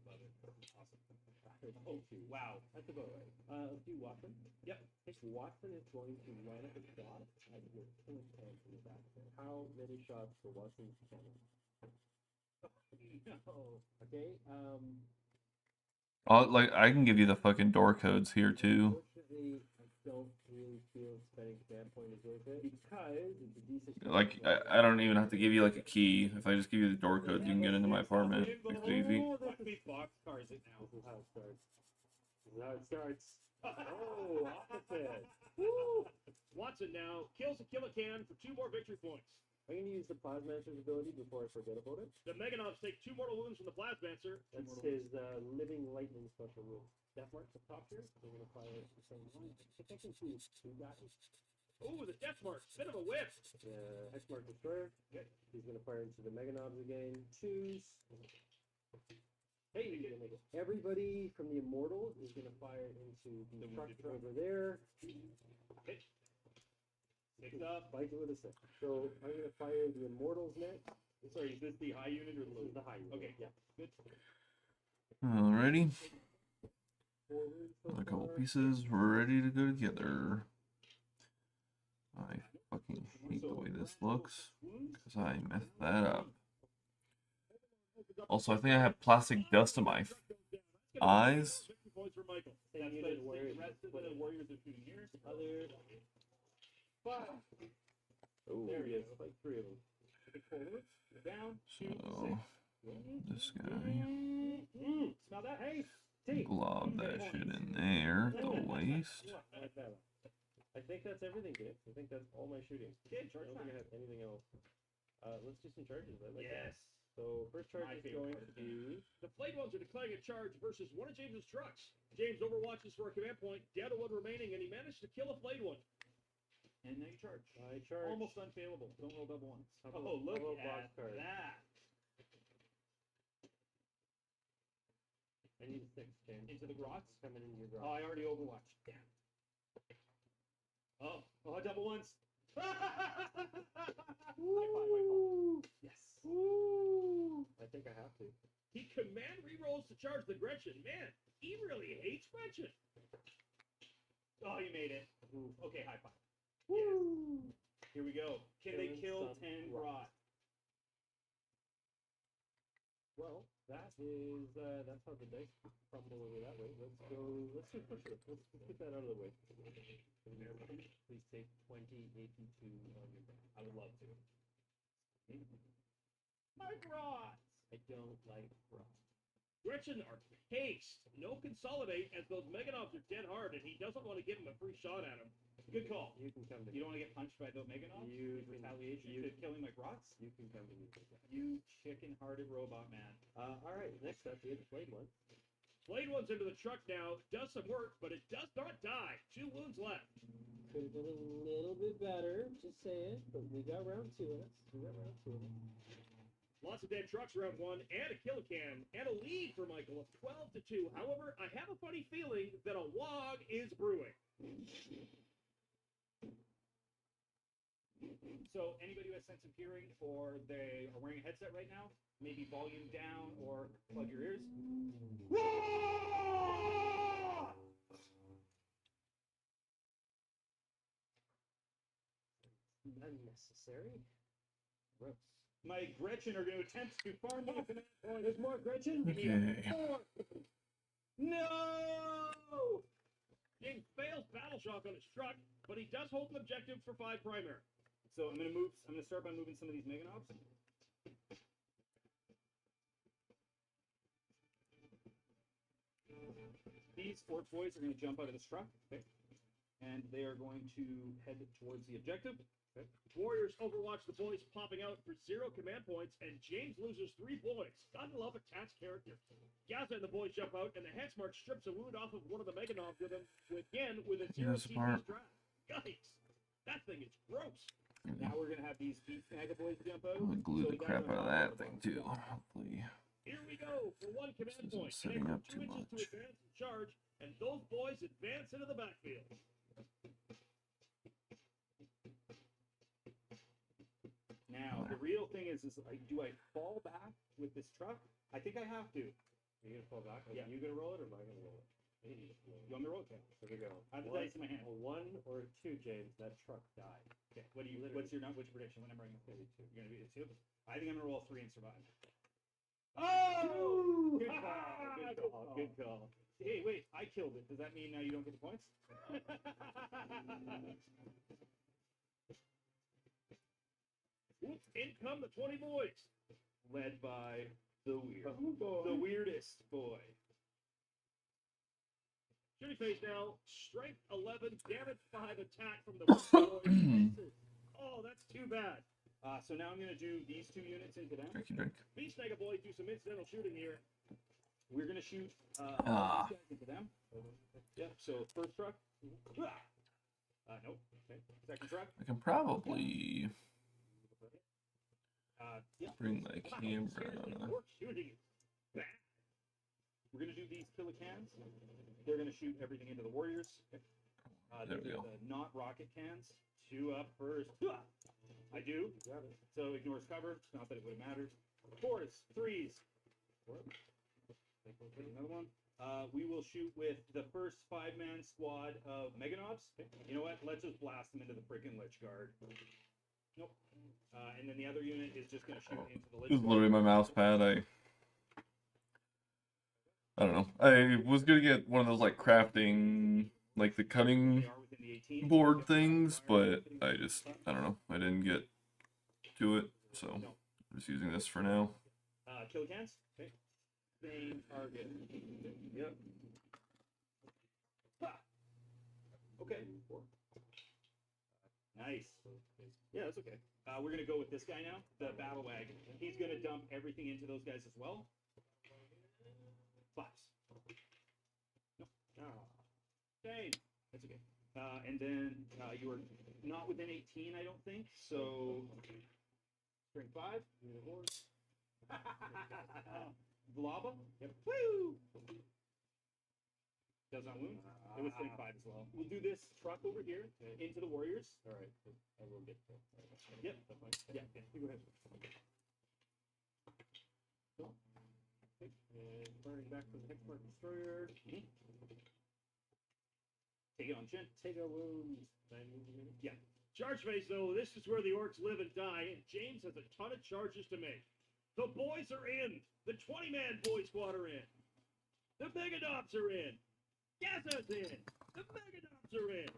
Love it. Awesome. Okay. Wow. That's about right. Let's do Watson. Yep. Watson is going to line up a shot at your killing chance in the back there. How many shots for Watson's cannon? No. Okay. I can give you the fucking door codes here too. Unfortunately, I don't really feel spending command point is worth it because it's a decent. Like, I don't even have to give you like a key. If I just give you the door codes, you can get into my apartment. Makes it easy. Luckily, boxcars it now. This is how it starts. This is how it starts. Oh, opposite. Woo! Watson now kills a Killacan for 2 more victory points. I'm going to use the Plasmancer's ability before I forget about it. The Meganovs take 2 mortal wounds from the Plasmancer. That's his living lightning special rule. Death marks up top here. So we're going to fire the same one. I think I can see 2 guys. Oh, the Death Mark. Bit of a whiff. Hex Mark Destroyer. Okay. He's going to fire into the Meganovs again. 2s. Hey, everybody from the Immortals is going to fire into the truck over there. Okay. 6 up. Fight it with a 6. So I'm going to fire the Immortals next. Sorry, is this the high unit or the low? This is the high unit. Okay, Yeah. Good. Alrighty. Forward so A couple far. pieces ready to go together. I fucking hate the way this looks because I messed that up. Also, I think I have plastic dust in my eyes. Victory points for Michael. Same That's unit the where rest of the warriors are shooting here. other. Oh. There he is. Like 3 of them. Forward, down, 2, 6. So, this guy, Smell that? Hey, take. glob that shit in there, the waist. I like that one. I think that's everything, Dave. I think that's all my shooting. Okay, I charge don't think I have anything else. Let's do some charges. I like Yes. that. So first charge My is favorite going part. to be The Flayed Ones are declaring a charge versus one of James's trucks. James overwatches for a command point, down to one remaining, and he managed to kill a Flayed One. And now you charge. I charge. Almost unfailable. Don't roll double ones. How Oh, about- look how about at box card? that. I need a 6, James. Into the grots. Coming into your Oh, draw. I already overwatched. Damn. Oh, double ones. High five, Michael. Yes. Woo! I think I have to. He command rerolls to charge the Gretchen. Man, he really hates Gretchen. Oh, you made it. Ooh. Okay, high five. Woo! Here we go. Can they Killing kill some 10 grot. grot? Well, that is that's how the dice crumble over that way. Let's go. Let's do pusher. Let's get that out of the way. Please take 20 AP2 on your back. I would love to. My grot. I don't like grot. Gretchen are paced. No consolidate, as those Meganobs are dead hard, and he doesn't want to give him a free shot at him. Good call. You can come to You me. don't want to get punched by the Meganov? You in can- retaliation you- to killing my grots? You can come to me. You chicken-hearted robot man. All right. Next up, we have the Flayed One. Flayed One's into the truck now. Does some work, but it does not die. 2 wounds left. Could have been a little bit better, just saying. But we got round 2 in it. Lots of dead trucks round 1, and a kill can, and a lead for Michael of 12-2. However, I have a funny feeling that a wog is brewing. So anybody who has sense of hearing or they are wearing a headset right now, maybe volume down or plug your ears. Unnecessary. Gross. My Gretchen are going to attempt to farm me a command point. There's more Gretchen. Okay. No! James fails battle shock on his truck, but he does hold an objective for 5 primary. So I'm gonna start by moving some of these Meganobs. These Fort boys are gonna jump out of this truck, okay? And they are going to head towards the objective. Okay? Warriors overwatch the boys popping out for 0 command points, and James loses 3 boys. Gotta love a Tat's character. Gaza and the boys jump out, and the Hexmark strips a wound off of one of the Meganobs with him, again with a 0 Yes, TP Mark. draft. Yikes! That thing is gross. Now we're gonna have these beast Snaga boys jump out. I'm gonna glue So the guys crap on out of top that the thing box. too. Hopefully. Here we go for 1 command isn't point. setting An up extra too 2 inches to much. advance and charge, and those boys advance into the backfield. Now the real thing is like, do I fall back with this truck? I think I have to. You're gonna fall back. Are Yeah. you gonna roll it or am I gonna roll it? Maybe just roll it. You want me to roll? Okay. Here we go. I have the One- dice in my hand. a 1 or 2, James. That truck died. Okay. What's your Literally. what's your prediction? What number are you gonna 32. You're gonna be a 2? I think I'm gonna roll a 3 and survive. Oh! Good call. Good call. Good call. Hey, wait! I killed it. Does that mean now you don't get the points? Oops, in come the 20 boys. Led by the weird, boy. the weirdest boy. Shooting phase now. Strength 11, damage 5, attack from the boys. Oh, that's too bad. So now I'm gonna do these 2 units into them. Drinky drink. Beast Mega Boys do some incidental shooting here. We're gonna shoot Ah. these guys into them. Yep. So first truck. Nope. Okay. Second truck. I can probably Yeah. bring my Wow, camera. seriously, orc shooting is bad. We're gonna do these killicans. They're gonna shoot everything into the warriors. There we these are go. the not rocket cans. 2 up first. I do. You got it. So ignores cover. Not that it would have mattered. 4s, 3s. Take another one. We will shoot with the first 5-man squad of Meganobs. You know what? Let's just blast them into the freaking Lich Guard. Nope. And then the other unit is just going to shoot into the Lich This is Guard. literally my mouse pad. I don't know. I was gonna get one of those like crafting, like the cutting They are within the 18. board things, but I don't know. I didn't get to it, so I'm just using this for now. Kill cans. Okay. Same target. Yep. Okay. Nice. Yeah, that's okay. We're gonna go with this guy now, the battle wagon. He's gonna dump everything into those guys as well. Fives. No. Okay. That's okay. And then you are not within 18, I don't think. So string 5. Vlaba. Yep. Woo! Does not wound. It was string 5 as well. We'll do this truck over here into the warriors. All right, I will get there. Yep. Yeah. You go ahead. And firing back from the Hexmark Destroyer. Take it on chin. Take a wound. 9 wounds a minute. Yeah. Charge phase, though, this is where the orcs live and die, and James has a ton of charges to make. The boys are in. The 20-man boy squad are in. The Megadobs are in. Gaza's in. The Megadobs are in.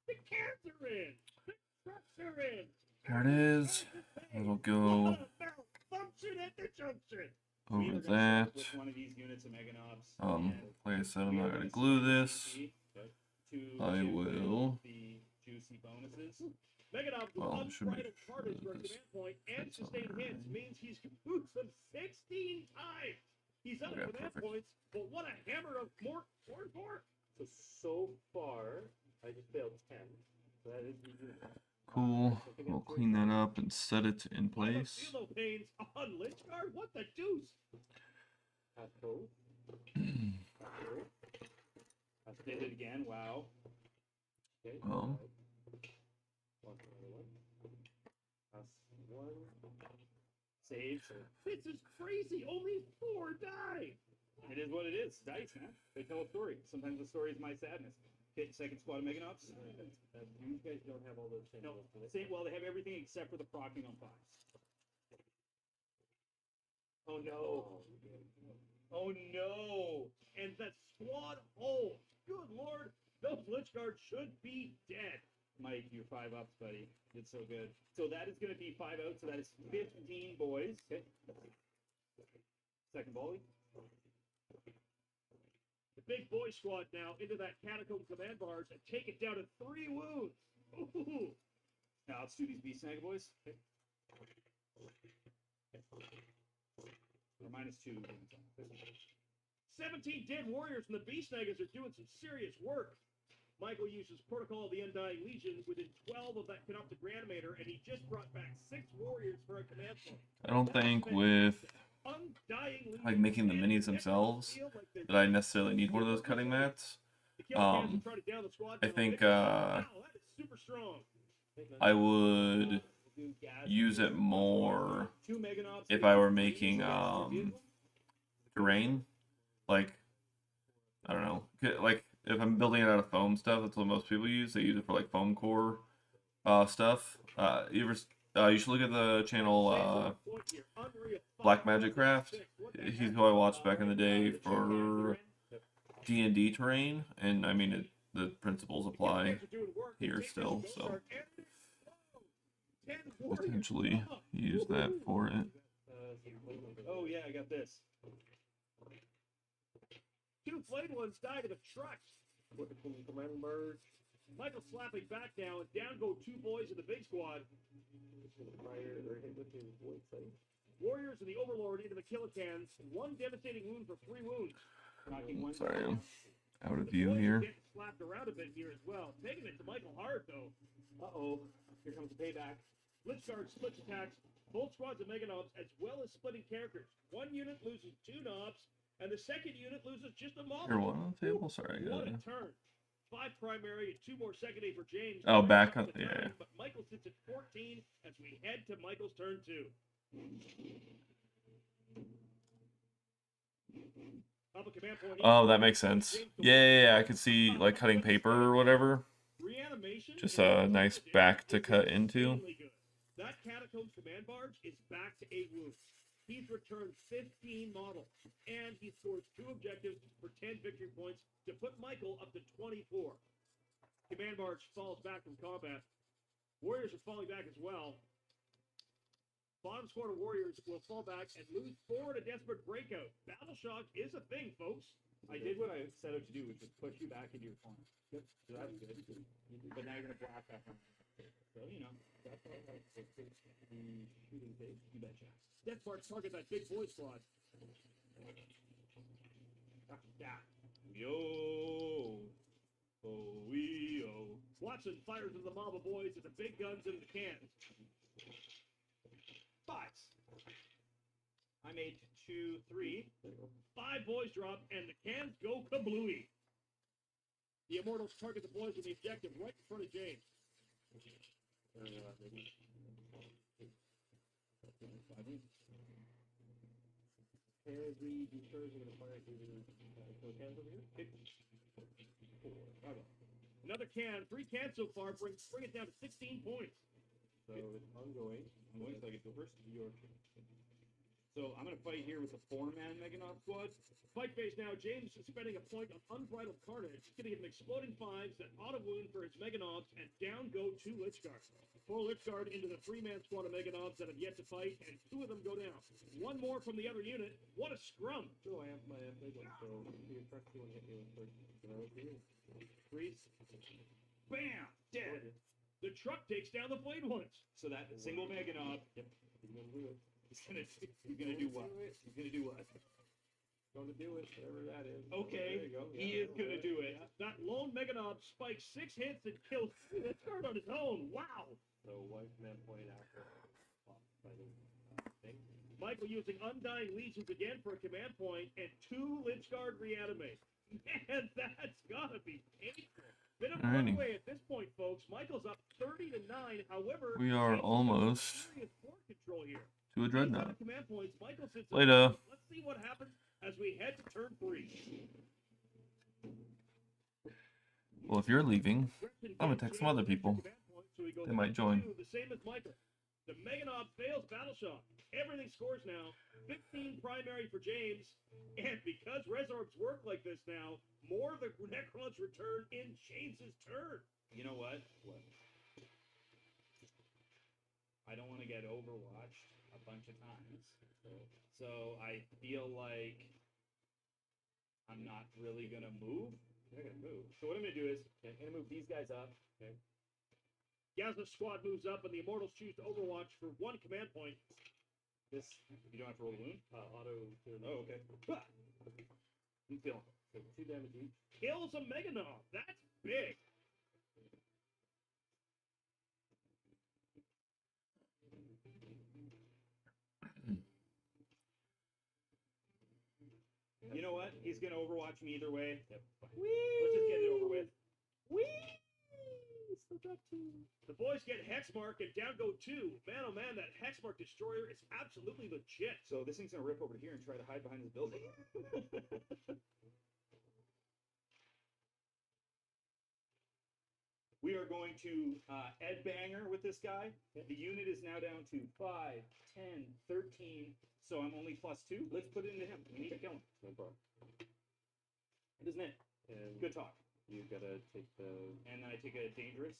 The cans are in. The trucks are in. There it is. It'll go Function at the junction. We over are gonna that. start with one of these units of Meganobs. Like I said, I'm we not are gonna gonna glue split this. to I give will. the juicy bonuses. Megadobs with Well, it should unbridled make carnage for a this command point and fits sustained alright. hits means he's used them 16 times. He's out of Okay, command perfect. points, but what a hammer of more for. So far, I just failed 10. So that is Cool. We'll clean that up and set it in What about place. Philo Pains on Lynchguard? What the deuce? Pass code. I did it again. Wow. Okay. Well. Walk another one. Pass 1. Save. This is crazy. Only 4 die. It is what it is. Dice, man. They tell a story. Sometimes the story is my sadness. Okay, second squad of Meganobs. You guys don't have all those things. No, well, they have everything except for the proccing on 5s. Oh no. Oh no. And that squad hole. Good lord. Those Lynchguards should be dead. Mike, you're 5 ups, buddy. It's so good. So that is going to be 5 out. So that is 15 boys. Okay. Second volley. The big boy squad now into that catacomb command bars and take it down to 3 wounds. Ooh. Now let's do these beast snag boys. Okay. Or -2. 17 dead warriors and the beast snaggers are doing some serious work. Michael uses Protocol of the Undying Legion within 12 of that Canoptic Reanimator, and he just brought back 6 warriors for a command point. I don't think with Undying Legion like making the and minis the themselves feel like they're that I necessarily need one of those cutting mats. The kill cans are trying to down the squad I down. think Wow, that is super strong. I would use it more 2 Meganobs. if I were making terrain. Like, I don't know, like if I'm building it out of foam stuff, that's what most people use. They use it for like foam core stuff. You should look at the channel Black Magic Craft. He's who I watched back in the day for D&D terrain, and I mean the principles apply here still. So potentially use that for it. Oh yeah, I got this. 2 flayed ones died in a truck. What the command bird? Michael slapping back now, and down go 2 boys in the big squad. Fire or hit with his void sight. Warriors and the Overlord into the Killicans. 1 devastating wound for 3 wounds. Knocking 1. Sorry, I'm out of The view boys here. Getting slapped around a bit here as well. Taking it to Michael hard though. Uh-oh. Here comes the payback. Lynchguard splits attacks. Both squads of Meganobs, as well as splitting characters. 1 unit loses 2 knobs, and the second unit loses just a mob. Here, one on the table. Sorry, I got What it. a turn. 5 primary and 2 more secondary for James. Oh, back Up on- the yeah, time, yeah. But Michael sits at 14 as we head to Michael's turn 2. Up a command point. Oh, that makes sense. Yeah, I could see like cutting paper or whatever. Reanimation Just is a nice back to cut into. insanely good. That Catacombs command barge is back to 8 wounds. He's returned 15 models, and he scores 2 objectives for 10 victory points to put Michael up to 24. Command barge falls back from combat. Warriors are falling back as well. Bottom squad of warriors will fall back and lose 4 in a desperate breakout. Battle shock is a thing, folks. I did what I set out to do, which was push you back into your corner. Yep. So that was good. But now you're going to blast that one. So, you know, That's all right. The shooting base. you betcha. Death Marks target that big boy squad. Yeah. Yo. Oh, we oh. Watson fires into the mob of boys with the big guns into the cans. Fives. I made 2, 3. 5 boys drop, and the cans go kablooey. The Immortals target the boys with the objective right in front of James. Maybe. 5 wins. Every deters are going to fire through the cans over here. 4. Bravo. Another can, 3 cans so far, bring it down to 16 points. So it's ongoing. I'm going, so I get to go first. Your So I'm going to fight here with a 4-man Meganaught squad. Fight phase now. James is spending a point on unbridled carnage, getting him exploding 5s that auto wound for his Meganauts, and down go 2 Lichguard. 4 Lichguard into the 3-man squad of Meganauts that have yet to fight, and 2 of them go down. 1 more from the other unit. What a scrum! So I have my big one, so your truck you want to hit me with first. You know, Freeze. Bam! Dead. The truck takes down the blade ones. So that single Meganaut, Yep. He's gonna do it. he's gonna do what? He's gonna do what? Gonna do it, whatever that is. Okay, There you go. he is gonna do it. That lone Meganaut spikes 6 hits and kills Lichguard on his own. Wow! So one command point after fighting thing. Michael using Undying Legions again for a command point, and 2 Lichguard reanimate. Man, that's gotta be painful. Bit of a Alrighty. runaway at this point, folks. Michael's up 30-9. However, We are James has almost serious board control here. to a He's out dreadnought. of command points. Michael sits Later. Let's see what happens as we head to turn 3. Well, if you're leaving, Gretchen I'm gonna gains text some James other extra people. command points, so he goes They might up join. 2, the same as Michael. The Meganob fails Battle Shock. Everything scores now. 15 primary for James. And because Resorbs work like this now, more of the Necrons return in James's turn. You know what? What? I don't want to get overwatched a bunch of times. So I feel like I'm not really gonna move. You're not gonna move. So what I'm gonna do is Okay, I'm gonna move these guys up. Okay. Gaz's squad moves up, and the Immortals choose to overwatch for 1 command point. this. You don't have to roll the wound. Auto. Oh, okay. Ah! I'm feeling. So 2 damage each. Kills a Meganob. That's big. You know what? He's gonna overwatch me either way. Yep. Fine. Let's just get it over with. Whee! Still got 2. The boys get Hexmark, and down go 2. Man, oh man, that Hexmark Destroyer is absolutely legit. So this thing's gonna rip over to here and try to hide behind this building. We are going to Ed Banger with this guy. The unit is now down to 5, 10, 13. So I'm only +2. Let's put it into him. We need to kill him. No problem. Isn't it? And Good talk. you gotta take the. And then I take a dangerous.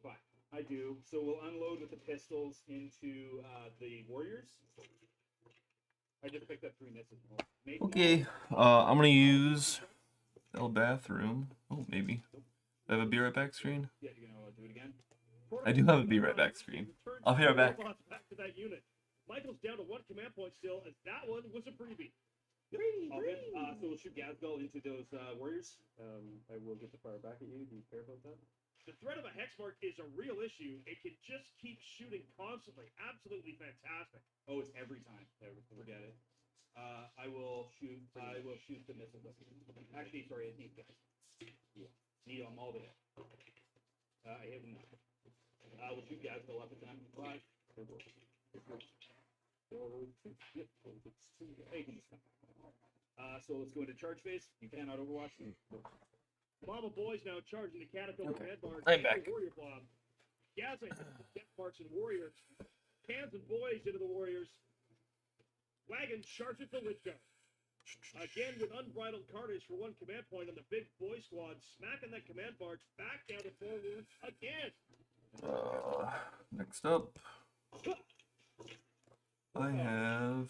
Fine. I do. So we'll unload with the pistols into the warriors. I just picked up 3 misses. Maybe. Okay, I'm gonna use the bathroom. Oh, maybe. I have a be right back screen. Yeah, you're gonna do it again. I do have a be right back screen. I'll be right back. Back to that unit. Michael's down to 1 command point still, as that one was a freebie. All good. So we'll shoot Gazgul into those warriors. I will get the fire back at you. Be careful with that. The threat of a Hexmark is a real issue. It can just keep shooting constantly. Absolutely fantastic. Oh, it's every time. Forget it. I will shoot. I will shoot the missile weapon. Actually, sorry, it's these guys. Yeah, need them all there. I hit them. We'll shoot Gazgul up at them. Bye. Yep. Hey, you can just come. So let's go into charge phase. You cannot overwatch them. Mob of boys now charging the Catacomb Okay. Red Bar. I'm back. Warrior Bomb. Gazza death marks and warriors. Cans and boys into the warriors. Wagon charges the Lichguard. Again with unbridled carnage for 1 command point on the big boy squad, smacking that command barge back down to 4 wounds again. Next up, I have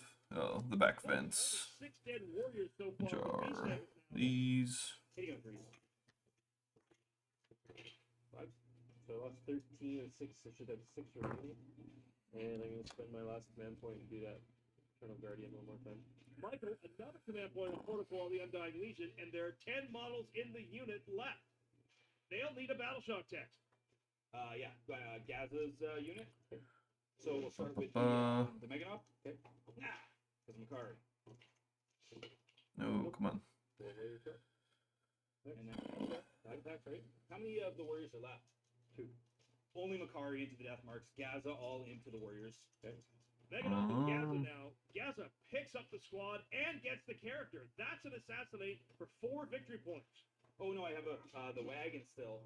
the back fence, 6 dead warriors so far. which with are these guys now. these. Hitting on 3. 5. So lost 13 and 6. I should have 6 remaining. And I'm going to spend my last command point and do that Eternal Guardian one more time. Michael, another command point on Protocol of the Undying Legion, and there are 10 models in the unit left. They'll need a battle shock test. Gaza's unit. So we'll start with the Meganov. Okay. Because Makari. No, come on. And then that's right. How many of the warriors are left? 2. Only Makari into the death marks. Gaza all into the warriors. Okay. Meganov and Gaza now. Gaza picks up the squad and gets the character. That's an assassinate for 4 victory points. Oh no, I have the wagon still.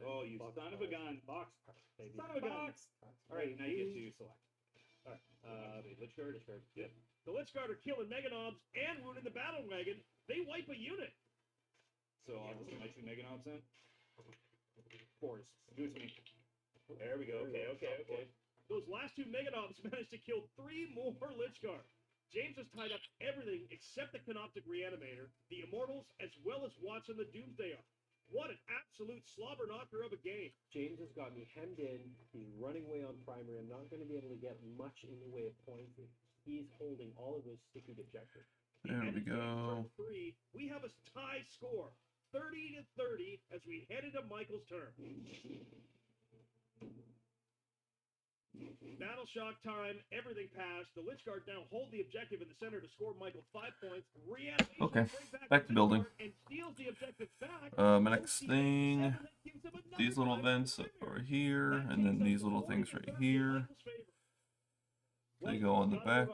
Oh, you son of a gun. Box. Baby. Son of a gun. Alright, now you get to select. Alright. Lichguard. Yep. The Lichguard are killing Meganovs and wounding the battle wagon. They wipe a unit. So I'll just get my 2 Meganovs in. 4s. Do it to me. There we go. Okay. Those last 2 Meganovs managed to kill 3 more Lichguard. James has tied up everything except the Canoptic Reanimator, the Immortals, as well as Watson the Doomsdayer. What an absolute slobber knocker of a game. James has got me hemmed in. He's running away on primary. I'm not going to be able to get much in the way of points. He's holding all of those sticky objectives. There we go. Turn 3, we have a tie score, 30-30, as we head into Michael's turn. Battle shock time, everything passed. The Lichguard now hold the objective in the center to score Michael 5 points. Reanimation Okay, brings back to building. And steals the objective back. My next thing, these little vents up over here, and then these little things right here. They go on the back.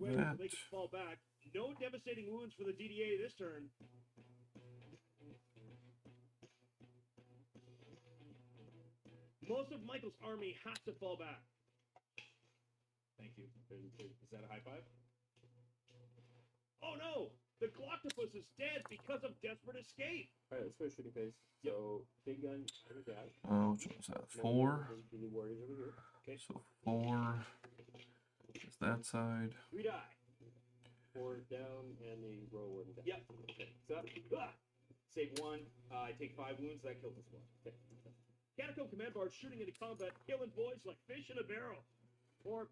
That. They can fall back. No devastating wounds for the DDA this turn. Most of Michael's army has to fall back. Thank you. Is that a high five? Oh no! The Gloctopus is dead because of desperate escape. Alright, let's go shooting phase. So, big gun, over that. Which one was that? 4. The warriors over here. Okay. So 4. There's that side. 3 die. 4 down, and the row one down. Yep. Okay. So, save 1. I take 5 wounds. That kills this one. Okay. Catacomb Command Bard shooting into combat, killing boys like fish in a barrel. Or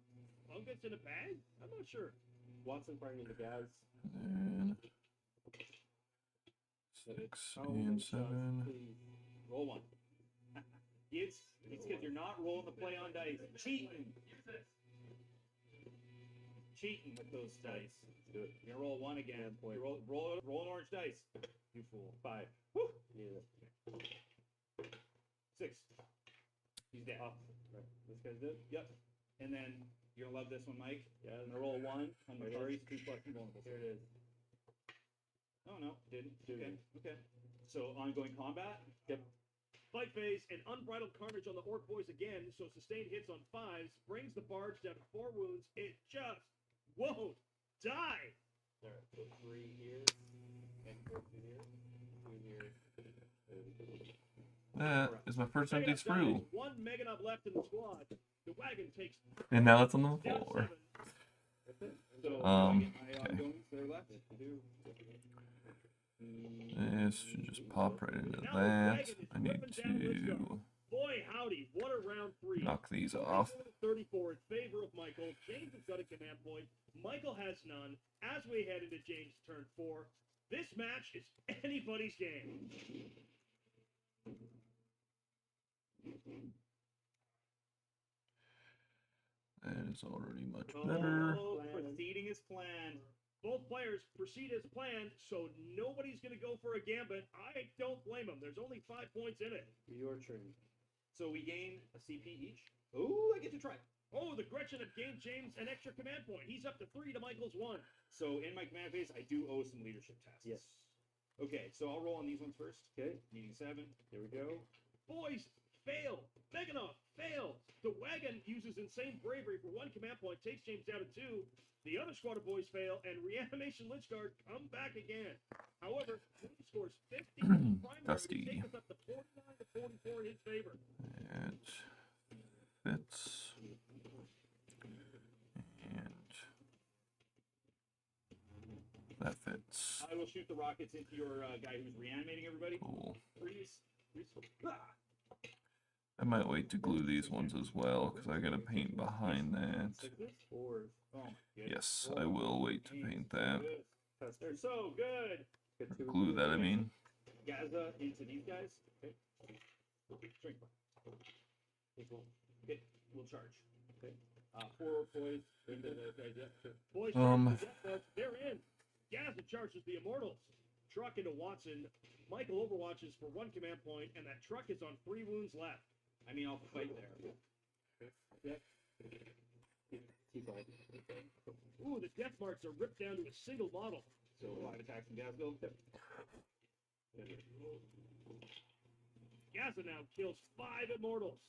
fungus in a bag? I'm not sure. Watson firing into Gaz. And 6 and 7. Roll 1. It's because you're not rolling the play on dice. Cheating. Cheating with those dice. Do it. You're gonna roll 1 again. You roll an orange dice. You fool. 5. Woo! Needed it. 6. He's dead. Right. This guy's dead? Yep. And then you're gonna love this one, Mike. Yeah. I'm gonna roll 1 on the Macari's 2 plus invulnerable. Here it is. Oh no, didn't. Didn't. Okay. So ongoing combat. Yep. Fight phase and unbridled carnage on the Orc boys again, so sustained hits on 5s, brings the barge down to 4 wounds. It just won't die. Alright, so 3 here, and 4 here, 2 here. That is my first empty sprue. 1 Meganov left in the squad. The wagon takes And now it's on the down floor. 7. So Okay. my ongoings that are left. This should just pop right into Now the that. wagon is I need ripping down Lichguard. to Boy, howdy, what a round 3. knock these off. 34 in favor of Michael. James has got a command point. Michael has none. As we head into James' turn 4, this match is anybody's game. That is already much better. Oh, proceeding as planned. Both players proceed as planned, so nobody's going to go for a gambit. I don't blame them. There's only 5 points in it. Your turn. So we gain a CP each. Ooh, I get to try. Oh, the Gretchen have gained James an extra command point. He's up to 3 to Michael's 1. So in my command phase, I do owe some leadership tasks. Yes. Okay, so I'll roll on these ones first. Okay, Needing 7. here we go. Boys, fail. Meganov, fail. The wagon uses insane bravery for 1 command point, takes James down to 2. The other squad of boys fail, and Reanimation Lichguard come back again. However, James scores 50 on primary, Dusty. which takes us up to 49 to 44 in his favor. It fits. And that fits. I will shoot the rockets into your guy who's reanimating everybody. Cool. might wait to glue these ones as well, because I gotta paint behind that. Sixes? Fours. Oh my goodness. Yes, I will wait to paint that. They're so good. Get two Glue that, I mean. Gaza into these guys. Okay. Strength. Equal. Okay, we'll charge. Okay. 4 boys into the guys. Yeah, sure. Boys, they're in. Gaza charges the Immortals. Truck into Watson. Michael overwatches for 1 command point, and that truck is on 3 wounds left. I mean, I'll fight there. Yep. T5. Ooh, the death marks are ripped down to a single model. So 5 attacks from Gazgo. Gaza now kills 5 Immortals.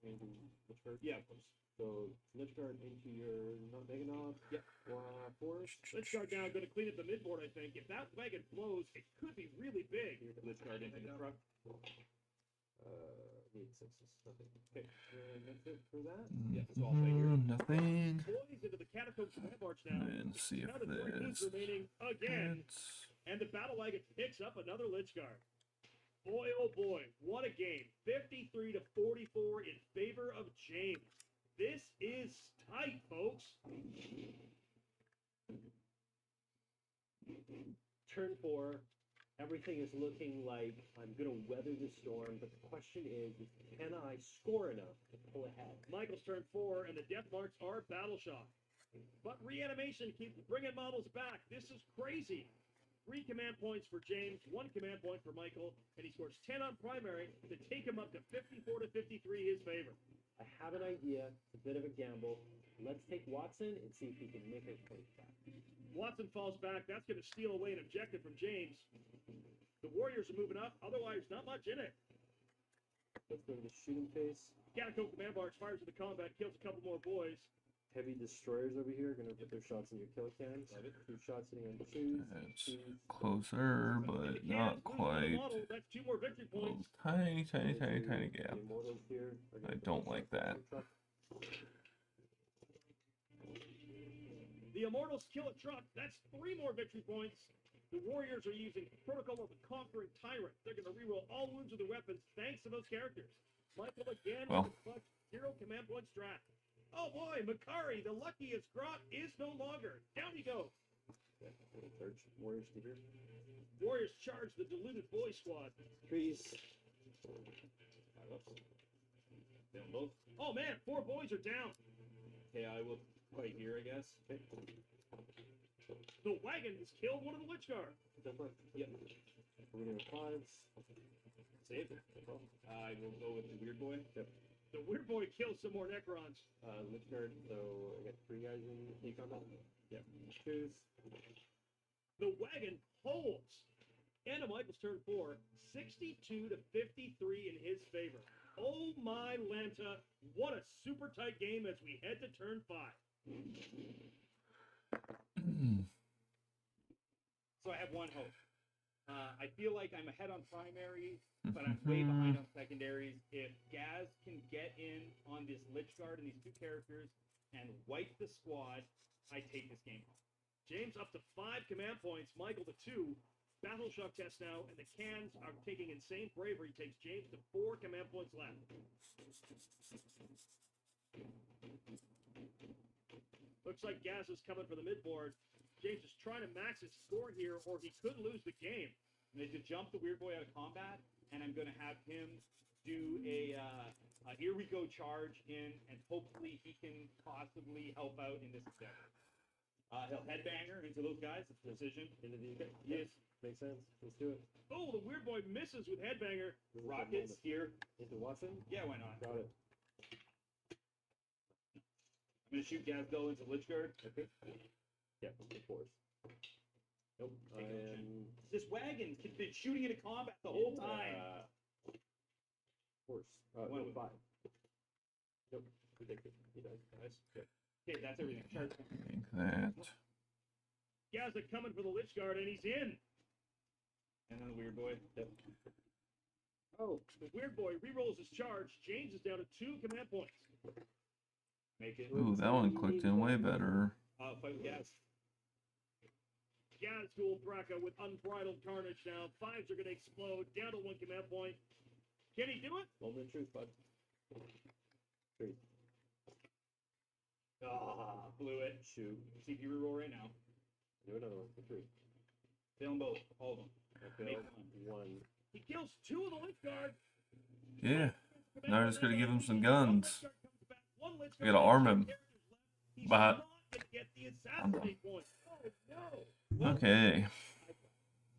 Anything Lichguard? Yeah, of course. So Lichguard into your Meganov. Yep. Fours. Lichguard now going to clean up the midboard, I think. If that wagon blows, it could be really big. Lichguard into the truck. Need sixes. Nothing. Okay. And that's it for that. Yeah, so I'll fight here. Nothing. Boys into the Catacomb command march now. And see if Now the 3 wounds this. remaining again. And the battle wagon picks up another Lichguard. Boy, oh boy, what a game. 53 to 44 in favor of James. This is tight, folks. Turn 4. Everything is looking like I'm going to weather the storm, but the question is can I score enough to pull ahead? Michael's turn 4, and the death marks are battle shock. But reanimation keeps bringing models back. This is crazy. 3 command points for James, 1 command point for Michael, and he scores 10 on primary to take him up to 54 to 53 his favor. I have an idea. It's a bit of a gamble. Let's take Watson and see if he can make it close back. Watson falls back. That's going to steal away an objective from James. The Warriors are moving up. Otherwise, not much in it. Let's go to the shooting phase. Catacomb command barge fires into combat, kills a couple more boys. Heavy destroyers over here are going to put their shots in your kill cans. 2 shots hitting on 2s. That's 2s. closer, The but cans not lose the quite. model. That's 2 more victory Oh, points. tiny, tiny, tiny, tiny gap. The Immortals here are gonna I put don't their like shots in that. your truck. The Immortals kill a truck. That's 3 more victory points. The Warriors are using Protocol of the Conquering Tyrant. They're going to reroll all wounds with their weapons thanks to those characters. Michael again Well. with the clutch 0 command point strat. Oh boy, Makari, the luckiest Grot, is no longer. Down you go. Yeah, third Warriors to here. Warriors charge the deluded boy squad. Trees. 5 ups. Down both. Oh man, 4 boys are down. Okay, I will fight here, I guess. Okay. The wagon has killed one of the Lichguard. Definitely. Yep. We're going to 5s. Save. I will go with the weird boy. Yep. The weird boy kills some more Necrons. Lichguard, so I got 3 guys in the combat. Yep. 2s. The wagon holds. End of Michael's turn 4, 62 to 53 in his favor. Oh my Lanta, what a super tight game as we head to turn 5. So I have one hope. I feel like I'm ahead on primary, but I'm way behind on secondaries. If Gaz can get in on this Lichguard and these 2 characters and wipe the squad, I take this game home. James up to 5 command points, Michael to 2. Battle shock test now, and the cans are taking insane bravery. Takes James to 4 command points left. Looks like Gaz is coming for the midboard. James is trying to max his score here, or he could lose the game. I'm going to jump the weird boy out of combat, and I'm going to have him do a here we go charge in, and hopefully he can possibly help out in this endeavor. He'll headbanger into those guys. It's precision. Into the Yes. Makes sense. Let's do it. Oh, the weird boy misses with headbanger. This is a good Rockets moment. here. Into Watson. Yeah, why not? Got it. I'm going to shoot Gazgo into Lichguard. Okay. Yeah, 4s. Nope. Take no I am. This wagon's been shooting into combat the whole time. 4s. One No, with- 5. Nope. We take it. He does. Nice. Good. Okay, that's everything. Charge. Like that. Gazza coming for the Lichguard, and he's in. And then the weird boy. Yep. Oh. The weird boy rerolls his charge. James is down to 2 command points. Make it. Ooh, that one clicked in way better. Fight with Gaz. Gaz duel Braca with unbridled carnage now. 5s are going to explode. Down to 1 command point. Can he do it? Moment of truth, bud. Truth. Ah, blew it. Shoot. See if you reroll right now. Do another one for truth. Fail them both. All of them. I Make failed one. one. He kills 2 of the Lich Guard. Yeah. Now I just gotta give him some guns. One Lich I Guard gotta arm has him. 10 characters left. He's But- not gonna get the assassinate point. Oh no. Okay.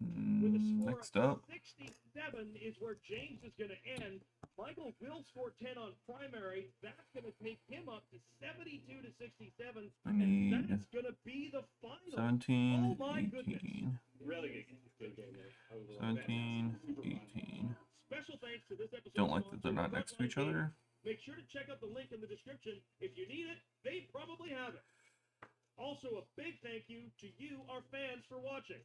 With a score Next of up. 67 is where James is going to end. Michael will score 10 on primary. That's going to take him up to 72 to 67. I And need that's going to be the final. 17, Oh my goodness. 18, Really good game. Good game there. I was wrong. 17, 18. Special thanks to this episode. Don't like that they're not next to each other. Make sure to check out the link in the description. If you need it, they probably have it. Also, a big thank you to you, our fans, for watching.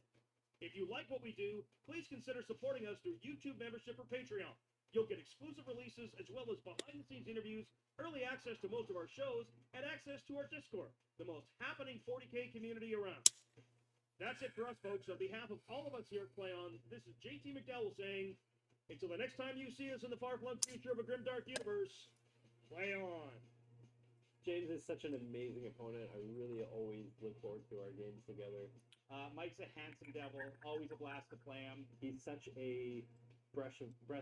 If you like what we do, please consider supporting us through YouTube membership or Patreon. You'll get exclusive releases as well as behind-the-scenes interviews, early access to most of our shows, and access to our Discord, the most happening 40K community around. That's it for us, folks. On behalf of all of us here at Play On, this is JT McDowell saying, until the next time you see us in the far-flung future of a grimdark universe, play on. James is such an amazing opponent. I really always look forward to our games together. Mike's a handsome devil. Always a blast to play him. He's such a breath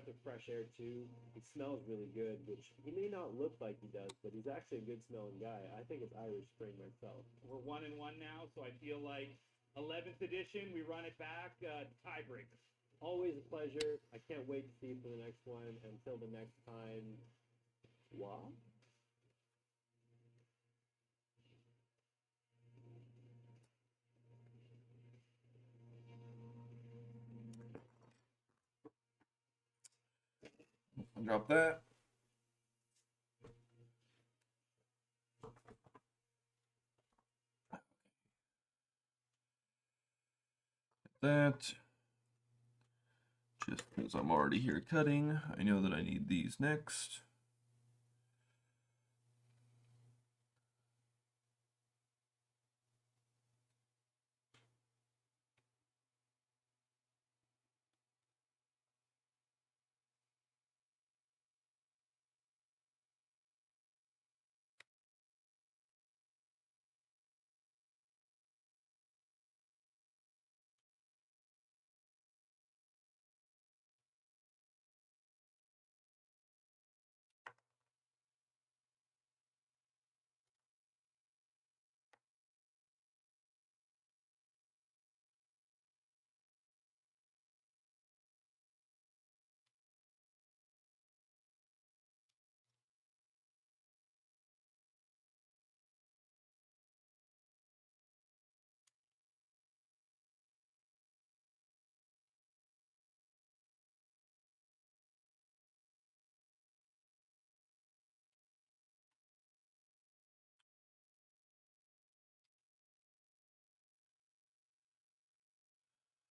of fresh air too. He smells really good, which he may not look like he does, but he's actually a good smelling guy. I think it's Irish Spring myself. We're 1-1 now, so I feel like 11th edition, we run it back, tiebreaker. Always a pleasure. I can't wait to see you for the next one. Until the next time, wow. Drop that. That. Just because I'm already here cutting, I know that I need these next.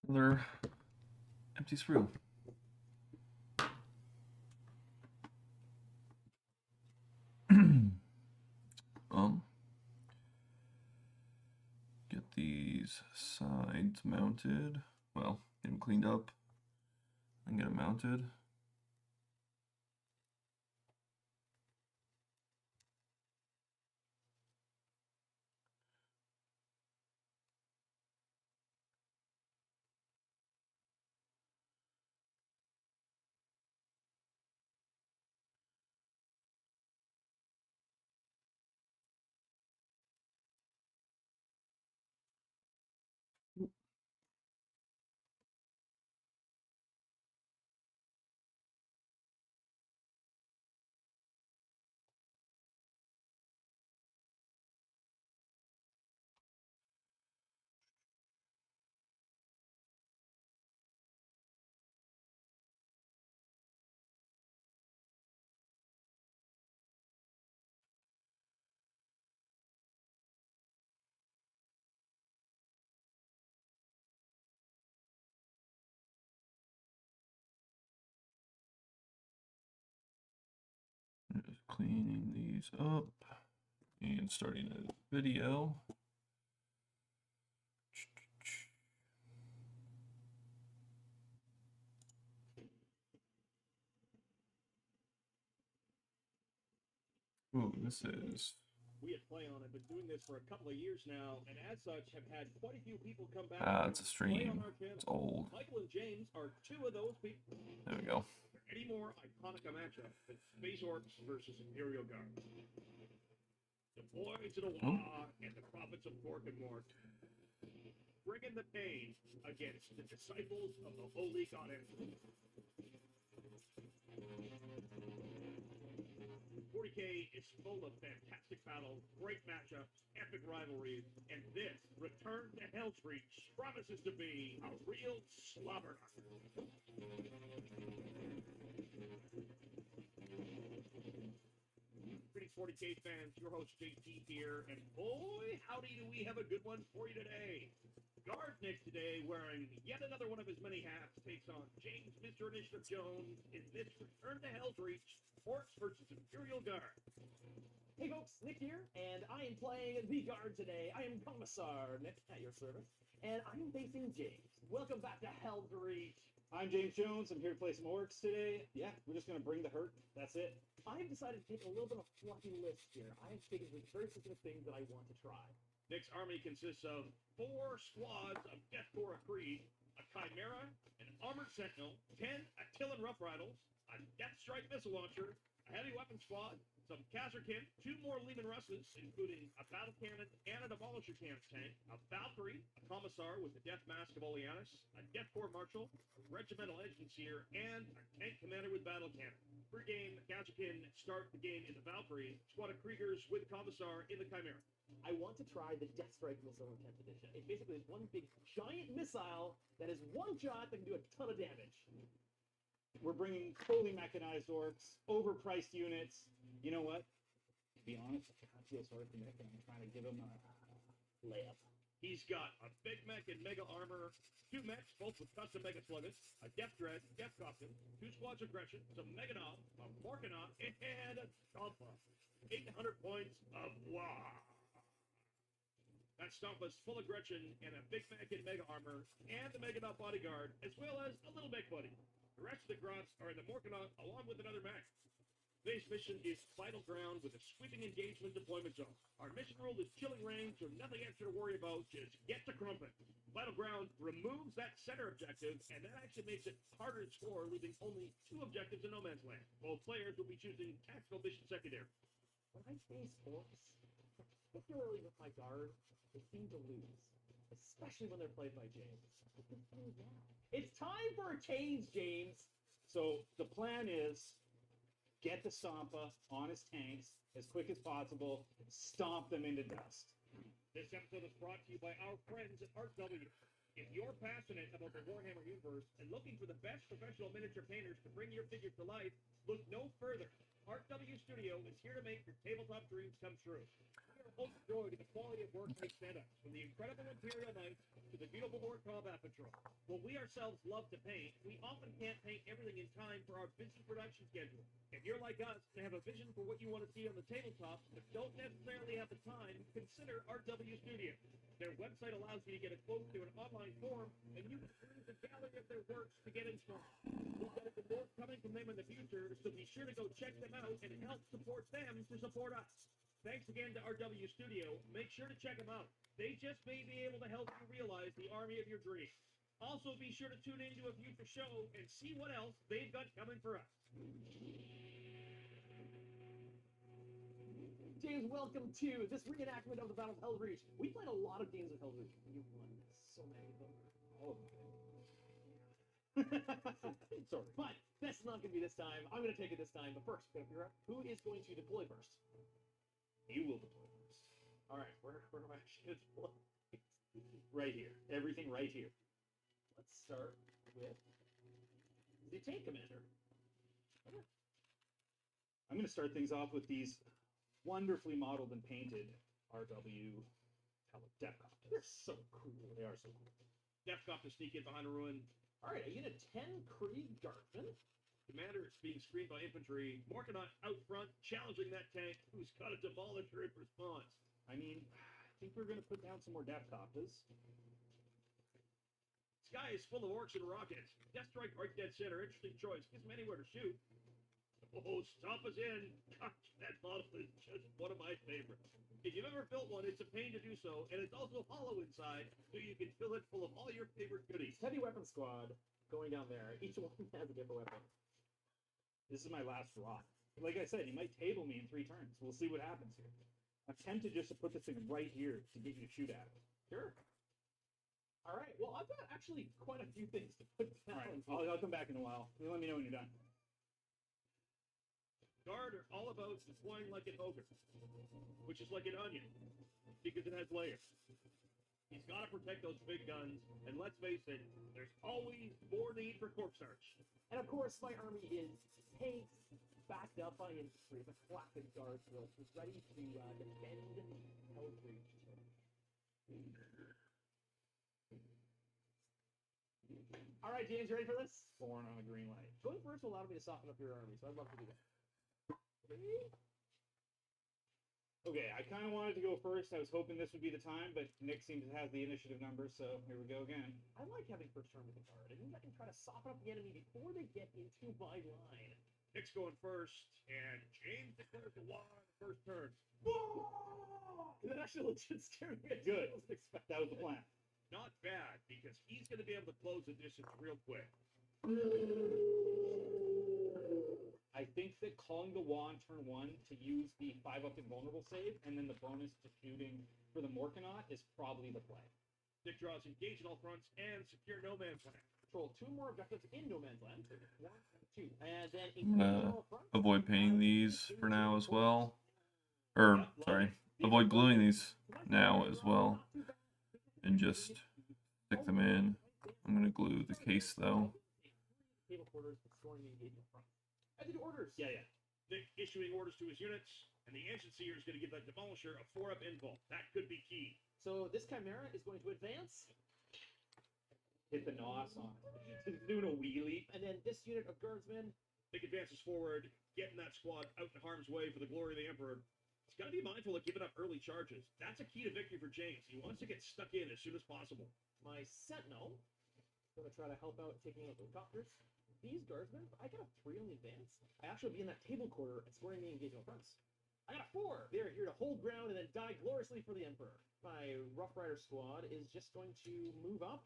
Another empty sprue. Get these sides mounted. Well, get them cleaned up and get them mounted. Just cleaning these up and starting a video. Ooh, this is. We at Play On have been doing this for a couple of years now, and as such have had quite a few people come back. It's a Play stream. on our channel. It's old. Michael and James are two of those people. There we go. Any more iconic a matchup than Space Orcs versus Imperial Guard? The boys of the Wa and the prophets of Cork and Mort, bringing the pain against the disciples of the Holy Goddess. 40K is full of fantastic battles, great matchups, epic rivalries, and this return to Hell's Reach promises to be a real slobber. Greetings, 40K fans. Your host JT here, and boy, howdy, do we have a good one for you today. Gardnick today, wearing yet another one of his many hats, takes on James Mr. Initiative Jones in this return to Hell's Reach, Orcs versus Imperial Guard. Hey folks, Nick here, and I am playing the Guard today. I am Commissar Nick at your service, and I am facing James. Welcome back to Hell's Reach. I'm James Jones. I'm here to play some orcs today. Yeah, we're just gonna bring the hurt. That's it. I've decided to take a little bit of a fluffy list here. I have taken some very specific things that I want to try. Nick's army consists of 4 squads of Deathcore Creed, a Chimera, an Armored Sentinel, 10 Attilan Rough Riders, a Death Strike Missile Launcher, a Heavy Weapon Squad, some Kazarkin, 2 more Lehman Russes, including a Battle Cannon and a Demolisher Cannon tank, a Valkyrie, a Commissar with the Death Mask of Oleanus, a Deathcore Marshal, a Regimental Engineer, and a Tank Commander with Battle Cannon. Pre-game, Kazarkin start the game in the Valkyrie, squad of Kriegers with Commissar in the Chimera. I want to try the Death Strike Missile in 10th edition. It basically is one big giant missile that is one shot that can do a ton of damage. We're bringing fully mechanized orcs, overpriced units. You know what? To be honest, I kind of feel sorry for Nick, and I'm trying to give him a layup. He's got a Big Mech and Mega Armor, 2 mechs, both with custom Mega Sluggers, a Death Dread, Death Costume, 2 squads of Aggression, some Meganaut, a Morkanaut, and a Stompa. 800 points of Wow. That Stompa's full of Gretchen and a Big Mech and Mega Armor, and the Meganaut Bodyguard, as well as a little Mech Buddy. The rest of the Grots are in the Morkanaut along with another mech. Today's mission is Vital Ground with a sweeping engagement deployment zone. Our mission rule is chilling range, so nothing extra to worry about, just get to Crumpet. Vital Ground removes that center objective, and that actually makes it harder to score, leaving only 2 objectives in no man's land. Both players will be choosing tactical mission secondary. When I face orcs, particularly with my Guard, they seem to lose. Especially when they're played by James. What can I do now? It's time for a change, James! So the plan is get the Stompa on his tanks as quick as possible, stomp them into dust. This episode is brought to you by our friends at ArtW. If you're passionate about the Warhammer universe and looking for the best professional miniature painters to bring your figures to life, look no further. ArtW Studio is here to make your tabletop dreams come true. We are overjoyed at the quality of work they send us, from the incredible Imperial Knights to the beautiful War Combat Patrol. While we ourselves love to paint, we often can't paint everything in time for our busy production schedule. If you're like us and have a vision for what you want to see on the tabletop, but don't necessarily have the time, consider RW Studio. Their website allows you to get a quote through an online form, and you can peruse a gallery of their works to get installed. We've got even more coming from them in the future, so be sure to go check them out and help support them to support us. Thanks again to RW Studio. Make sure to check them out. They just may be able to help you realize the army of your dreams. Also, be sure to tune into a future show and see what else they've got coming for us. James, welcome to this reenactment of the Battle of Hell's Reach. We played a lot of games of Hell's Reach. You won so many of them. All of them. Sorry. But that's not going to be this time. I'm going to take it this time. But first, we're going to figure out who is going to deploy first. You will deploy first. All right, where am I actually going to deploy? Right here. Everything right here. Let's start with the tank commander. I'm going to start things off with these wonderfully modeled and painted RW Depcopters. They're so cool. They are so cool. Deathcop to sneak in behind a ruin. All right, I get a 10 Krieg Guardsman. Commander is being screened by infantry. Morkanaut out front, challenging that tank, who's got a demolisher in response. I mean, I think we're going to put down some more Depcopters. Sky is full of orcs and rockets. Death Strike right dead center. Interesting choice. Gives them anywhere to shoot. Oh, stop us in. Gosh, that model is just one of my favorites. If you've ever built one, it's a pain to do so, and it's also hollow inside, so you can fill it full of all your favorite goodies. Heavy weapon squad going down there. Each one has a different weapon. This is my last draw. Like I said, he might table me in 3 turns. We'll see what happens here. I'm tempted just to put this thing right here to get you to shoot at it. Sure. All right. Well, I've got actually quite a few things to put All down. right, I'll come back in a while. You let me know when you're done. Guard are all about deploying like an ogre, which is like an onion, because it has layers. He's got to protect those big guns, and let's face it, there's always more need for corpstarch. And of course, my army is tanks, backed up by infantry, the classic guard drill, who's ready to defend Hell's Reach. All right, James, you ready for this? Born on a green light. Going first will allow me to soften up your army, so I'd love to do that. Okay, I kind of wanted to go first. I was hoping this would be the time, but Nick seems to have the initiative number, so here we go again. I like having first turn with the guard. It means I can try to soften up the enemy before they get into my line. Nick's going first, and James declares the war on the first turn. That actually legit scared me. Good. I wasn't expecting That was the plan. Not bad, because he's going to be able to close the distance real quick. I think that calling the Wa on turn 1 to use the 5-up invulnerable save, and then the bonus to shooting for the Morkanaut is probably the play. Nick draws engage at all fronts and secure no man's land. Control 2 more objectives in no man's land. 1 and 2. And then I'm gonna all fronts. avoid painting these for now as well. Or, sorry, avoid gluing these now as well. And just stick them in. I'm gonna glue the case though. Table quarters, destroying the engagement front. I did orders. Yeah. Nick issuing orders to his units, and the Ancient Seer is going to give that Demolisher a 4-up invul. That could be key. So this Chimera is going to advance, Hit the nos on it. He's doing a wheelie. and then this unit of guardsmen. Nick advances forward, getting that squad out in harm's way for the glory of the Emperor. He's got to be mindful of giving up early charges. That's a key to victory for James. He wants to get stuck in as soon as possible. My Sentinel is going to try to help out taking out the copters. These guardsmen, I got a 3 on the advance. I actually will be in that table quarter and scoring the engagement fronts. I got a 4. They're here to hold ground and then die gloriously for the Emperor. My Rough Rider squad is just going to move up.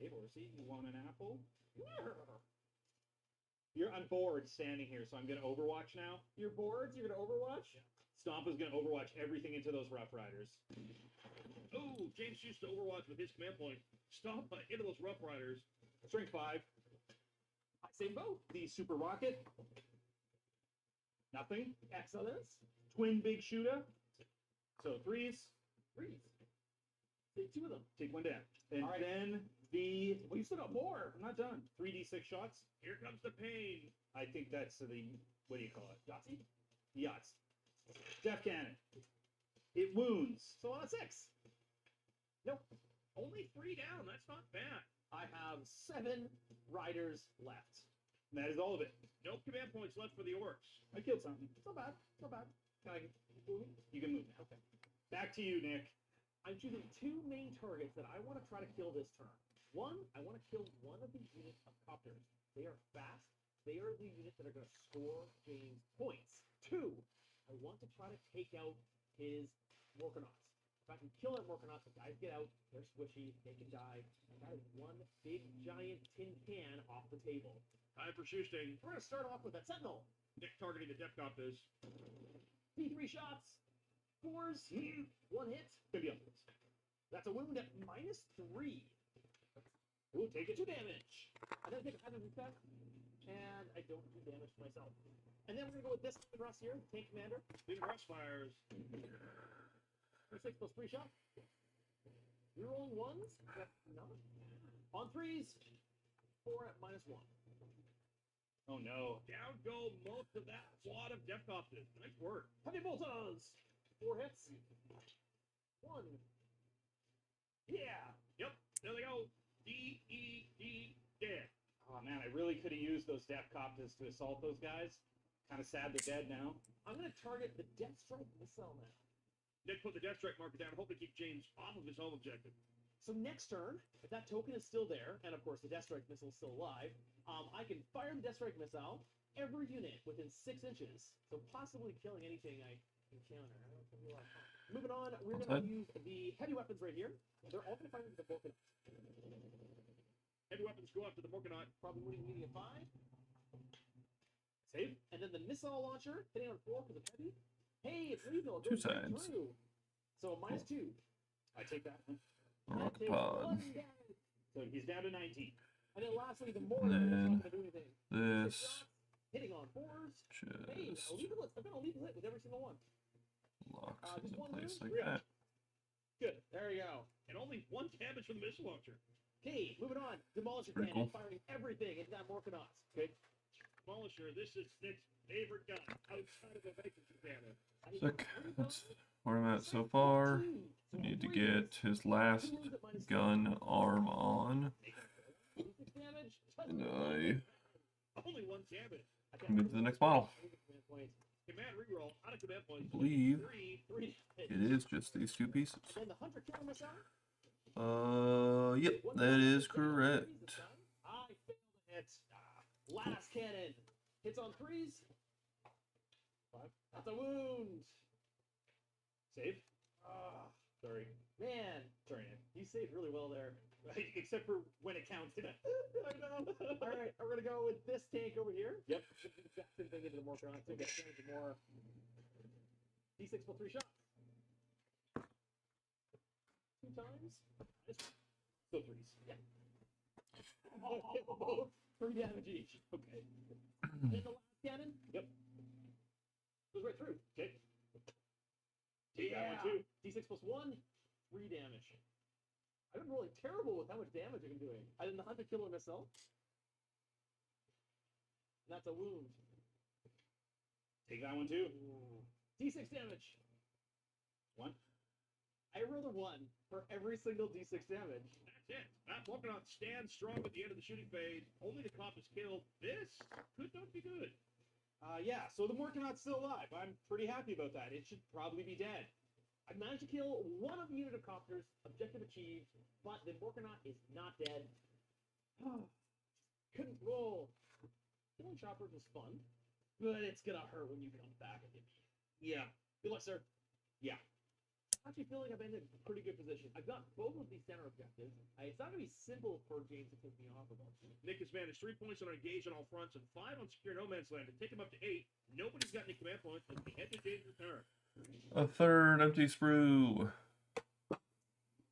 Hey, Horsey, you want an apple? Yeah. I'm bored standing here, so I'm going to Overwatch now. You're bored? You're going to Overwatch? Stomp is going to Overwatch everything into those Rough Riders. Oh, James used to Overwatch with his command point. Stomp into those Rough Riders. Strength 5. Same boat. The Super Rocket. Nothing. Excellent. Twin Big Shooter. So 3s. 3s. Take 2 of them. Take 1 down. And All right. then the... Well, you still got more. I'm not done. 3d6 shots. Here comes the pain. I think that's the... What do you call it? Yahtzee. Yachts. Def Cannon. It wounds. So on a 6. Nope. Only 3 down. That's not bad. I have 7 riders left. And that is all of it. No command points left for the orcs. I killed something. It's not bad. It's not bad. Can I move? You can move now. Okay. Back to you, Nick. I'm choosing 2 main targets that I want to try to kill this turn. 1, I want to kill one of the units of copters. They are fast. They are the units that are going to score James points. 2, I want to try to take out his Morkanauts. If I can kill that Morkanaut, the guys get out, they're squishy, they can die. And that is 1 big giant tin can off the table. Time for Shoesting. We're going to start off with that Sentinel. Nick targeting the Depcopters. P3 shots. 4s. 1 hit. Could be up this. That's a wound at -3. Ooh, take it. 2 damage. I don't take a hazard effect, and I don't do damage to myself. And then we're gonna go with this Russ here, Tank Commander. Big Russ fires. For 6 plus 3 shot. You're rolling 1s. No. On 3s. 4 at -1. Oh no. Down go most of that squad of Depcopters. Nice work. Heavy boltons. 4 hits. 1. Yeah. Yep. There they go. D-E-D dead. Oh man, I really could have used those Depcopters to assault those guys. Kind of sad they're dead now. I'm gonna target the Death Strike missile now. Nick put the Death Strike marker down, hoping to keep James off of his home objective. So next turn, if that token is still there, and of course the Death Strike missile is still alive, I can fire the Death Strike missile every unit within 6 inches, so possibly killing anything I encounter. Moving on, we're going to use the heavy weapons right here. They're all going to fire into the Morkanaut. Heavy weapons go after the Morkanaut. Probably winning a 5. Save. And then the missile launcher hitting on 4 because it's heavy. Hey, it's lethal. It Two goes right sides. through. So -2. I take that one. That Rocket takes pod. 1 damage. So he's down to 19. And then lastly, the more And damage then not going to do anything. This 6 shots, hitting on 4s. Hey, just a lethal hit. I've got a lethal hit with every single one. locks just into one place wound? like Yeah. that. Good. There you go. And only 1 damage from the missile launcher. Okay, moving on. Demolisher Pretty cannon cool. firing everything into that Morkanaut. Okay. Demolisher, this is Nick's favorite gun outside of the vacancy cannon. Sick. That's where I'm at so far. I need to get his last gun arm on. Damage. And I Only 1 damage. move to the next model. Command reroll out of command I points. believe 3 it is just these 2 pieces. And then the Hunter killer missile. Yep, that is correct. I failed to hit. Last cannon. Hits on 3s. 5. That's a wound. Save. Sorry. Man, Sorry, Nick. you saved really well there. Except for when it counted. I know. All right, we're gonna go with this tank over here. Yep. Same thing into the Morkanaut to get more. D6 plus 3 shots. 2 times. Still 3s. Yeah. Both 3 damage each. Okay. And the last cannon. Yep. Goes right through. Okay. Take that one too. D6 plus 1, 3 damage. I've been rolling terrible with how much damage I'm doing. I did the Hunter killer missile. And that's a wound. Take that one too. D6 damage. 1. I rolled a 1 for every single D6 damage. That's it. That Morkanaut stands strong at the end of the shooting phase. Only the cop is killed. This could not be good. Yeah, so the Morkanaut's still alive. I'm pretty happy about that. It should probably be dead. I managed to kill 1 of the unit of copters. Objective achieved. But the Morkanaut is not dead. Couldn't roll. Killing choppers was fun. But it's gonna hurt when you come back and hit me. Yeah. Good luck, sir. Yeah. I'm actually feeling I'm in a pretty good position. I've got both of these center objectives. It's not going to be simple for James to pick me off of them. Nick has managed 3 points on engage on all fronts and 5 on secure no man's land to take him up to 8. Nobody's got any command points as we head to James' return. A third empty sprue.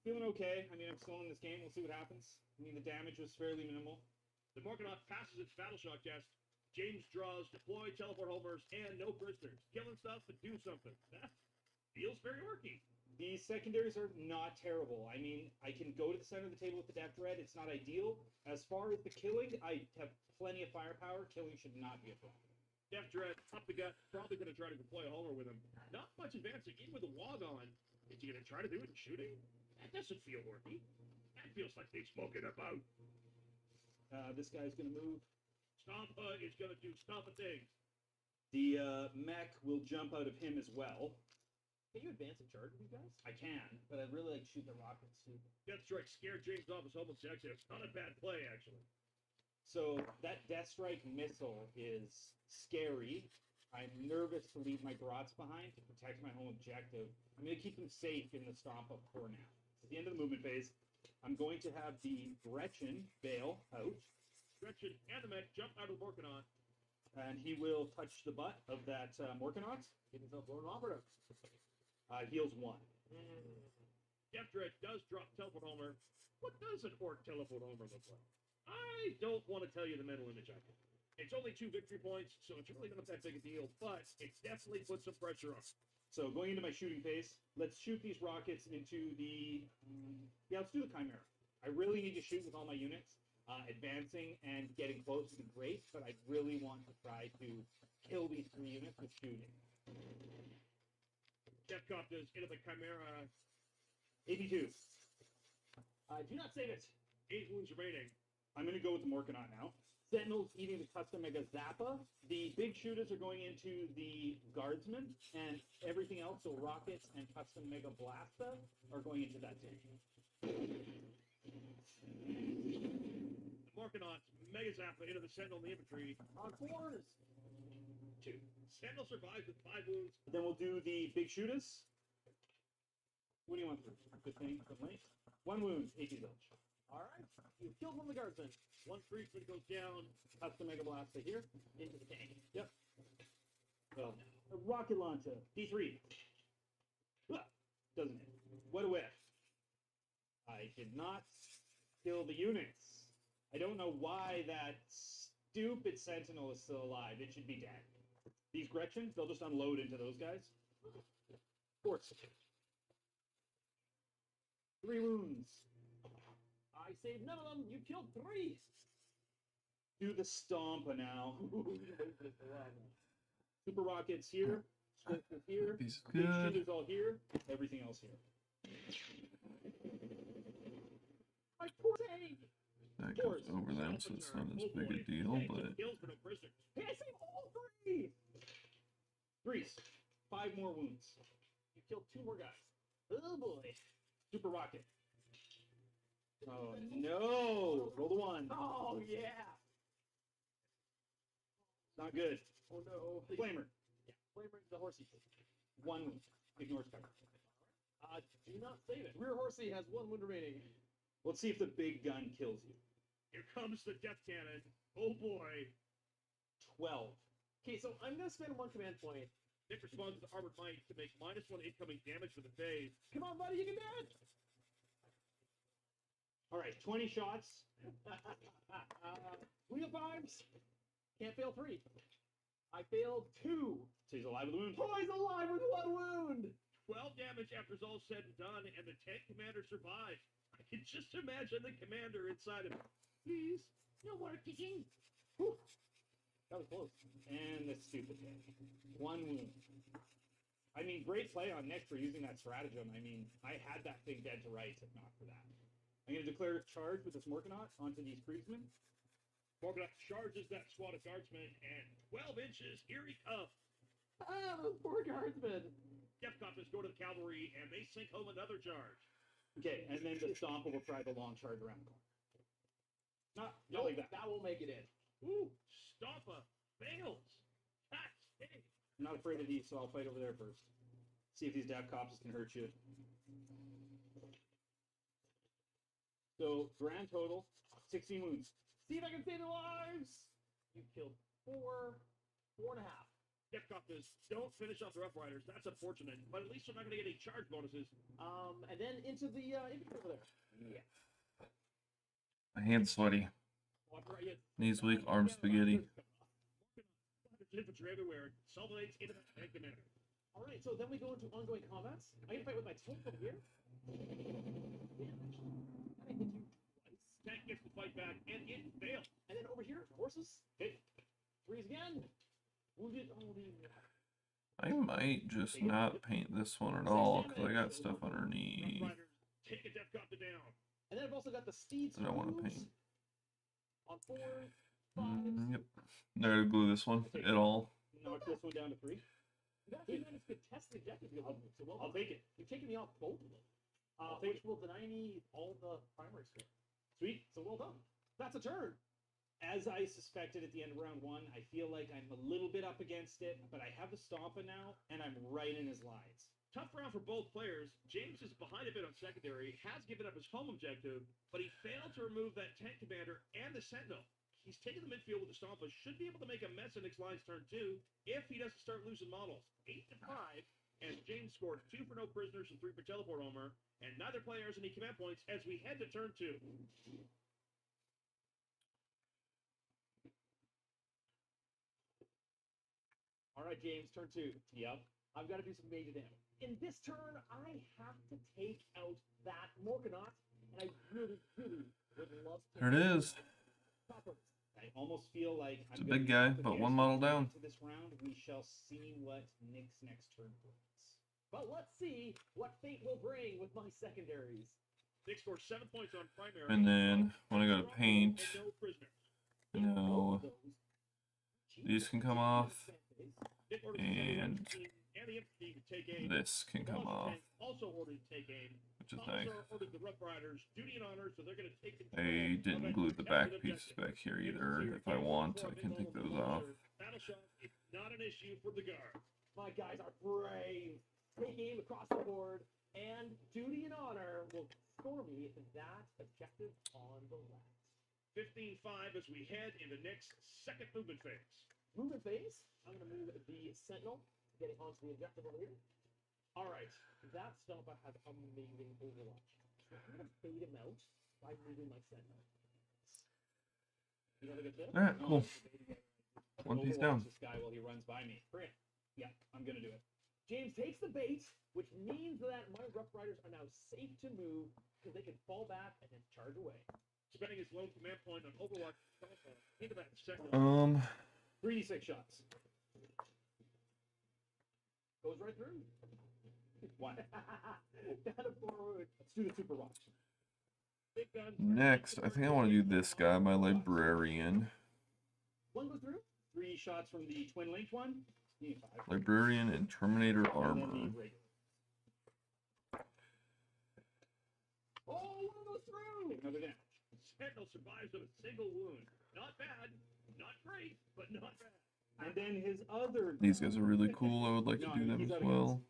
Feeling okay. I mean, I'm still in this game. We'll see what happens. I mean, the damage was fairly minimal. The Morkanaut passes its battle shock test. James draws deploy, teleport homers, and no prisoners. Killing stuff and do something. That feels very worky. The secondaries are not terrible. I mean, I can go to the center of the table with the Death Dread. It's not ideal. As far as the killing, I have plenty of firepower. Killing should not be a problem. Death Dread up the gut. Probably going to try to deploy a homer with him. Not much advancing. Even with the wog on. Is he going to try to do it in shooting? That doesn't feel worky. That feels like they've spoken about. This guy's going to move. Stompa is going to do Stompa things. The mech will jump out of him as well. Can you advance and charge with you guys? I can. But I'd really like to shoot the rockets too. Death Strike scared James off his homosexuality. It's not a bad play, actually. So that Death Strike missile is scary. I'm nervous to leave my Garrots behind to protect my home objective. I'm going to keep them safe in the stomp up for now. At the end of the movement phase, I'm going to have the Gretchen bail out, Gretchen and the mech jump out of the Morkanaut. and he will touch the butt of that Morkanaut. Get himself blown operative. Heals 1. Death Dread does drop teleport homer. What does an orc teleport homer look like? I don't want to tell you the mental image I get. It's only 2 victory points, so it's really not that big a deal, but it definitely puts some pressure on. So going into my shooting phase, let's shoot these rockets into the... let's do the Chimera. I really need to shoot with all my units. Advancing and getting close would be great, but I really want to try to kill these 3 units with shooting. Deathcopters into the Chimera. 82. Do not save it. 8 wounds remaining. I'm going to go with the Morkanaut now. Sentinels eating the Custom Mega Zappa. The big shooters are going into the Guardsmen, and everything else, so rockets and Custom Mega Blasta, are going into that tank. The Morkanaut Mega Zappa into the Sentinel and the infantry. On 4s. 2. Sentinel survives with 5 wounds. Then we'll do the big shooters. What do you want? Good thing, good length. 1 wound, 80 village. All right. You killed one of the guardsmen. 1 Priestman goes down. That's the Mega Blast right here. Into the tank. Yep. Well, a rocket launcher. D3. Ah, doesn't hit. What a whiff. I did not kill the units. I don't know why that stupid Sentinel is still alive. It should be dead. These Gretchens, they'll just unload into those guys. Of course. 3 wounds. I saved none of them. You killed 3. Do the Stompa now. Super Rockets here. Swifters here. He's Big good. shooters all here. Everything else here. My poor tank. That goes over them, so it's not as big a deal, but Kills for no prisoners. Hey, I saved all 3. Grease. 5 more wounds. You killed 2 more guys. Oh boy. Super Rocket. Oh no! Roll the 1. Oh yeah. Not good. Oh no. Flamer. Yeah. Flamer the horsey. 1 wound. Ignores cover. Do not save it. Rear horsey has 1 wound remaining. Let's see if the big gun kills you. Here comes the death cannon. Oh boy. 12. Okay, so I'm gonna spend 1 command point. Nick responds with Armored Might to make -1 incoming damage for the phase. Come on, buddy, you can do it. All right, 20 shots. Wheel 5s. Can't fail 3. I failed 2. So he's alive with a wound. Oh, he's alive with 1 wound. 12 damage after it's all said and done, and the tank commander survives. I can just imagine the commander inside of him. Please, no more kicking. Whew. That was close. And the stupid tank. 1 wound. I mean, great play on Nick for using that stratagem. I mean, I had that thing dead to rights if not for that. I'm going to declare a charge with this Morkanaut onto these Kriegsmen. Morgoth charges that squad of guardsmen, and 12 inches, here he comes. Ah, those poor guardsmen. Death Coppers go to the cavalry, and they sink home another charge. Okay, and then the Stomper will try the long charge around the corner. Not No, like that. that will make it in. Ooh, Stompa fails. That's it. I'm not afraid of these, so I'll fight over there first. See if these Death Cops can hurt you. So, grand total, 16 wounds. See if I can save their lives. You killed 4, 4.5. Death Coppers don't finish off the Rough Riders. That's unfortunate, but at least they're not going to get any charge bonuses. And then into the infantry over there. Yeah. my hand's sweaty. Oh, I'm right, yeah. Knees weak, arms spaghetti. Infantry everywhere. Sullivates into the tank commander. All right, so then we go into ongoing combats. I'm gonna fight with my tank over here. Damage. I hit you twice. Tank gets the fight back, and it fails. And then over here, horses. Hit. 3s again. Wounded. Oh, I might just not paint this one at all, because I got stuff Rough underneath. Riders take a Death Copter down. And then I've also got the steeds. I don't want to moves paint. on 4s, 5s. Yep. Not to glue this one at all. Knock this one down to 3. You actually managed to contest the objective. So well I'll done. take it. You've taken me off both of them. take Which will deny me all the primary score. Sweet. So well done. That's a turn. As I suspected at the end of round 1, I feel like I'm a little bit up against it, but I have the Stompa now, and I'm right in his lines. Tough round for both players. James is behind a bit on secondary, has given up his home objective, but he failed to remove that tank commander and the sentinel. He's taken the midfield with the Stompa, should be able to make a mess in Nick's lines turn 2 if he doesn't start losing models. 8-5, and James scored 2 for no prisoners and 3 for teleport armor, and neither player has any command points as we head to turn 2. All right, James, turn 2. Yep. I've got to do some major damage. In this turn, I have to take out that Morkanaut, and I really, really would love to. There it is. Coppers. I almost feel like It's a big guy, but one model down. To this round, we shall see what Nick's next turn brings. But let's see what fate will bring with my secondaries. Nick scored 7 points on primary. And then when I go to paint, And no prisoners. no, these can come off, Nick ordered and the 17 and the infantry to take aim. this can come off, Also ordered to take aim. which is Officer nice. ordered the Rough Riders duty and honor, so they're going to take control I of didn't it glue the and back an pieces objective. back here You can see either. your If I favorite want, I uniform can is take on the those Demolisher. off. Battle shock is not an issue for the guard. My guys are brave. Take aim across the board, and duty and honor will score me that objective on the left. 15-5 as we head into next second movement phase. Movement phase. I'm going to move the Sentinel, getting onto the objective over here. All right, that Stompa has amazing Overwatch. So I'm going to fade him out by moving my Sentinel. You have a good tip? Alright, cool. One piece Overwatch down. this guy while he runs by me. Bring it. Yeah, I'm gonna do it. James takes the bait, which means that my Rough Riders are now safe to move because they can fall back and then charge away. Spending his lone command point on Overwatch into that second. 3d6 shots. Goes right through. One. Down to forward. Let's do the super watch. Big guns. Next, I think I want to do this guy, my Librarian. One goes through. 3 shots from the twin linked one. You need 5. Librarian and Terminator And then Armor. the regular. Oh, one goes through. Take another damage. Sentinel survives with a single wound. Not bad, not great, but not bad. And then his other. These guys are really cool. I would like to No, do them he's as out of well.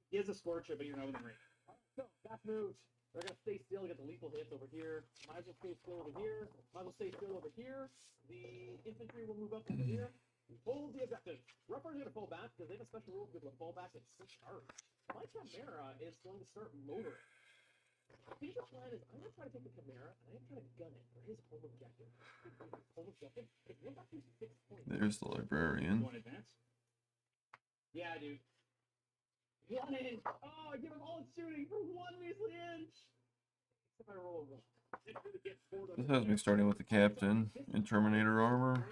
He has a scorcher, but you're not within range. So, that's moved. They're going to stay still, get the lethal hits over here. Might as well stay still over here. Might as well stay still over here. The infantry will move up over here. Hold the objective. Rough Riders are going to fall back because they have a special rule to be able to fall back at 6 stars. My Chimera is going to start motoring. I think the plan is I'm going to try to take the Chimera and I'm going to try to gun it for his home objective. His home objective. If we're back to 6 points. There's the Librarian. You want advance? Yeah, dude. 1 inch. Oh, I give him all its shooting for 1 measly inch. If I roll a 1. This has me starting with the Captain in Terminator Armor.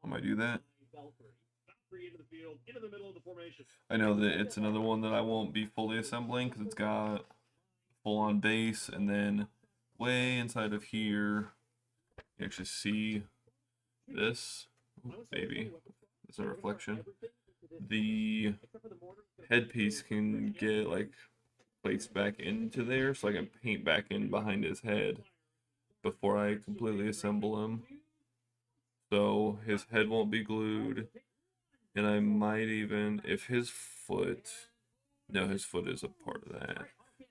I might do that. Valkyrie into the field, into the middle of the formation. I know that it's another one that I won't be fully assembling because it's got full-on base, and then way inside of here, you actually see this. Ooh, baby, it's a reflection. The headpiece can get like placed back into there, so I can paint back in behind his head before I completely assemble him. So his head won't be glued, and I might even, if his foot, no, his foot is a part of that.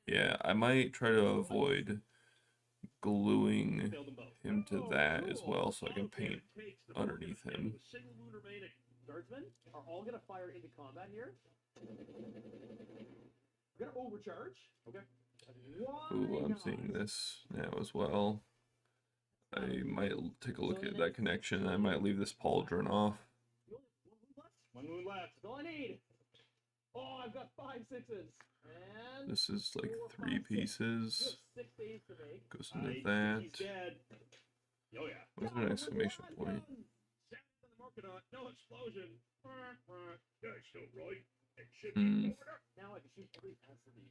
Yeah, I might try to avoid gluing him to that as well, so I can paint underneath him. Guardsmen are all going to fire into combat here. We're going to overcharge. Okay. Ooh, I'm seeing this now as well. I might take a look at that connection. I might leave this pauldron off. One wound left. That's all I need. Oh, I've got 5 6s. And This is like 4, 3 5, 6. pieces. You have 6 days to make. Goes I into think that. he's dead. Oh yeah. What's an exclamation point? No explosion. That's so right. It should Hmm. be over. Now I can shoot every SMD.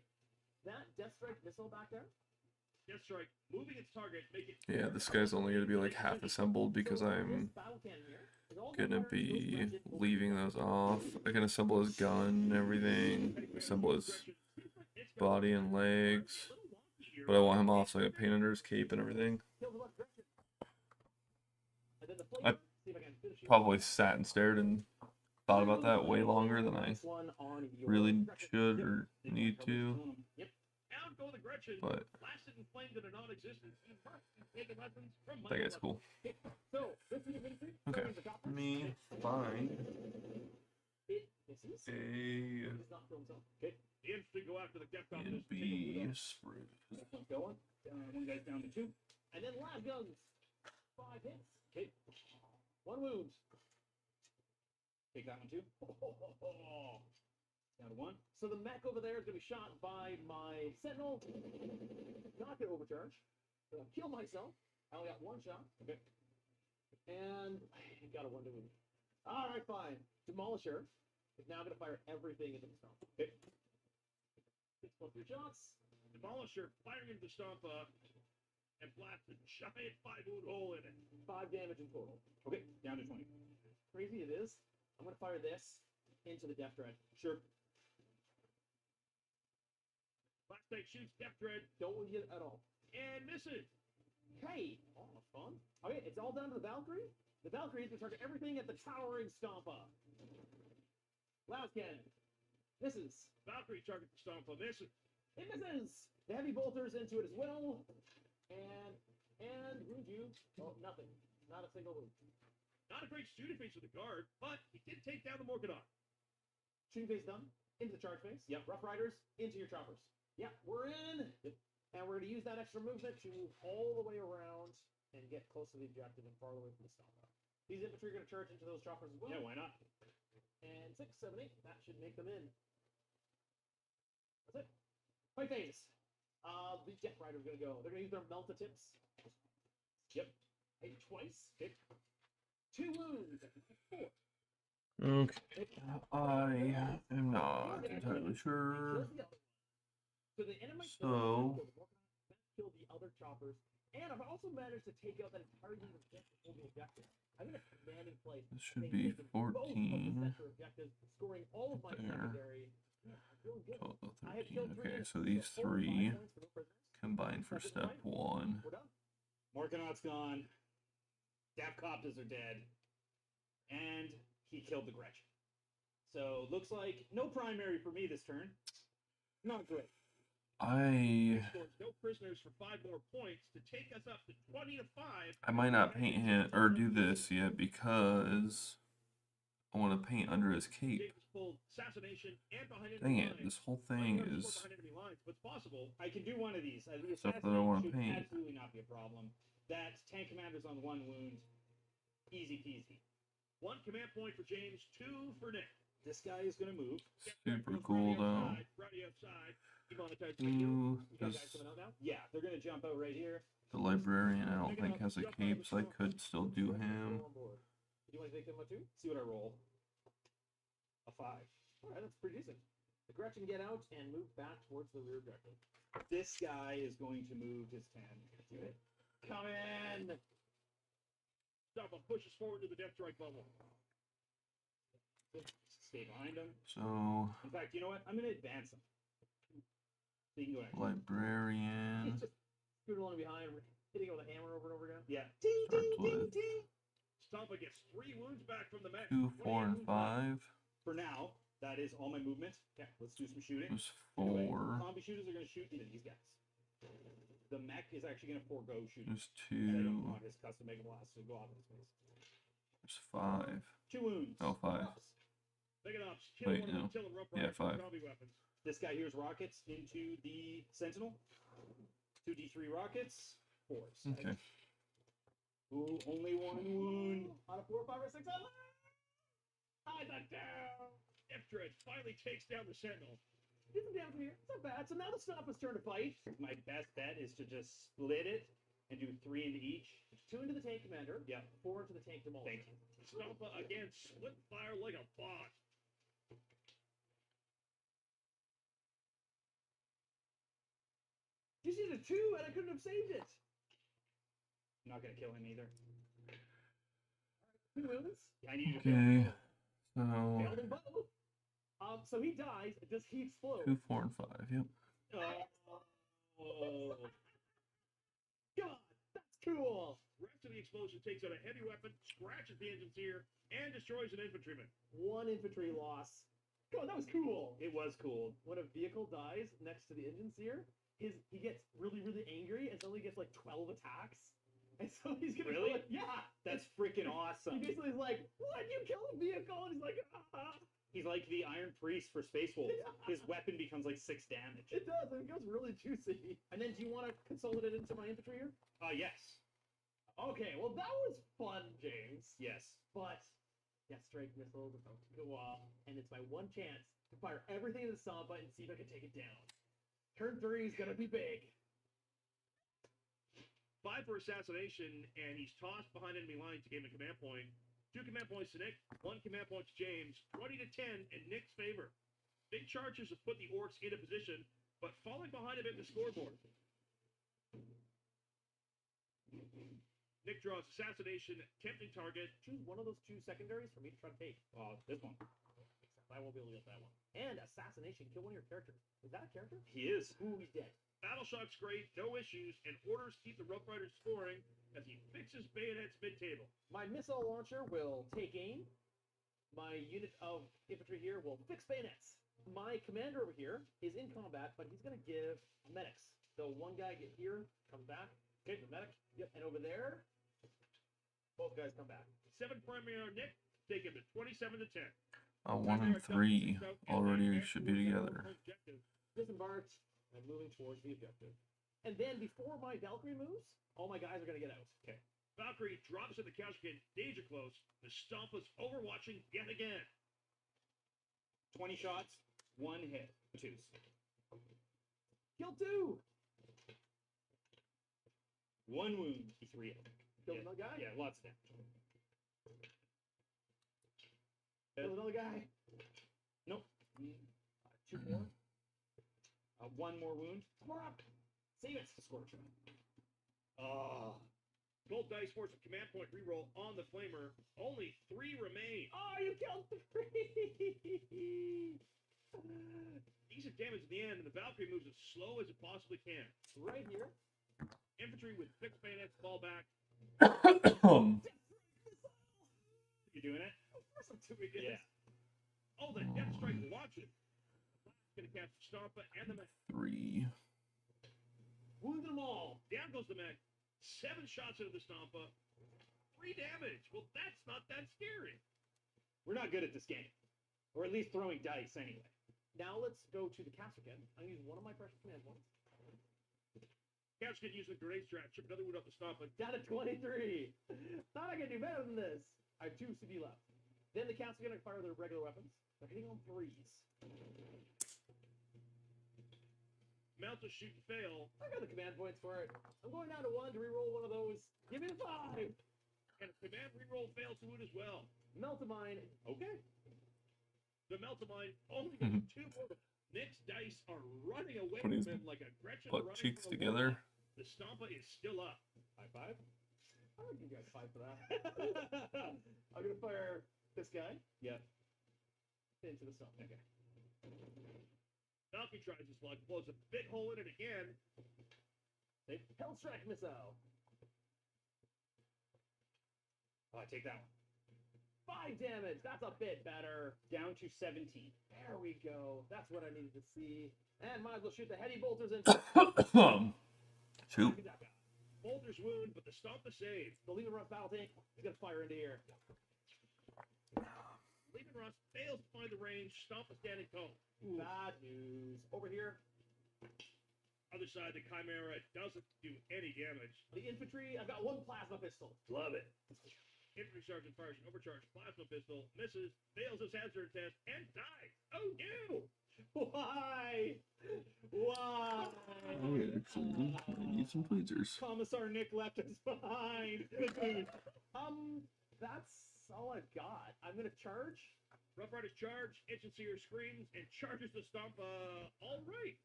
That Death Strike missile back there. Death Strike, moving its target, make it. Yeah, this guy's only going to be like half assembled because So I'm this battle cannon here is all going to fire into be those budget leaving those off. I can assemble his gun and everything. Assemble his body and legs. But I want him off so I can paint under his cape and everything. kill the left direction. And then the I flank, see if I can finish it. Probably sat and stared and thought about that way longer than I Next one on your really direction. should or need to. Yep. Down go the Gretchen. But Blasted and flamed into non-existence. You must be taking lessons from that guy's cool. So this is the infantry. Okay. starting at the top Let first. me find It misses. a It does not kill himself. Okay. The infantry go after the depth and officers. B spread. Next one's going. One guy's down to 2. And then last guns. 5 hits. Okay. 1 wound. Take that one too. Down to 1. So the mech over there is going to be shot by my sentinel. Not going to overcharge. Gonna kill myself. I only got 1 shot. Okay. And I got a 1 to wound. All right, fine. Demolisher is now going to fire everything into the stomp. Okay. 6 plus 3 shots. Demolisher firing into the Stompa and blasts a giant 5-wound hole in it. 5 damage in total. Okay, down to 20. Crazy it is. I'm going to fire this into the Death Dread. Sure. Last tank shoots Death Dread Don't wound it at all. and misses. Hey! Oh, that's fun. Okay, it's all down to the Valkyrie. The Valkyrie can target everything at the towering Stompa. Loud cannon. Misses. Valkyrie target the Stompa misses. It misses! The heavy bolters into it as well. And wound you. Oh, nothing. Not a single wound. Not a great shooting phase for the guard, but he did take down the Morganot. Shooting phase done. Into the charge phase. Yep. Rough Riders, into your choppers. Yeah, we're in. Yep. And we're going to use that extra movement to move all the way around and get close to the objective and far away from the Stompa. These infantry are going to charge into those choppers as well. Yeah, why not? And 6, 7, 8. That should make them in. That's it. Fight phase. The Death Rider is going to go. They're going to use their Melta tips. Yep. Hit twice. Hit 2 wounds. 4. Okay. I am not entirely sure. So the enemy So- killed the other choppers, and I've also managed to take out that entire unit of the objective. I'm in a commanding place. This should They've be taken both of the 14. center objectives, scoring all of my There. secondary. Yeah, I'm feeling good. 12 to I have 13. killed 3 Okay, units, so these over 5 three points for no prisoners. combined for Second step fight. 1. We're done. Morganot's gone. Dapcopters are dead. And he killed the Gretchen. So looks like no primary for me this turn. Not great. I Scores no prisoners for 5 more points to take us up to 20-5. might not paint him or do this yet because I want to paint under his cape. James pulled assassination and behind Dang enemy it, lines. this whole Might thing not score is behind enemy lines, but it's possible. I can do one of these. The Stuff that I wanna assassination should paint. absolutely not be a problem. That tank commander's on 1 wound. Easy peasy. 1 command point for James, 2 for Nick. This guy is going to move. super cool though. Rowdy outside. Demonetized Ooh, You guys this, coming out now? Yeah, they're going to jump out right here. the librarian I don't think has a cape, so I could still do him. Go on board. You want to take them out too? See what I roll. A 5. All right, that's pretty decent. The Gretchen get out and move back towards the rear objective. This guy is going to move his 10. Do it. Come in. Stompa pushes forward to the death strike bubble. Stay behind him. So In fact, you know what? I'm going to advance him. So you can go ahead. He's librarian just scooting along behind, hitting it with a hammer over and over again. Yeah. starts with Stompa gets 3 wounds back from the mech. 2, 4, and 5. For now, that is all my movement. Yeah, let's do some shooting. There's Anyway, 4. zombie shooters are going to shoot into these guys. The mech is actually going to forego shooting. There's And I don't 2. want his custom mega blast to go off in space. There's 5. 2 wounds. Oh, 5. Pick it up. Kill Wait, one of no. them, kill him, rough Yeah, riders with 5. zombie weapons. This guy here's rockets into the Sentinel. 2d3 rockets. 4s. Okay. Ooh, only 1 wound. Out of 4, 5, or 6, I got down. Death Dread finally takes down the Sentinel. Get them down from here. It's not bad. So now the Stompa's turn to fight. My best bet is to just split it and do 3 into each. 2 into the tank commander. Yeah. 4 into the tank demolisher. Thank you. Stompa again split fire like a bot. You see the 2, and I couldn't have saved it. I'm not gonna kill him either. 2 wounds. I need you to kill him. Okay. So Failed them both. So he dies. It just he explodes. 2, 4, and 5. Yep. Oh. God, that's cool. Rest of the explosion takes out a heavy weapon, scratches the engine's ear, and destroys an infantryman. 1 infantry loss. God, that was cool. It was cool. When a vehicle dies next to the engine sear, he gets really, really angry and suddenly gets like 12 attacks. And so he's gonna Really? go, yeah. That's freaking He awesome. basically is like, what? You kill a vehicle? And he's like, ah. He's like the Iron Priest for Space Wolves. His weapon becomes like 6 damage. It does, and it goes really juicy. And then do you want to consolidate into my infantry here? Yes. Okay, well that was fun, James. Yes. But Death Strike missile is about to go off, and it's my one chance to fire everything in the Stompa and see if I can take it down. Turn 3 is gonna be big. 5 for assassination, and he's tossed behind enemy lines to gain a command point. 2 command points to Nick, 1 command point to James, 20-10 in Nick's favor. Big chargers have put the orcs into position, but falling behind a bit in the scoreboard. Nick draws assassination, tempting target. Choose one of those 2 secondaries for me to try to take. This one. I won't be able to get that one. And assassination, kill one of your characters. Is that a character? He is. Ooh, he's dead. Battle Shock's great, no issues, and orders keep the Rough Riders scoring as he fixes bayonets mid-table. My missile launcher will take aim. My unit of infantry here will fix bayonets. My commander over here is in combat, but he's going to give medics. So one guy get here, comes back. Okay, the medic. Yep, and over there, both guys come back. 7 primary on Nick, take him to 27 to 10. 1 and 3 already should be together. Disembarked. I'm moving towards the objective. And then before my Valkyrie moves, all my guys are going to get out. Okay. Valkyrie drops in the couch kid, danger close. The Stompa's overwatching yet again. 20 shots, 1 hit, 2s. Kill 2! 1 wound, 3 of them. Kill another guy? Yeah, lots of damage. Kill another guy? Nope. 2 more? 1 more wound. More up! Save it! Scorcher. Gold dice force a command point reroll on the Flamer. Only 3 remain. Oh, you killed 3! Decent damage at the end, and the Valkyrie moves as slow as it possibly can. Right here. Infantry with fixed bayonets fall back. You doing it? Of course I'm doing it. Yeah. Oh, the Death Strike launches. Gonna catch the Stompa and the mech. 3. Wounded them all. Down goes the mech. 7 shots into the Stompa. 3 damage. Well, that's not that scary. We're not good at this game. Or at least throwing dice, anyway. Now let's go to the Casterkin. I'm using one of my precious command points. Couch kid using the grenade strat. Chip another wound up the Stompa. Down to 23. Thought I could do better than this. I have 2 CD left. Then the Casterkin are going to fire their regular weapons. They're hitting on 3s. Mount to shoot and fail. I got the command points for it. I'm going down to 1 to reroll one of those. Give me the 5. And a command reroll fails to wound as well. Melt a mine. Okay. The Meltamine only gets 2 more. Nick's dice are running away Put from his him like a Gretchen butt running cheeks from a together. wall. The Stompa is still up. High 5. I would give you guys 5 for that. I'm going to fire this guy Yep. into the stump. Okay. Valkyrie tries his luck, blows a big hole in it again. Hellstrike missile. Oh, take that one. 5 damage. That's a bit better. Down to 17. There we go. That's what I needed to see. And might as well shoot the heady bolters in. 2. Bolter's wound, but the Stompa save. The Lehman Russ battle tank is going to fire into here. Lehman Russ fails to find the range. Stompa standing tall. Bad news. Over here, Other side, the Chimera doesn't do any damage. the infantry, I've got 1 plasma pistol. Love it. Infantry sergeant fires an overcharged plasma pistol, misses, fails his hazard test, and dies. Oh no! Why? Why? Actually, I need some tweezers. Commissar Nick left us behind. That's all I've got. I'm going to charge. Rough Riders charge, Itchin Seer screams, and charges the Stompa. All right.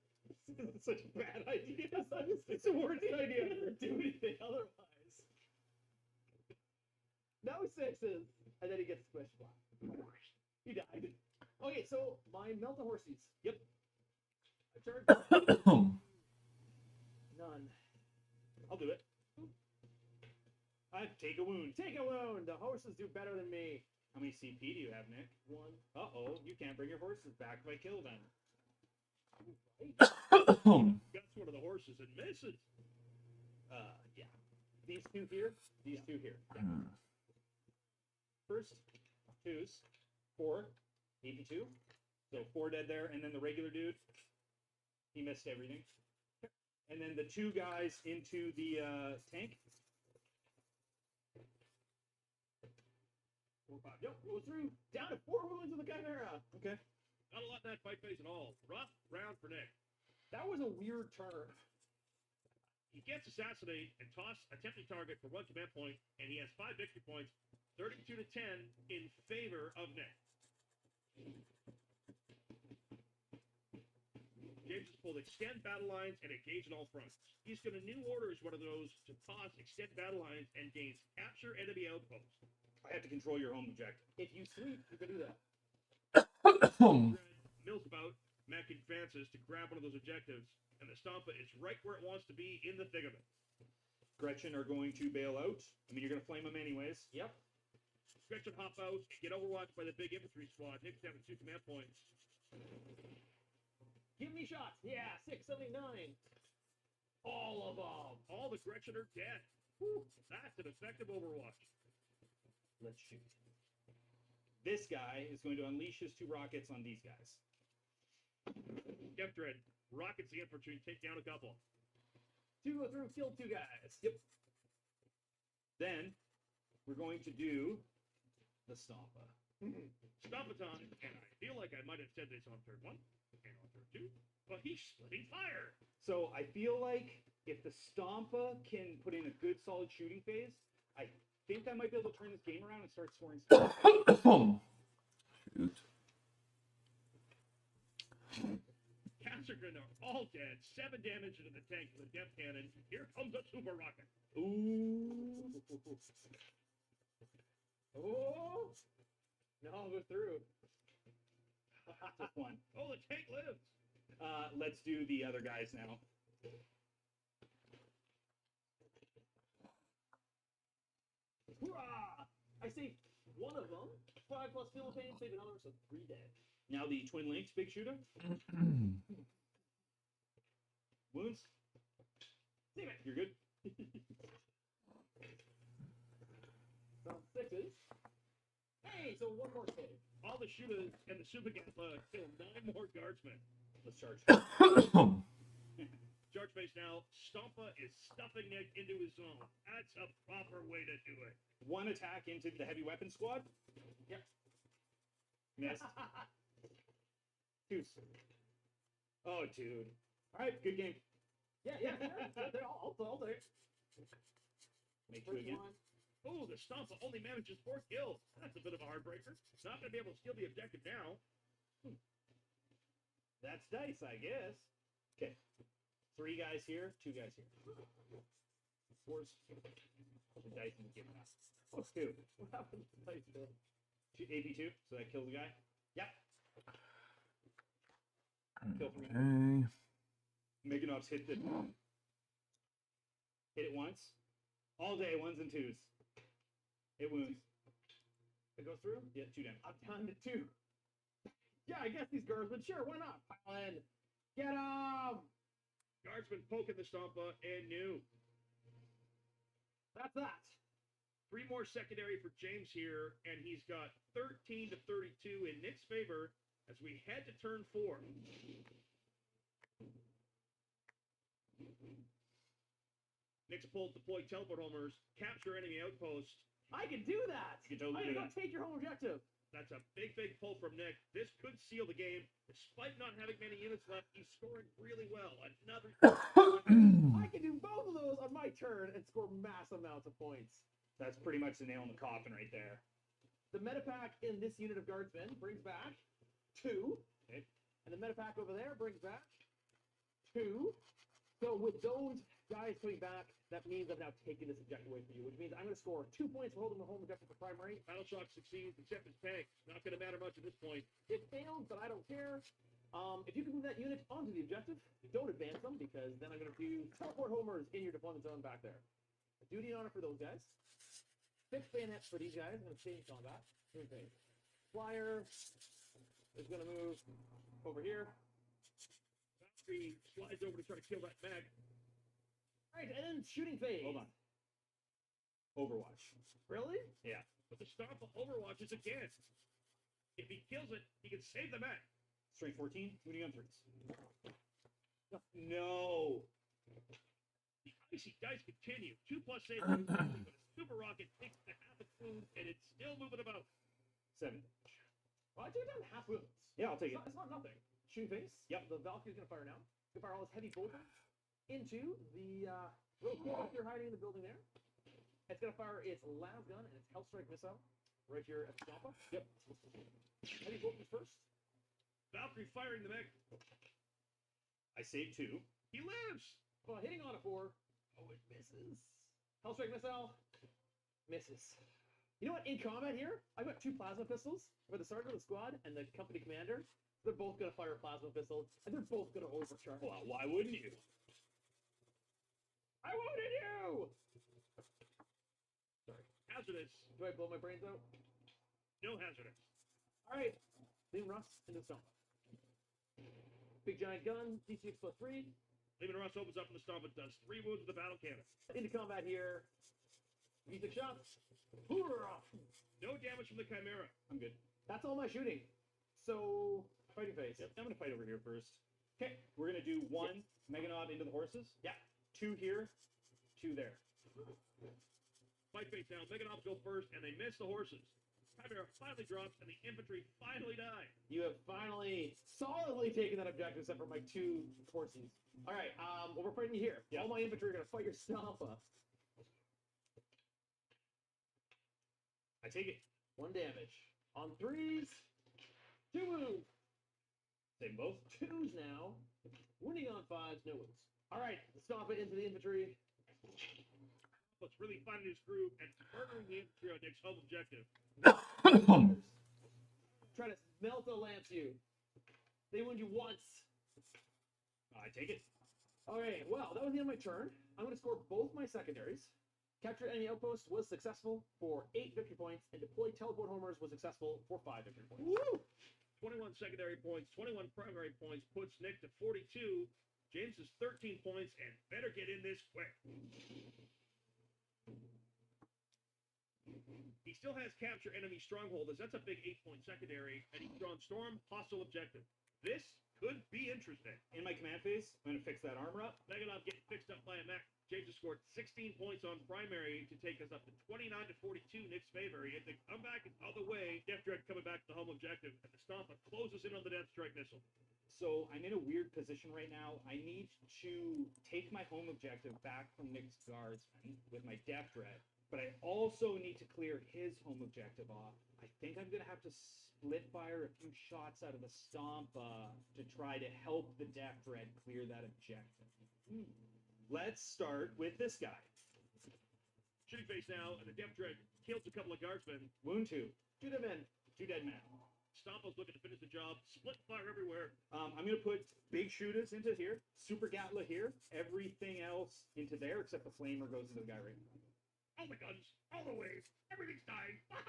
This is such a bad idea. It's the worst idea ever. Do anything otherwise. No 6s. And then he gets squished flat. He died. Okay, so my melt the horsies. Yep. I charged. None. I'll do it. I take a wound. Take a wound. The horses do better than me. How many CP do you have, Nick? 1. Uh-oh, you can't bring your horses back if I kill them. Guts one of the horses and misses. Yeah. These 2 here. These 2 here. Yeah. First, 2s. 4. 82. So 4 dead there, and then the regular dude. He missed everything. And then the 2 guys into the tank. 4, 5. Yep, go through. Down to 4 wounds with the Chimera. Okay. Not a lot in that fight phase at all. Rough round for Nick. That was a weird turn. He gets assassinate and toss a tempting target for 1 command point, and he has 5 victory points, 32 to 10 in favor of Nick. James has pulled extend battle lines and engage in all fronts. He's going to new orders one of those to toss extend battle lines and gains capture enemy outposts. I have to control your home objective. If you sleep, you can do that. mills about. Mech advances to grab one of those objectives, and the Stompa is right where it wants to be in the thick of it. Gretchen are going to bail out. I mean, you're going to flame them anyways. Yep. Gretchen hop out, get overwatched by the big infantry squad. Nick's having 2 command points. Give me shots. Yeah, 679. All of them. All the Gretchen are dead. Whew, that's an effective overwatch. Let's shoot. This guy is going to unleash his 2 rockets on these guys. Depth Dread, rockets the infantry, take down a couple. 2 go through, kill 2 guys. Yep. Then we're going to do the Stompa. Stompathon, and I feel like I might have said this on third 1 and on third 2, but he's splitting fire. So I feel like if the Stompa can put in a good solid shooting phase, I think I might be able to turn this game around and start scoring stuff. Shoot. Cassigan are all dead. 7 damage into the tank with a depth cannon. Here comes a super rocket. Ooh. Oh. No, I'll go through. Just one. Oh, the tank lives. Let's do the other guys now. Hoorah! I saved one of them. 5 plus fuel pain, save another, so 3 dead. Now the Twin Links big shooter. Wounds. Save it. You're good. So 6s. Hey, so 1 more save. All the shooters and the super Gatla kill 9 more guardsmen. Let's charge. Charge base now. Stompa is stuffing Nick into his zone. That's a proper way to do it. 1 attack into the heavy weapon squad. Yep. Missed. 2. Oh, dude. All right, good game. Yeah, sure. I'll take it. Make 2 again. Oh, the Stompa only manages 4 kills. That's a bit of a heartbreaker. Not going to be able to steal the objective now. That's dice, I guess. Okay. 3 guys here, 2 guys here. 4's. The dice isn't giving us. Oh, 2. What happened to the dice, Bill? AP2, so that kills the guy. Yep. Kill for me. Okay. Meganops hit it once. All day, 1s and 2s. It wounds. It goes through? Yeah, 2 damage. I'm down to 2. Yeah, I guess these guardsmen, sure, why not? Pile in. Get 'em! Guardsman poking the Stompa and new. That's that. 3 more secondary for James here, and he's got 13 to 32 in Nick's favor as we head to turn 4. Nick's pulled deploy teleport homers, capture enemy outpost. I can do that! You can totally I do can that. go take your home objective. That's a big pull from Nick. This could seal the game. Despite not having many units left, he's scoring really well. Another. I can do both of those on my turn and score mass amounts of points. That's pretty much the nail in the coffin right there. The metapack in this unit of guardsmen brings back 2. Okay. And the metapack over there brings back 2. So with those guys coming back, that means I've now taken this objective away from you, which means I'm going to score 2 points for holding the home objective for primary. Battle Shock succeeds, except his tank. Not going to matter much at this point. It failed, but I don't care. If you can move that unit onto the objective, don't advance them, because then I'm going to do teleport homers in your deployment zone back there. Duty and honor for those guys. 6 bayonets for these guys. I'm going to stay in combat. Okay. Flyer is going to move over here. Valkyrie slides over to try to kill that mag. Alright, and then shooting phase. Hold on. Overwatch. Really? Yeah. But the Stompa overwatches again. If he kills it, he can save the mag. Straight 14, shooting on 3s. No. The icy dice continue. 2+ save. But a super rocket takes the half its wound, and it's still moving about. 7. Well, I took down half wounds. Yeah, I'll take it. It's not nothing. Shooting phase. Yep. The Valkyrie's going to fire now. Going to fire all his heavy bolters into the little cave you're hiding in the building there. It's going to fire its las gun and its Hell Strike missile right here at the Stompa. Yep. Heavy bolters first. Valkyrie firing the mech. I saved 2. He lives. Well, hitting on a 4. Oh, it misses. Hell Strike missile. Misses. You know what? In combat here, I've got 2 plasma pistols for the sergeant of the squad and the company commander. They're both going to fire a plasma pistol, and they're both going to overcharge. Well, why wouldn't you? I wanted you! Hazardous. Do I blow my brains out? No hazardous. All right. Leaving Russ into the stomp. Big giant gun, D6 plus 3. Lehman Russ opens up in the stomp and does 3 wounds with the battle cannon. Into combat here. D6 shots. Hoorah! No damage from the Chimera. I'm good. That's all my shooting. So, fighting phase. Yep, I'm gonna fight over here first. Okay. We're gonna do 1 Meganob into the horses. Yeah. 2 here, 2 there. Fight face now. Meganobs go first, and they miss the horses. Chimera finally drops, and the infantry finally die. You have finally solidly taken that objective, except for my 2 horses. All right. Well, we're fighting you here. Yeah. All my infantry are going to fight your stomp up. I take it. 1 damage. On 3s. 2 wounds. Same both. 2s now. Wounding on 5s, no wounds. All right. Stomp it into the infantry. Let's really finding his groove and murdering the infantry on Nick's home objective. Try to melt the lance you. They wound you once. I take it. All right, well, that was the end of my turn. I'm going to score both my secondaries. Capture enemy outpost was successful for 8 victory points, and deploy teleport homers was successful for 5 victory points. Woo! 21 secondary points, 21 primary points puts Nick to 42. James is 13 points and better get in this quick. He still has capture enemy stronghold, as that's a big 8-point secondary, and he's drawn storm hostile objective. This could be interesting. In my command phase, I'm gonna fix that armor up. Meganov getting fixed up by a mech. James has scored 16 points on primary to take us up to 29 to 42 Nick's favor. He had to come back the way. Death Dread coming back to the home objective, and the Stompa closes in on the Death Strike missile. So I'm in a weird position right now. I need to take my home objective back from Nick's guardsmen with my Death Dread, but I also need to clear his home objective off. I think I'm gonna have to split fire a few shots out of the Stompa to try to help the Death Dread clear that objective. Let's start with this guy. Shooting face now, and the Death Dread kills a couple of guardsmen. Wound 2. Shoot him in. 2 dead men. Stompa's looking to finish the job. Split fire everywhere. I'm gonna put big shooters into here, Super Gatla here, everything else into there except the flamer goes into the guy right now. All the guns, all the waves, everything's dying. I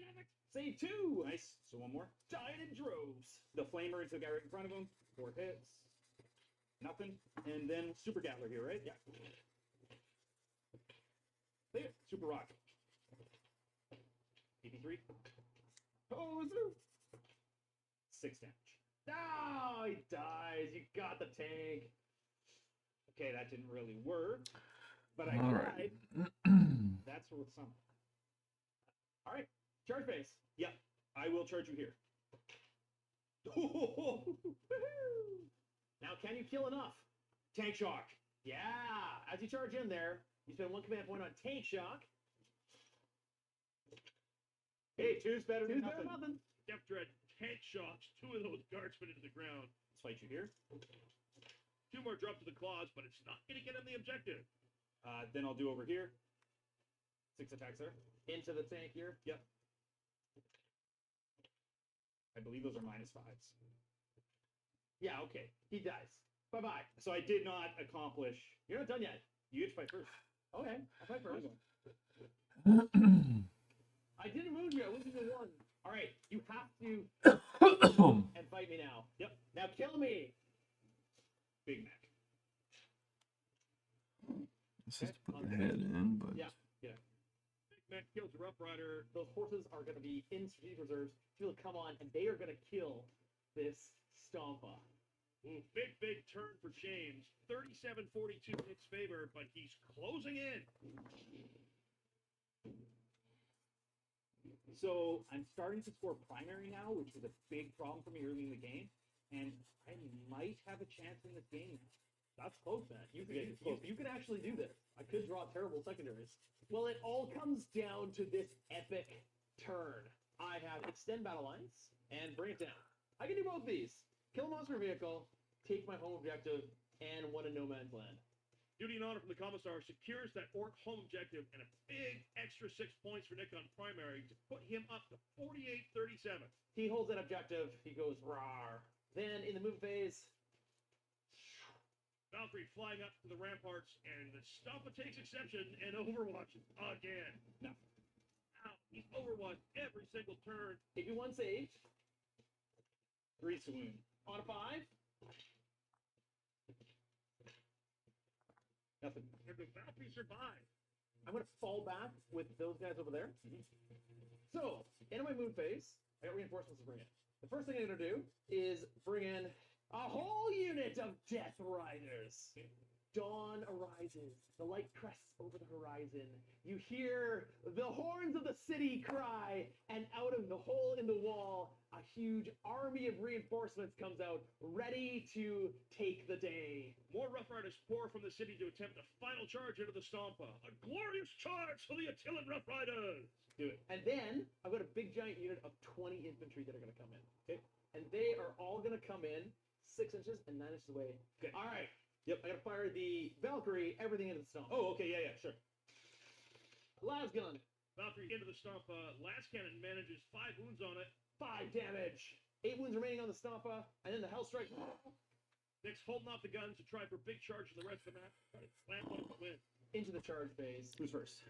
love it. Save 2. Nice. So 1 more. Dying in droves. The flamer into the guy right in front of him. 4 hits. Nothing. And then Super Gatler here, right? Yeah. There. Super Rocket. 83. Poser. 6 damage. No, he dies. You got the tank. Okay, that didn't really work. But I All tried. right. That's worth something. All right. Charge base. Yep. I will charge you here. Now, can you kill enough? Tank shock. Yeah. As you charge in there, you spend 1 command point on tank shock. Hey, 2's better than 2's better nothing. than nothing. Death Dread tank shocks 2 of those guardsmen into the ground. Let's fight you here. 2 more drop to the claws, but it's not going to get him the objective. Then I'll do over here. 6 attacks there. Into the tank here. Yep. I believe those are -5s. Yeah, okay. He dies. Bye-bye. So I did not accomplish. You're not done yet. You get to fight first. Okay. I'll fight first. Okay. I didn't wound you. I wounded you 1. All right. You have to and fight me now. Yep. Now kill me. Big Mac. This is to put the head in, but Yeah. Big Mac kills a Rough Rider. Those horses are going to be in strategic reserves. Feel come on, and they are going to kill this Stompa. Ooh, big turn for James. 37-42 in its favor, but he's closing in. So I'm starting to score primary now, which was a big problem for me early in the game, and I might have a chance in this game now. That's close, man. You Yeah, can, it's close. you can actually do this. I could draw terrible secondaries. Well, it all comes down to this epic turn. I have extend battle lines and bring it down. I can do both these. Kill a monster vehicle, take my home objective, and win a no man's land. Duty and honor from the Commissar secures that orc home objective and a big extra 6 points for Nick on primary to put him up to 48-37. He holds that objective. He goes rawr. Then in the move phase, Valkyrie flying up to the ramparts, and the Stompa takes exception and overwatches again. Now, he's overwatched every single turn. 81 save 3 swoon. on a 5. Nothing. And the Valkyrie survive. I'm going to fall back with those guys over there. So, in my move phase, I got reinforcements to bring in. The first thing I'm going to do is bring in a whole unit of Death Riders. Dawn arises. The light crests over the horizon. You hear the horns of the city cry, and out of the hole in the wall, a huge army of reinforcements comes out, ready to take the day. More Rough Riders pour from the city to attempt a final charge into the Stompa. A glorious charge for the Attilan Rough Riders! Do it. And then I've got a big giant unit of 20 infantry that are going to come in. Okay. And they are all going to come in 6 inches and 9 inches away. Okay. All right. Yep. I got to fire the Valkyrie, everything into the stomp. Oh, okay, yeah, sure. Las gun. Valkyrie into the Stompa. Last cannon manages 5 wounds on it. 5 damage. 8 wounds remaining on the Stompa. And then the Hellstrike. Nick's holding off the guns to try for big charge in the rest of the map. Try to slam one to win. Into the charge phase. Who's first?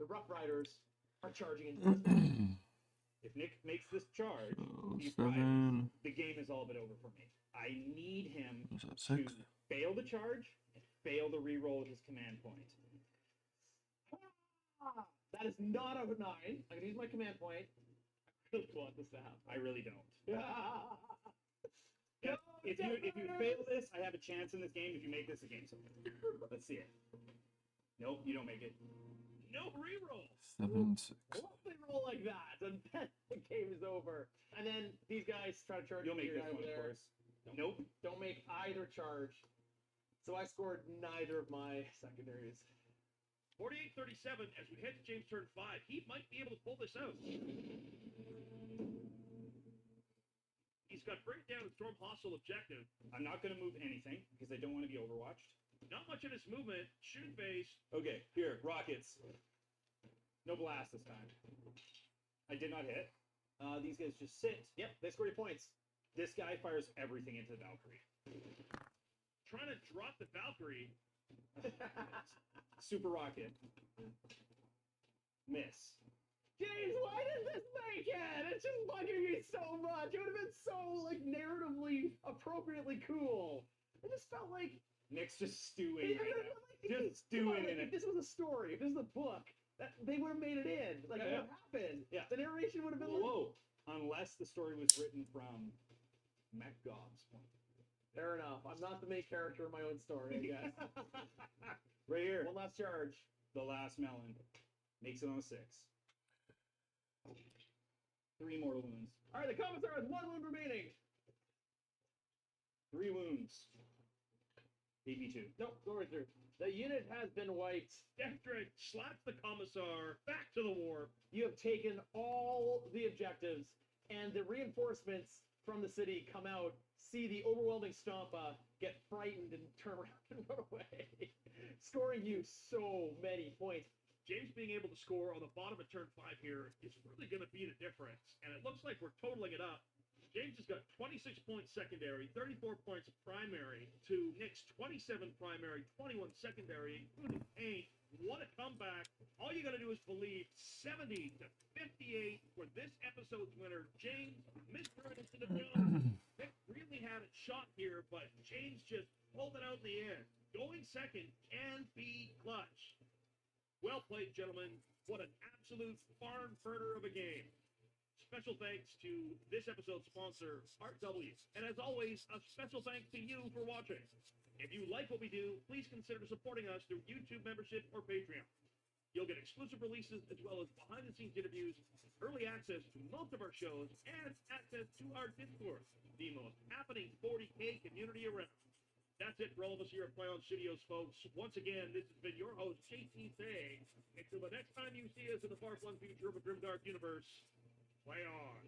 The Rough Riders are charging into this phase. If Nick makes this charge, So he's 7. the game is all but over for me. I need him Was that to 6? fail the charge and fail the reroll with his command point. That is not a 9. I'm going to use my command point. I really want this to happen. I really don't. Yeah. Yeah, if you fail this, I have a chance in this game. If you make this a game over. Let's see it. Nope, you don't make it. No reroll. 7, 6. Once they roll like that, and then the game is over. And then these guys try to charge You'll make your this guy one, over of there. course. Nope. Don't make either charge. So I scored neither of my secondaries. 48-37 as we head to James' turn 5. He might be able to pull this out. He's got bring down and storm hostile objective. I'm not going to move anything because I don't want to be overwatched. Not much in his movement. Shoot phase. Okay, here, rockets. No blast this time. I did not hit. These guys just sit. Yep, they score your points. This guy fires everything into the Valkyrie. Trying to drop the Valkyrie. Super rocket. Miss. James, why did this make it? It's just bugging me so much. It would have been so, like, narratively appropriately cool. It just felt like... Nick's just stewing right now. Just stewing in If it. this was a story, if this was a book, they would have made it in. Like, Yeah, what happened? Yeah. The narration would have been Whoa. Unless the story was written from MacGob's point. Fair enough. I'm not the main character in my own story, I guess. Right here. One last charge. The last melon. Makes it on a 6. 3 mortal wounds. All right, the Commissar has 1 wound remaining. 3 wounds. AP2. Nope, go right through. The unit has been wiped. Death Drake slaps the Commissar back to the warp. You have taken all the objectives, and the reinforcements from the city come out, see the overwhelming Stompa, get frightened, and turn around and run away, scoring you so many points. James being able to score on the bottom of turn 5 here is really going to be the difference. And it looks like we're totaling it up. James has got 26 points secondary, 34 points primary, to Nick's 27 primary, 21 secondary, including paint. What a comeback. All you got to do is believe 70-58 for this episode's winner, James, Mr. Innocent of Jones. Nick really had it shot here, but James just pulled it out in the end. Going second can be clutch. Well played, gentlemen. What an absolute barn burner of a game. Special thanks to this episode's sponsor, Art W. And as always, a special thanks to you for watching. If you like what we do, please consider supporting us through YouTube membership or Patreon. You'll get exclusive releases as well as behind-the-scenes interviews, early access to most of our shows, and access to our Discord, the most happening 40K community around. That's it for all of us here at Play On Studios, folks. Once again, this has been your host, JT saying, until the next time you see us in the far-flung future of a grimdark universe, play on.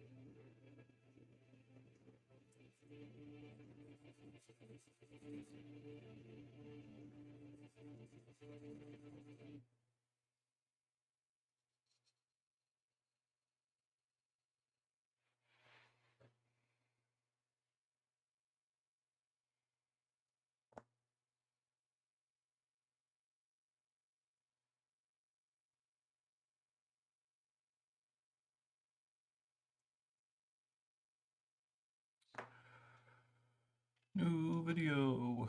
New video.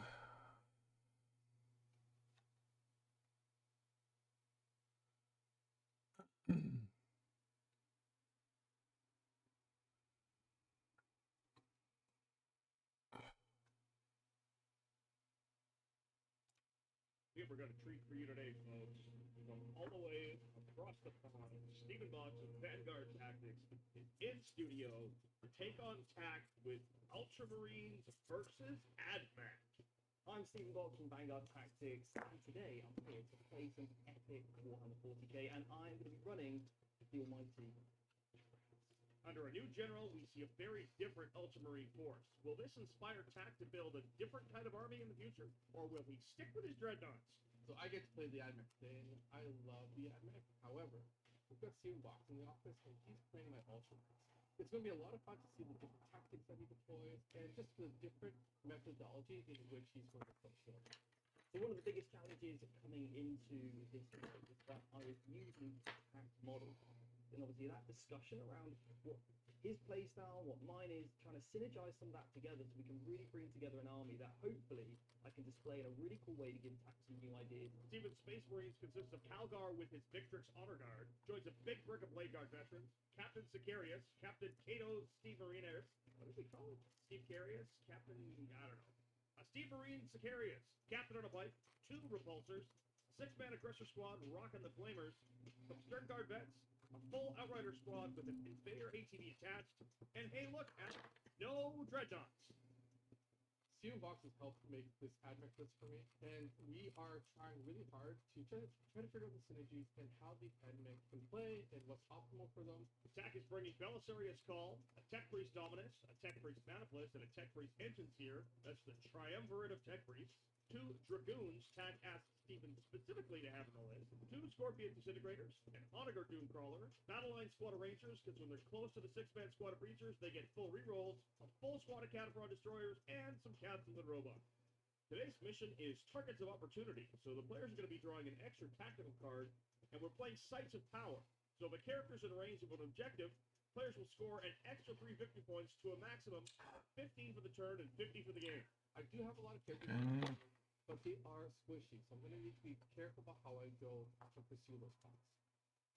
We have got a treat for you today, folks. From all the way across the pond, Stephen Box of Vanguard Tactics is in studio to take on tack with Ultramarines versus AdMac. I'm Stephen Box from Vanguard Tactics, and today I'm here to play some epic Warhammer 40k, and I'm going to be running the almighty. Under a new general, we see a very different Ultramarine force. Will this inspire Tack to build a different kind of army in the future, or will he stick with his dreadnoughts? So I get to play the AdMech today, and I love the AdMech. However, we've got Stephen Box in the office, and he's playing my Ultramarines. It's going to be a lot of fun to see the different tactics that he deploys, and just the different methodologies in which he's going to play. So one of the biggest challenges coming into this game is that I was using Tack model. And obviously that discussion around what his playstyle, what mine is, trying to synergize some of that together so we can really bring together an army that hopefully I can display in a really cool way to give Tack some new ideas. Stephen's Space Marines consists of Calgar with his Victrix Honor Guard, joins a big brick of Blade Guard veterans, Captain Sicarius, Captain Cato, Steve Marinas, what does he call it? Steve Carius? Captain, I don't know. Steve Marine Sicarius, Captain on a bike, 2 repulsors, 6-man aggressor squad rocking the flamers, some Stern Guard vets, a full Outrider squad with an Invader ATV attached, and hey look, no dreadnoughts. Stephen Box has helped make this AdMech list for me, and we are trying really hard to try to figure out the synergies and how the AdMech can play and what's optimal for them. Tack is bringing Belisarius Call, a Tech Priest Dominus, a Tech Priest Maniflist, and a Tech Priest Engines here. That's the triumvirate of Tech Priests. 2 Dragoons Tack asked Stephen specifically to have on the list. 2 Scorpion Disintegrators, an Onager Doomcrawler, Battle Line Squad of Rangers, because when they're close to the 6-man squad of Breachers, they get full rerolls, a full squad of Cataphrod Destroyers, and some Captains and Robots. Today's mission is Targets of Opportunity, so the players are going to be drawing an extra tactical card, and we're playing Sites of Power. So if a character's in range of an objective, players will score an extra 3 victory points to a maximum of 15 for the turn and 50 for the game. I do have a lot of characters, but they are squishy, so I'm going to need to be careful about how I go to pursue those spots.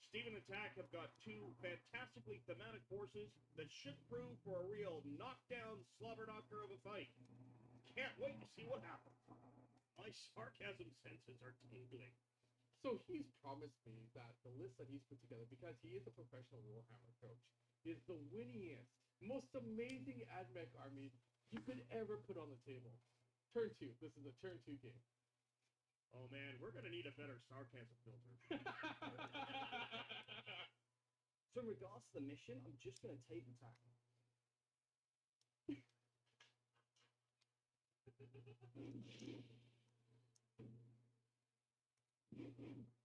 Stephen and Tack have got 2 fantastically thematic forces that should prove for a real knockdown slobber knocker of a fight. Can't wait to see what happens. My sarcasm senses are tingling. So he's promised me that the list that he's put together, because he is a professional Warhammer coach, is the winningest, most amazing AdMech army you could ever put on the table. Turn 2. This is a turn 2 game. Oh man, we're gonna need a better sarcasm filter. So in regards to the mission, I'm just going to take the Tack.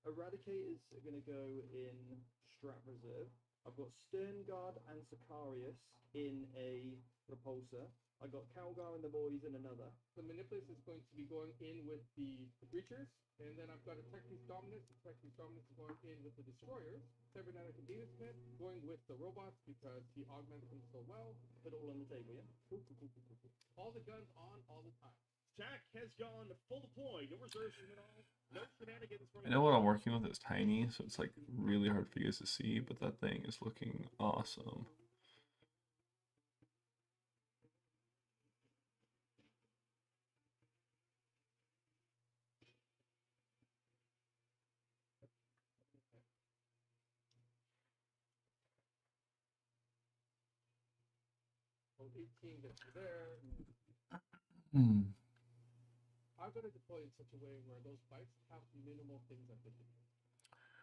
Eradicators are going to go in Strat Reserve. I've got Stern Guard and Sicarius in a repulsor. I got Calgar and the boys in another. The Manipulus is going to be going in with the Breachers, and then I've got a Tech Priest Dominus. The Tech Priest Dominus is going in with the Destroyers. Cybernetic Cadena Smith going with the robots because he augments them so well. Put it all on the table, yeah? Cool. All the guns on all the time. Tack has gone full deploy. No reserves from it all. No shenanigans from I know what I'm working with is tiny, so it's like really hard for you guys to see, but that thing is looking awesome. So 18 gets you there. I've got to deploy in such a way where those bikes have minimal things that they do.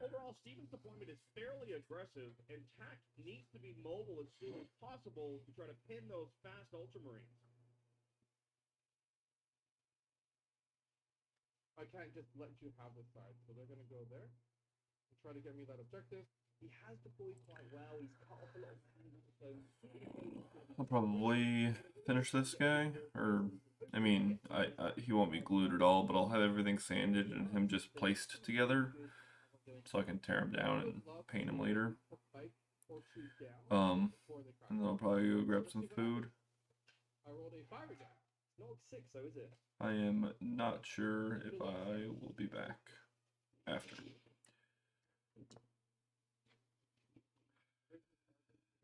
Overall, Stephen's deployment is fairly aggressive, and Tack needs to be mobile as soon as possible to try to pin those fast Ultramarines. I can't just let you have this side. So they're gonna go there and try to get me that objective. He has deployed quite well. He's cut off a lot of so I'll probably finish this guy, or I mean, he won't be glued at all, but I'll have everything sanded and him just placed together, so I can tear him down and paint him later. And then I'll probably go grab some food. I rolled a 5 again. not 6 though, is it? I am not sure if I will be back after.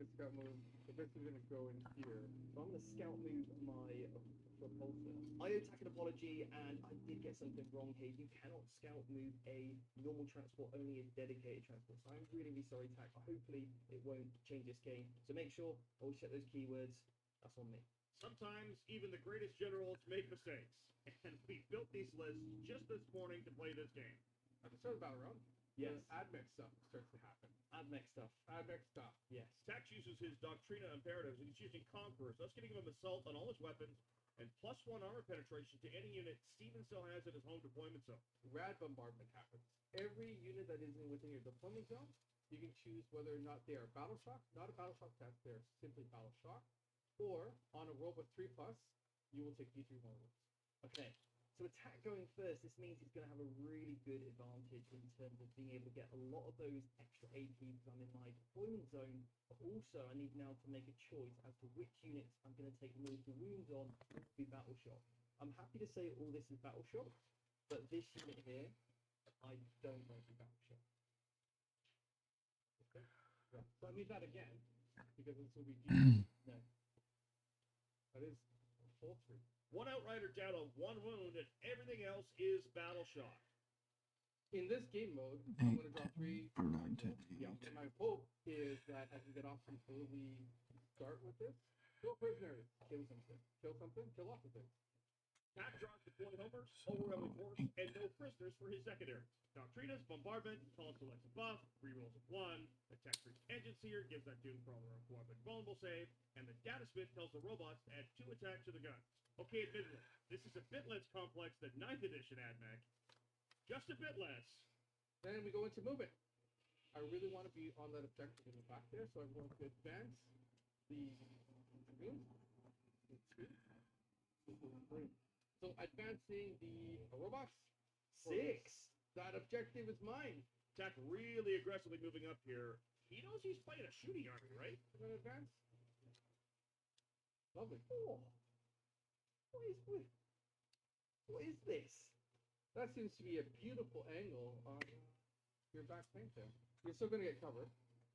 It's got move. So this is gonna go in here. So I'm gonna scout move my repulsor. I owe Tack an apology, and I did get something wrong here. You cannot scout move a normal transport, only a dedicated transport. So I'm really, really sorry, Tack. Hopefully it won't change this game. So make sure always check those keywords. That's on me. Sometimes even the greatest generals make mistakes, and we built these lists just this morning to play this game. At the start of the battle round, Yes. admech stuff starts to happen. Admech stuff. Admech stuff. Yes. Tax uses his Doctrina Imperatives, and he's using Conquerors, thus giving him assault on all his weapons, and +1 armor penetration to any unit Steven still has in his home deployment zone. Rad bombardment happens. Every unit that is within your deployment zone, you can choose whether or not they are battle shock, not a battle shock test, they're simply battle shock, or on a roll with 3+, you will take D3 more wounds. Okay. So attack going first, this means he's going to have a really good advantage in terms of being able to get a lot of those extra AP because I'm in my deployment zone, but also I need now to make a choice as to which units I'm going to take more of the wounds on to be battle shock. I'm happy to say all this is battle shock, but this unit here, I don't want to be battle shock. Okay? Yeah. So I need that again, because this will be D3. No. That is full 3. One Outrider down on 1 wound, and everything else is battle shock. In this game mode, I'm going to draw 3. For 9, 10, Yeah, 8. and my hope is that I can get off some early start with this. Kill prisoners, kill something, kill lots of things. Tack draws deploy homers, overwhelming force, and no prisoners for his secondary. Doctrinas, bombardment, calls selects a buff, rerolls a 1, attack for engine seer, gives that doom crawler a 4 but vulnerable save, and the data smith tells the robots to add 2 attacks to the gun. Okay, admittedly, this is a bit less complex than 9th edition AdMech. Just a bit less. Then we go into movement. I really want to be on that objective in the back there, so I'm going to advance the screen. So advancing the robots. 6! That objective is mine. Tack really aggressively moving up here. He knows he's playing a shooting army, right? I'm going to advance. Lovely. Oh. What is this? That seems to be a beautiful angle on your back paint there. You're still going to get covered.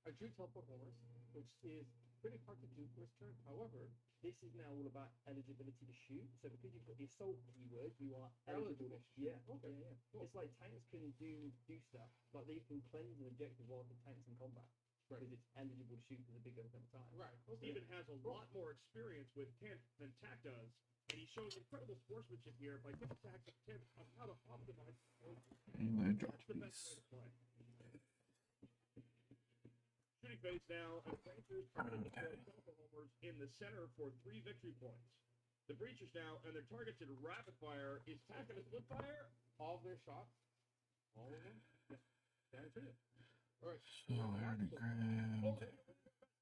I drew teleport homers, which is pretty hard to do first turn. However, This is now all about eligibility to shoot. So because you've got the assault keyword, you are eligible. eligible to shoot. Yeah, Okay. yeah, yeah. Cool. It's like tanks can do stuff. Like they can cleanse an objective while the tank's in combat. Right. Because it's eligible to shoot because the big guns have time. Right. Okay. Steven has a lot more experience with tent than Tack does, and he shows incredible sportsmanship here by giving Tack tips on how to optimize. Anyway, drop That's the best way these. to play. Shooting phase now, and Rangers trying to deploy Delta homers in the center for 3 victory points. The breachers now, and their targets in rapid fire, is Tack and a split fire. All of their shots. All of them. Yeah. Guarantee it. All right. So I already grabbed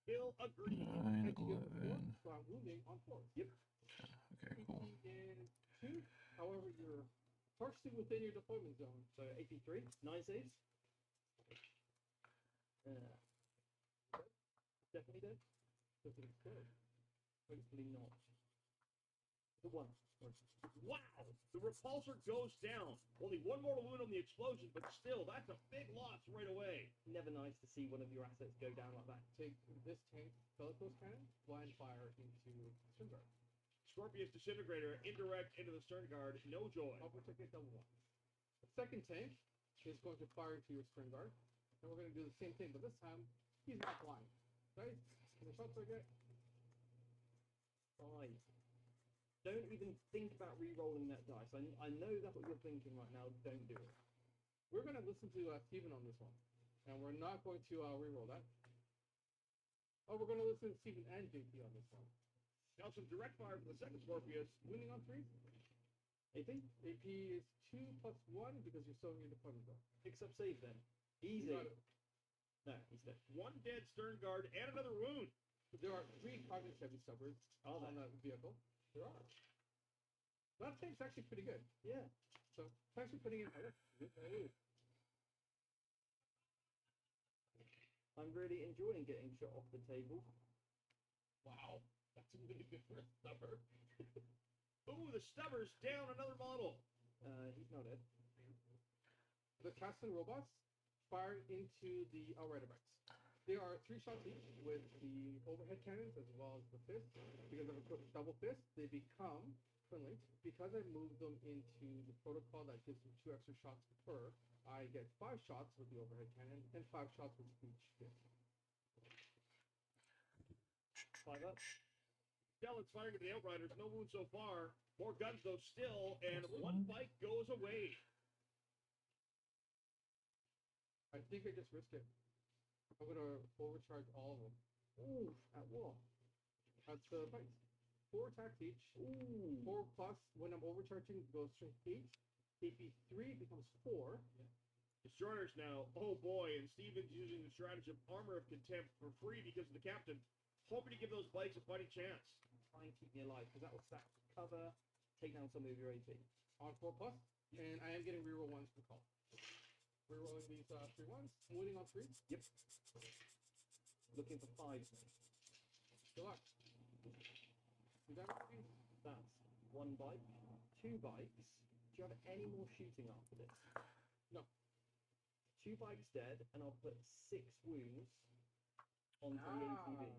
Kill agreed. 9, And you get 11. 4, so I'm wounding on 4. Yep. Okay, cool. In 2. However, you're partially within your deployment zone. So AP3, 9 saves. Definitely dead. Does it explode? Hopefully not. The 1. Wow! The repulsor goes down. Only 1 mortal wound on the explosion, but still, that's a big loss right away. Never nice to see one of your assets go down like that. Take this tank, Bellicose cannon, blind fire into Sternguard. Scorpius Disintegrator, indirect into the stern guard, no joy. Upper ticket double 1. The second tank is going to fire to your Sternguard. And we're going to do the same thing, but this time, he's not blind. Right? And the shots are good. 5. Don't even think about re-rolling that dice. I know that's what you're thinking right now. Don't do it. We're going to listen to Steven on this one. And we're not going to re-roll that. Oh, we're going to listen to Steven and JP on this one. Now some direct fire from the second Scorpius. Winning on 3? AP? AP is 2+1 because you're sewing your deployment zone. Picks up save then. Easy. You got it. No, he's dead. One dead stern guard and another wound. There are 3 cognitive heavy stubborns on that vehicle. There are. That tank's actually pretty good. Yeah. So thanks for putting in effort. I'm really enjoying getting shot off the table. Wow, that's really good for a stubber. Ooh, the stubber's down another model. He's not dead. The Castle robots fire into the outrider bikes. They are 3 shots each with the overhead cannons as well as the fist. Because of a double fist, they become friendly. Because I moved them into the protocol that gives them 2 extra shots per, I get 5 shots with the overhead cannon and 5 shots with each fist. 5 up. Stella's firing at the outriders. No wounds so far. More guns though still, and one bike goes away. I think I just risked it. I'm gonna overcharge all of them. Ooh, at what? At the bikes. 4 attacks each. Ooh. 4 plus when I'm overcharging goes to 8. AP 3 becomes 4. Destroyers now. Oh boy, and Steven's using the strategy of Armor of Contempt for free because of the captain. Hoping to give those bikes a fighting chance. Try and keep me alive, because that will stack cover, take down some of your AP. On 4 plus, and I am getting reroll 1s per call. Rerolling these 3 1s. I'm winning on 3. Yep. Looking for 5. Good luck. You got it? That's 1 bike, 2 bikes. Do you have any more shooting after this? No. 2 bikes dead, and I'll put 6 wounds onto the ATV.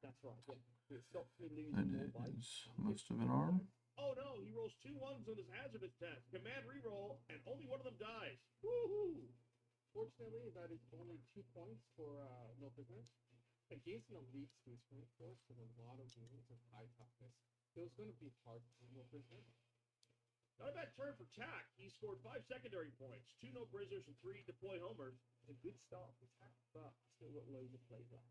That's right, yeah. So it stops me losing more That bikes. is most of an arm. Oh no, he rolls 2 1s on his hazardous test. Command reroll, and only one of them dies. Woohoo! Fortunately, that is only 2 points for no prisoners. Against an elite space marine force with a lot of wounds and high toughness, it was going to be hard to do no prisoners. Not a bad turn for Tack. He scored 5 secondary points, 2 no prisoners, and 3 deploy homers. It's a good start for attack, but still got loads of plays left.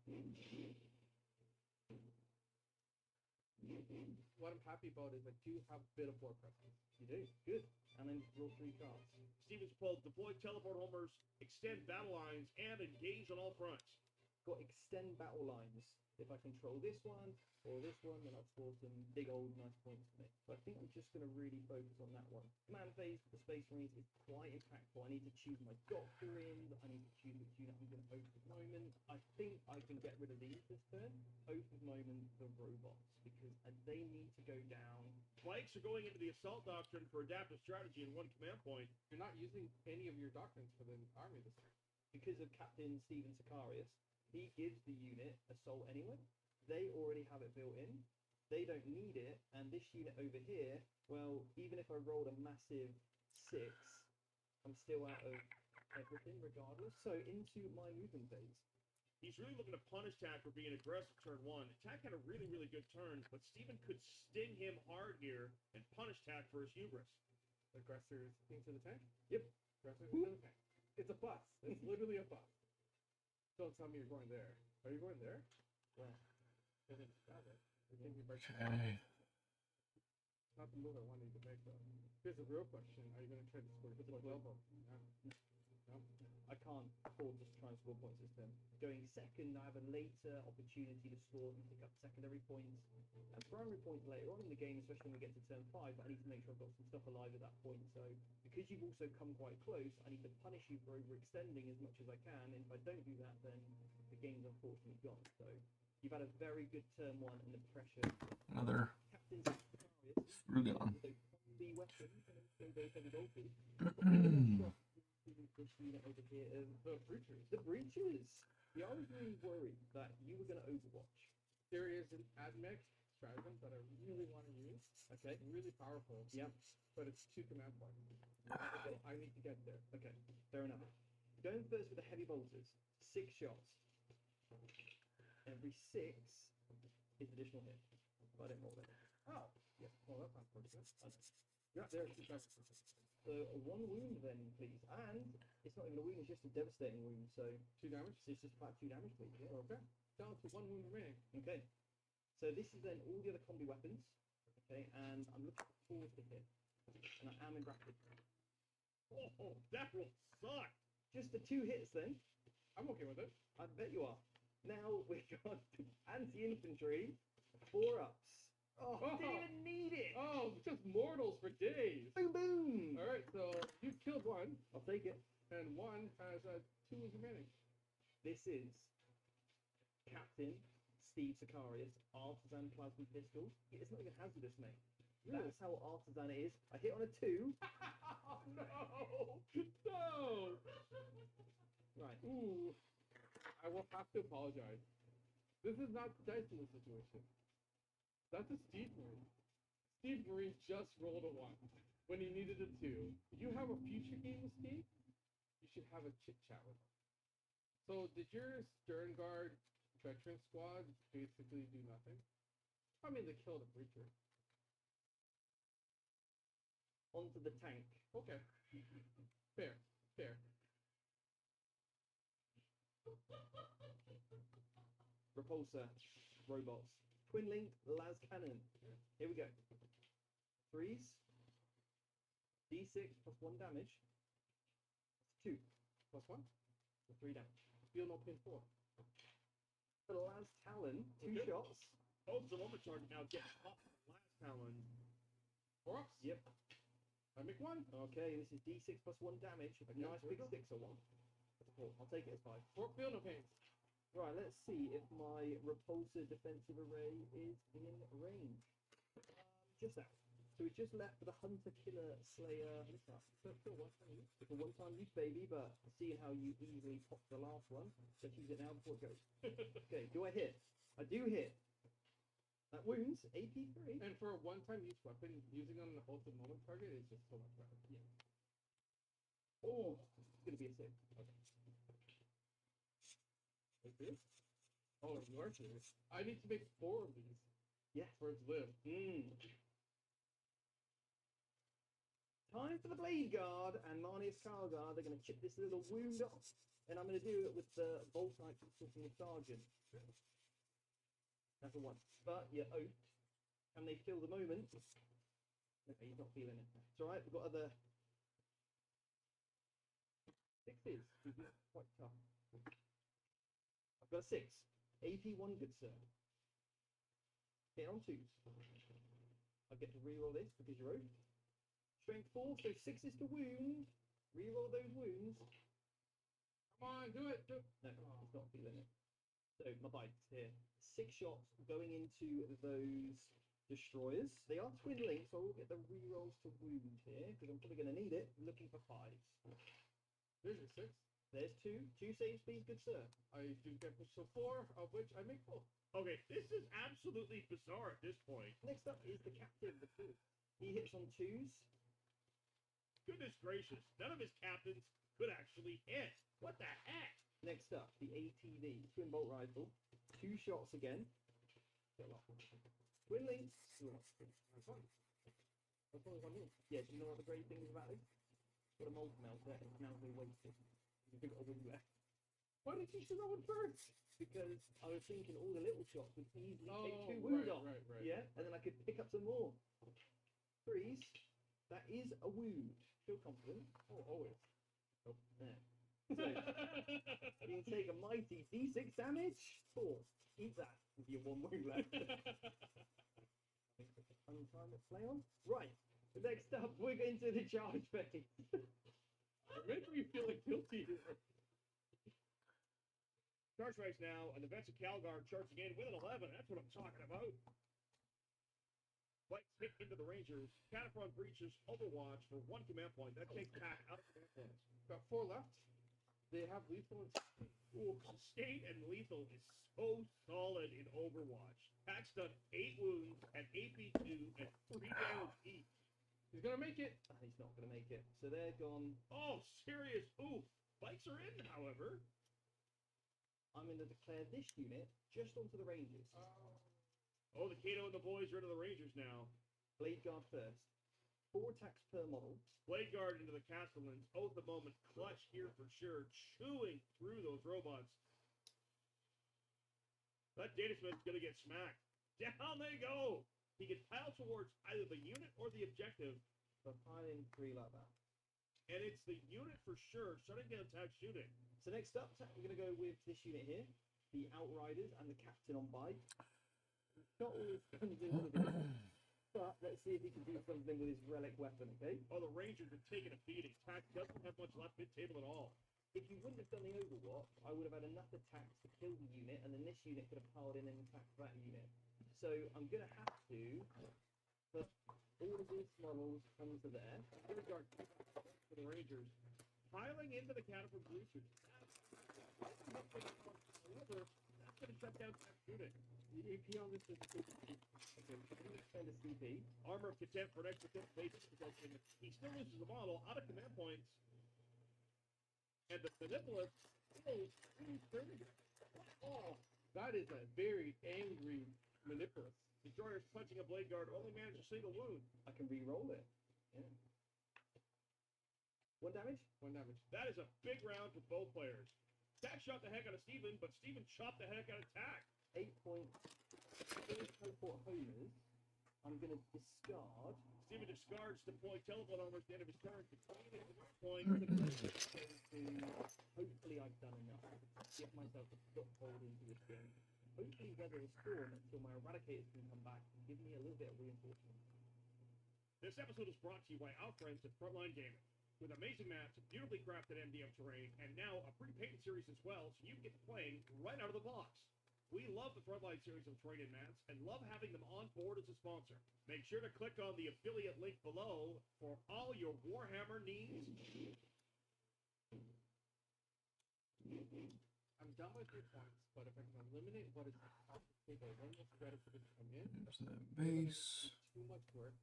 What I'm happy about is I do have a bit of war presence. You do, good. And then roll 3 cards. Stevens pulled deploy teleport homers, extend battle lines, and engage on all fronts. Got extend battle lines. If I control this one or this one, then I'll score some big old nice points for me. So I think I'm just going to really focus on that one. Command phase for the Space Marines is quite impactful. I need to choose my doctor in. I need to choose which unit I'm going to open at the moment. I think I can get rid of these this turn. Open at the moment the robots, because they need to go down. Bikes are going into the assault doctrine for adaptive strategy in 1 command point. You're not using any of your doctrines for the army this turn. Because of Captain Steven Sicarius, he gives the unit assault anyway. They already have it built in. They don't need it. And this unit over here, well, even if I rolled a massive 6, I'm still out of everything regardless. So into my movement phase. He's really looking to punish Tack for being aggressive turn 1. Tack had a really, really good turn, but Steven could sting him hard here and punish Tack for his hubris. Aggressors into the tank? Yep. Aggressors into the tank. It's a bus. It's literally a bus. Don't tell me you're going there. Are you going there? Well, I think got it. I think you might- Okay. It's not the move I wanted you to make, though. Here's the real question. Are you going to try to score with the elbow? No. I can't afford to try and score points this turn. Going second, I have a later opportunity to score and pick up secondary points and primary points later on in the game, especially when we get to turn 5. But I need to make sure I've got some stuff alive at that point. So because you've also come quite close, I need to punish you for overextending as much as I can. And if I don't do that, then the game's unfortunately gone. So you've had a very good turn 1 and the pressure. Another Captain Sicarius, Rugon. the weapons and also those heavy bolters. This unit over here, The breachers. the breaches. Yeah, I was really worried that you were going to overwatch. There is an admech stratagem that I really want to use. Okay. Really powerful. Yeah. But it's 2 command points. So I need to get there. Okay. Fair enough. Going first with the heavy bolters. 6 shots. Every 6 is additional hit. But I didn't roll it. Oh. Yeah. Well, that's not fortunate. Yeah, there's 2 shots. So 1 wound then, please. And it's not even a wound, it's just a devastating wound. So 2 damage. it's just about 2 damage, please. Yeah. Okay. Down to 1 wound remaining. Okay. So this is then all the other combi weapons. Okay, and I'm looking for 4 to hit. And I am in rapid. Oh, that will suck. Just the 2 hits then. I'm okay with it. I bet you are. Now we got anti-infantry, 4 ups. Oh, didn't even need it. Oh, just mortals for days. Boom, boom. All right, so you killed 1, I'll take it. and 1 has 2 wounds remaining. This is Captain Steve Sicarius, Artisan Plasma Pistol. It's not even hazardous, mate. That's how Artisan it is. I hit on a 2. Oh, no! No! Right. Ooh. I will have to apologize. This is not dice in this situation. That's a Steve Marine. Steve Marine just rolled a 1 when he needed a 2. You have a future game with Steve? You should have a chit chat with him. So, did your Stern Guard veteran squad basically do nothing? I mean, they killed a breacher. Onto the tank. Okay. Fair. Fair. Repulsor. Robots. Twin linked las cannon. Here we go. 3s. D6 plus 1 damage. 2 Plus 1? for 3 damage. Feel no pain 4. For the las talon, 2 Okay. shots. Both the moment target now gets up. Last Talon. 4 ups? Yep. I make 1. Okay, this is D6 plus 1 damage. A Yeah, nice there we big go. 6 or 1. That's a 4. I'll take it as 5. Feel no pain. Right, let's see if my repulsor defensive array is in range. Just out. So we just left for the Hunter Killer Slayer. For one-time use, baby, but seeing how you easily popped the last one, let's use it now before it goes. Okay, do I hit? I do hit. That wounds, AP 3. And for a one-time use weapon, using on an ultimate moment target is just so much better. Yeah. Oh, it's gonna be a 6. Okay. Like this? Oh, you are serious. I need to make 4 of these. Yeah. For it to live. Time for the Blade Guard and Marnius Carl Guard. They're going to chip this little wound off, and I'm going to do it with the Voltite from the Sergeant. That's a 1. But you're oaked. Can they feel the moment? Okay, he's not feeling it. It's alright, we've got other 6s. This is quite tough. I've got a 6. AP 1, good sir. Hit on 2s. I get to reroll this because you're oaked. Strength 4, so 6s to wound. Reroll those wounds. Come on, do it. Do it. No, he's not feeling it. So my bites here. 6 shots going into those destroyers. They are twin linked, so I will get the rerolls to wound here because I'm probably going to need it. I'm looking for 5s. There's your 6. There's 2. 2 saves, please, good sir. I do get so 4, of which I make 4. Okay, this is absolutely bizarre at this point. Next up is the captain, the 2. He hits on 2s. Goodness gracious, none of his captains could actually hit. What the heck? Next up, the ATV, twin bolt rifle. 2 shots again. Twin links. That's fine. That's only 1 move. Yeah, do you know what the great thing is about this? Got a mold melter, and it's now very wasted. You've got a win left. Why did you shoot that one first? Because I was thinking all the little shots would easily take Oh, 2 wounds right, off. right. Yeah, and then I could pick up some more. 3s. That is a wound. Feel confident. Oh, always. There. So, you can take a mighty D6 damage. 4. Eat that with your 1 wound left. Untimed play on. Right. Next up, we're going to the charge phase. You're making me feel like guilty here. Charge race now, and the Vets of Calgar charging in with an 11. That's what I'm talking about. Fights hit into the Rangers. Catapron breaches Overwatch for 1 command point. That takes Pat out of command points. Got 4 left. They have lethal and Ooh, sustained and lethal is so solid in Overwatch. Pat's done 8 wounds and AP2 and 3 damage each. he's gonna make it. And he's not going to make it. So they're gone. Oh, serious oof. Bikes are in, however. I'm going to declare this unit just onto the Rangers. Oh, the Kato and the boys are into the Rangers now. Blade Guard first. 4 attacks per model. Blade Guard into the Castellans. Oh, the moment clutch here for sure. Chewing through those robots. That Data Smith's going to get smacked. Down they go. he can pile towards either the unit or the objective. So piling 3 like that. And it's the unit for sure, shutting down attack shooting. So next up, we're going to go with this unit here, the Outriders and the Captain on bike. Not always comes in with it, but let's see if he can do something with his relic weapon, okay? Oh, the Rangers are taking a beating. Tack doesn't have much left mid-table at all. If you wouldn't have done the Overwatch, I would have had enough attacks to kill the unit, and then this unit could have piled in and attacked that unit. So I'm going to have to put all of these models onto there. Very dark for the Rangers. Piling into the catapult breachers. However, that's going to shut down attack shooting. The EP on this is okay, I'm going to spend a CP. Armor of Contempt for an extra 10 basis possession. He still loses the model out of command points. And the Manipulus still turning. Oh, that is a very angry Manipulus. Destroyer's punching a blade guard only managed a single wound. I can re-roll it. Yeah. 1 damage? 1 damage. That is a big round for both players. Tack shot the heck out of Steven, but Steven chopped the heck out of Tack. 8 points. 4 teleport homers. I'm going to discard. Steven discards deploy teleport armor at the end of his turn. Point. Hopefully I've done enough to get myself a foothold into this game. Hopefully weather a storm until my Eradicators can come back and give me a little bit of reinforcement. This episode is brought to you by our friends at Frontline Gaming. With amazing maps, beautifully crafted MDF terrain, and now a pre-painted series as well, so you can get playing right out of the box. We love the Frontline series of terrain and maps, and love having them on board as a sponsor. Make sure to click on the affiliate link below for all your Warhammer needs. I'm done with 3 points, but if I can eliminate what is out to take a 1 more credit for this to come in, There's that base. too much work.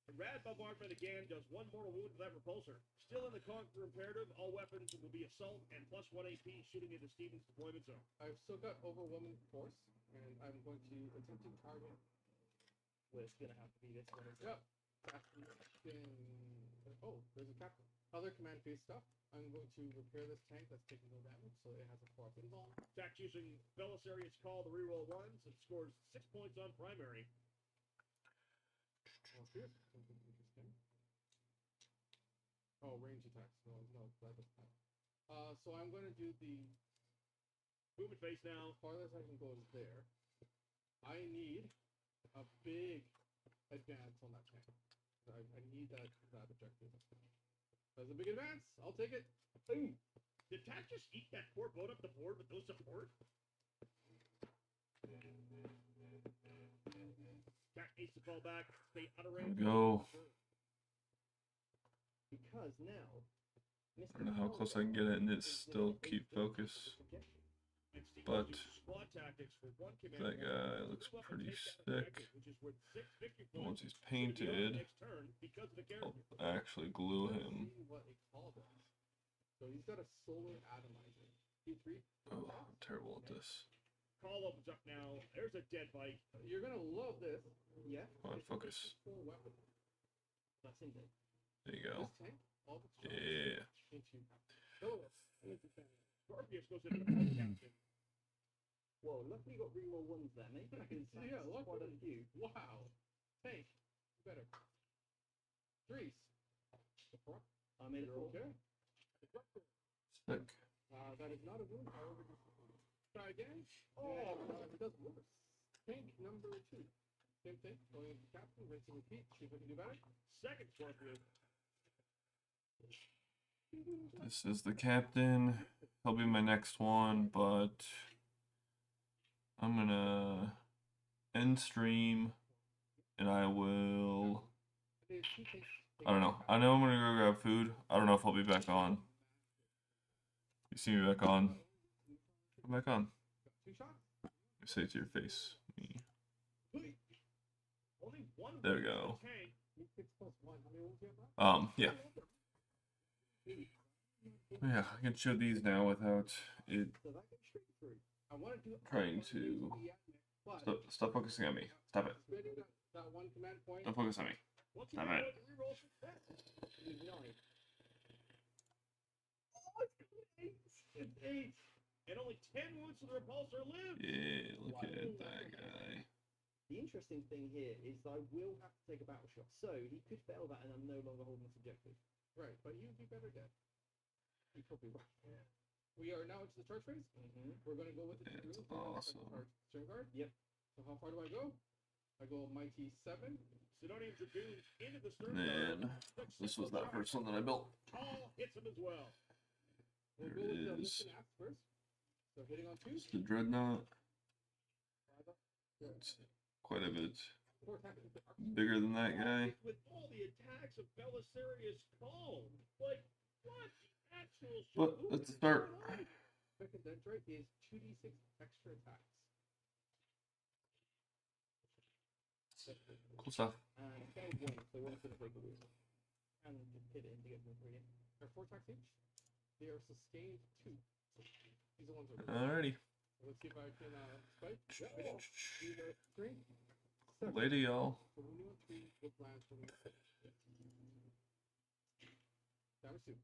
The Rad Bombardment again does 1 mortal wound to that repulsor. Still in the Conqueror Imperative, all weapons will be assault and +1 AP shooting into Steven's deployment zone. I've still got overwhelming force, and I'm going to attempt to target. Well, it's going to have to be this one. Yep. Captain. Oh, there's a captain. Other command phase stuff. I'm going to repair this tank that's taking no damage, so it has a 4 pinball. Tack using Belisarius Call the reroll 1s and scores 6 points on primary. Oh, here's something interesting. Oh, range attacks. No, that doesn't happen. So I'm going to do the Movement phase now. farthest I can go is there. I need a big advance on that tank. I need that objective. That's a big advance. I'll take it. Boom. Did Tack just eat that poor boat up the board with no support? Tack needs to fall back. Stay out of range. Go. Because now, I don't know how close I can get it and it still keep focus. And Steve But uses squad tactics for 1 command that point. guy Move looks up and pretty take that sick. objective, which is worth 6 victory And once points. he's It's gonna be on the painted, next turn because of the I'll character. actually glue him. See what a call does. So he's got a solar atomizer. Q3. Oh, I'm terrible at this. Call opens up now. There's a dead bike. You're gonna love this. yeah, Come on, focus. Full weapon. that's in there. There you go. This tank, all the shots Yeah. into Philip. Scorpius goes into the fight captain. Well, luckily you got reroll 1s there, mate. Because that's Yeah, look. quite a few. Wow. Tank. Better. Threes. The front. I made You're a 4. okay. Sick. That is not a wound, however. Try again. Oh, it does worse. Tank number 2. Same thing. Going into captain, rinse and repeat. See if I can do better. Second Scorpius. This is the captain. He'll be my next one, but I'm gonna end stream and I will. There's 2 tanks. I don't know. I know I'm gonna go grab food. I don't know if I'll be back on. You see me back on? Come back on. 2 shots. I say it to your face. Me. Only 1 There we wound go. per tank. You 6 plus 1. How many wounds do you have left? Yeah. Yeah, I can show these now without it So that goes straight through. I want to do trying to. but Stop focusing on me. Stop it. spending that 1 command point. Don't focus on me. What's Stop your it. reroll success? With 9. Oh, it's 8. And only 10 wounds to the repulsor live. Yeah, look at that guy. The interesting interesting thing here is that I will have to take a battle shot. So he could fail that, and I'm no longer holding this objective. Right, but you'd be better dead. You're probably right. Yeah. We are now into the charge phase. We're going to go with the It's Dragoons. awesome. Turn card. Yep. So how far do I go? I go Mighty 7. Sidonian Dragoons into the stern And guard. this was that first one that I built. Tall hits him as well. We'll There go with the it is. Listen Axe first. So hitting on 2. It's the Dreadnought. Yeah. It's quite a bit 4 attacks with the arc. bigger than that guy. With all the attacks of Belisarius Call. Like, what the actual But shit? let's start. Second Dendrite is 2d6 extra attacks. Cool stuff. And fail 1, so 1's going to take a wound. And just hit it in to get more 3 in. They're 4 attacks each. They are sustained 2. These are ones that Alrighty. Let's see if I can spike. These are 3. 7. Lady, y'all. So wounding on 3 with lands from damage 2.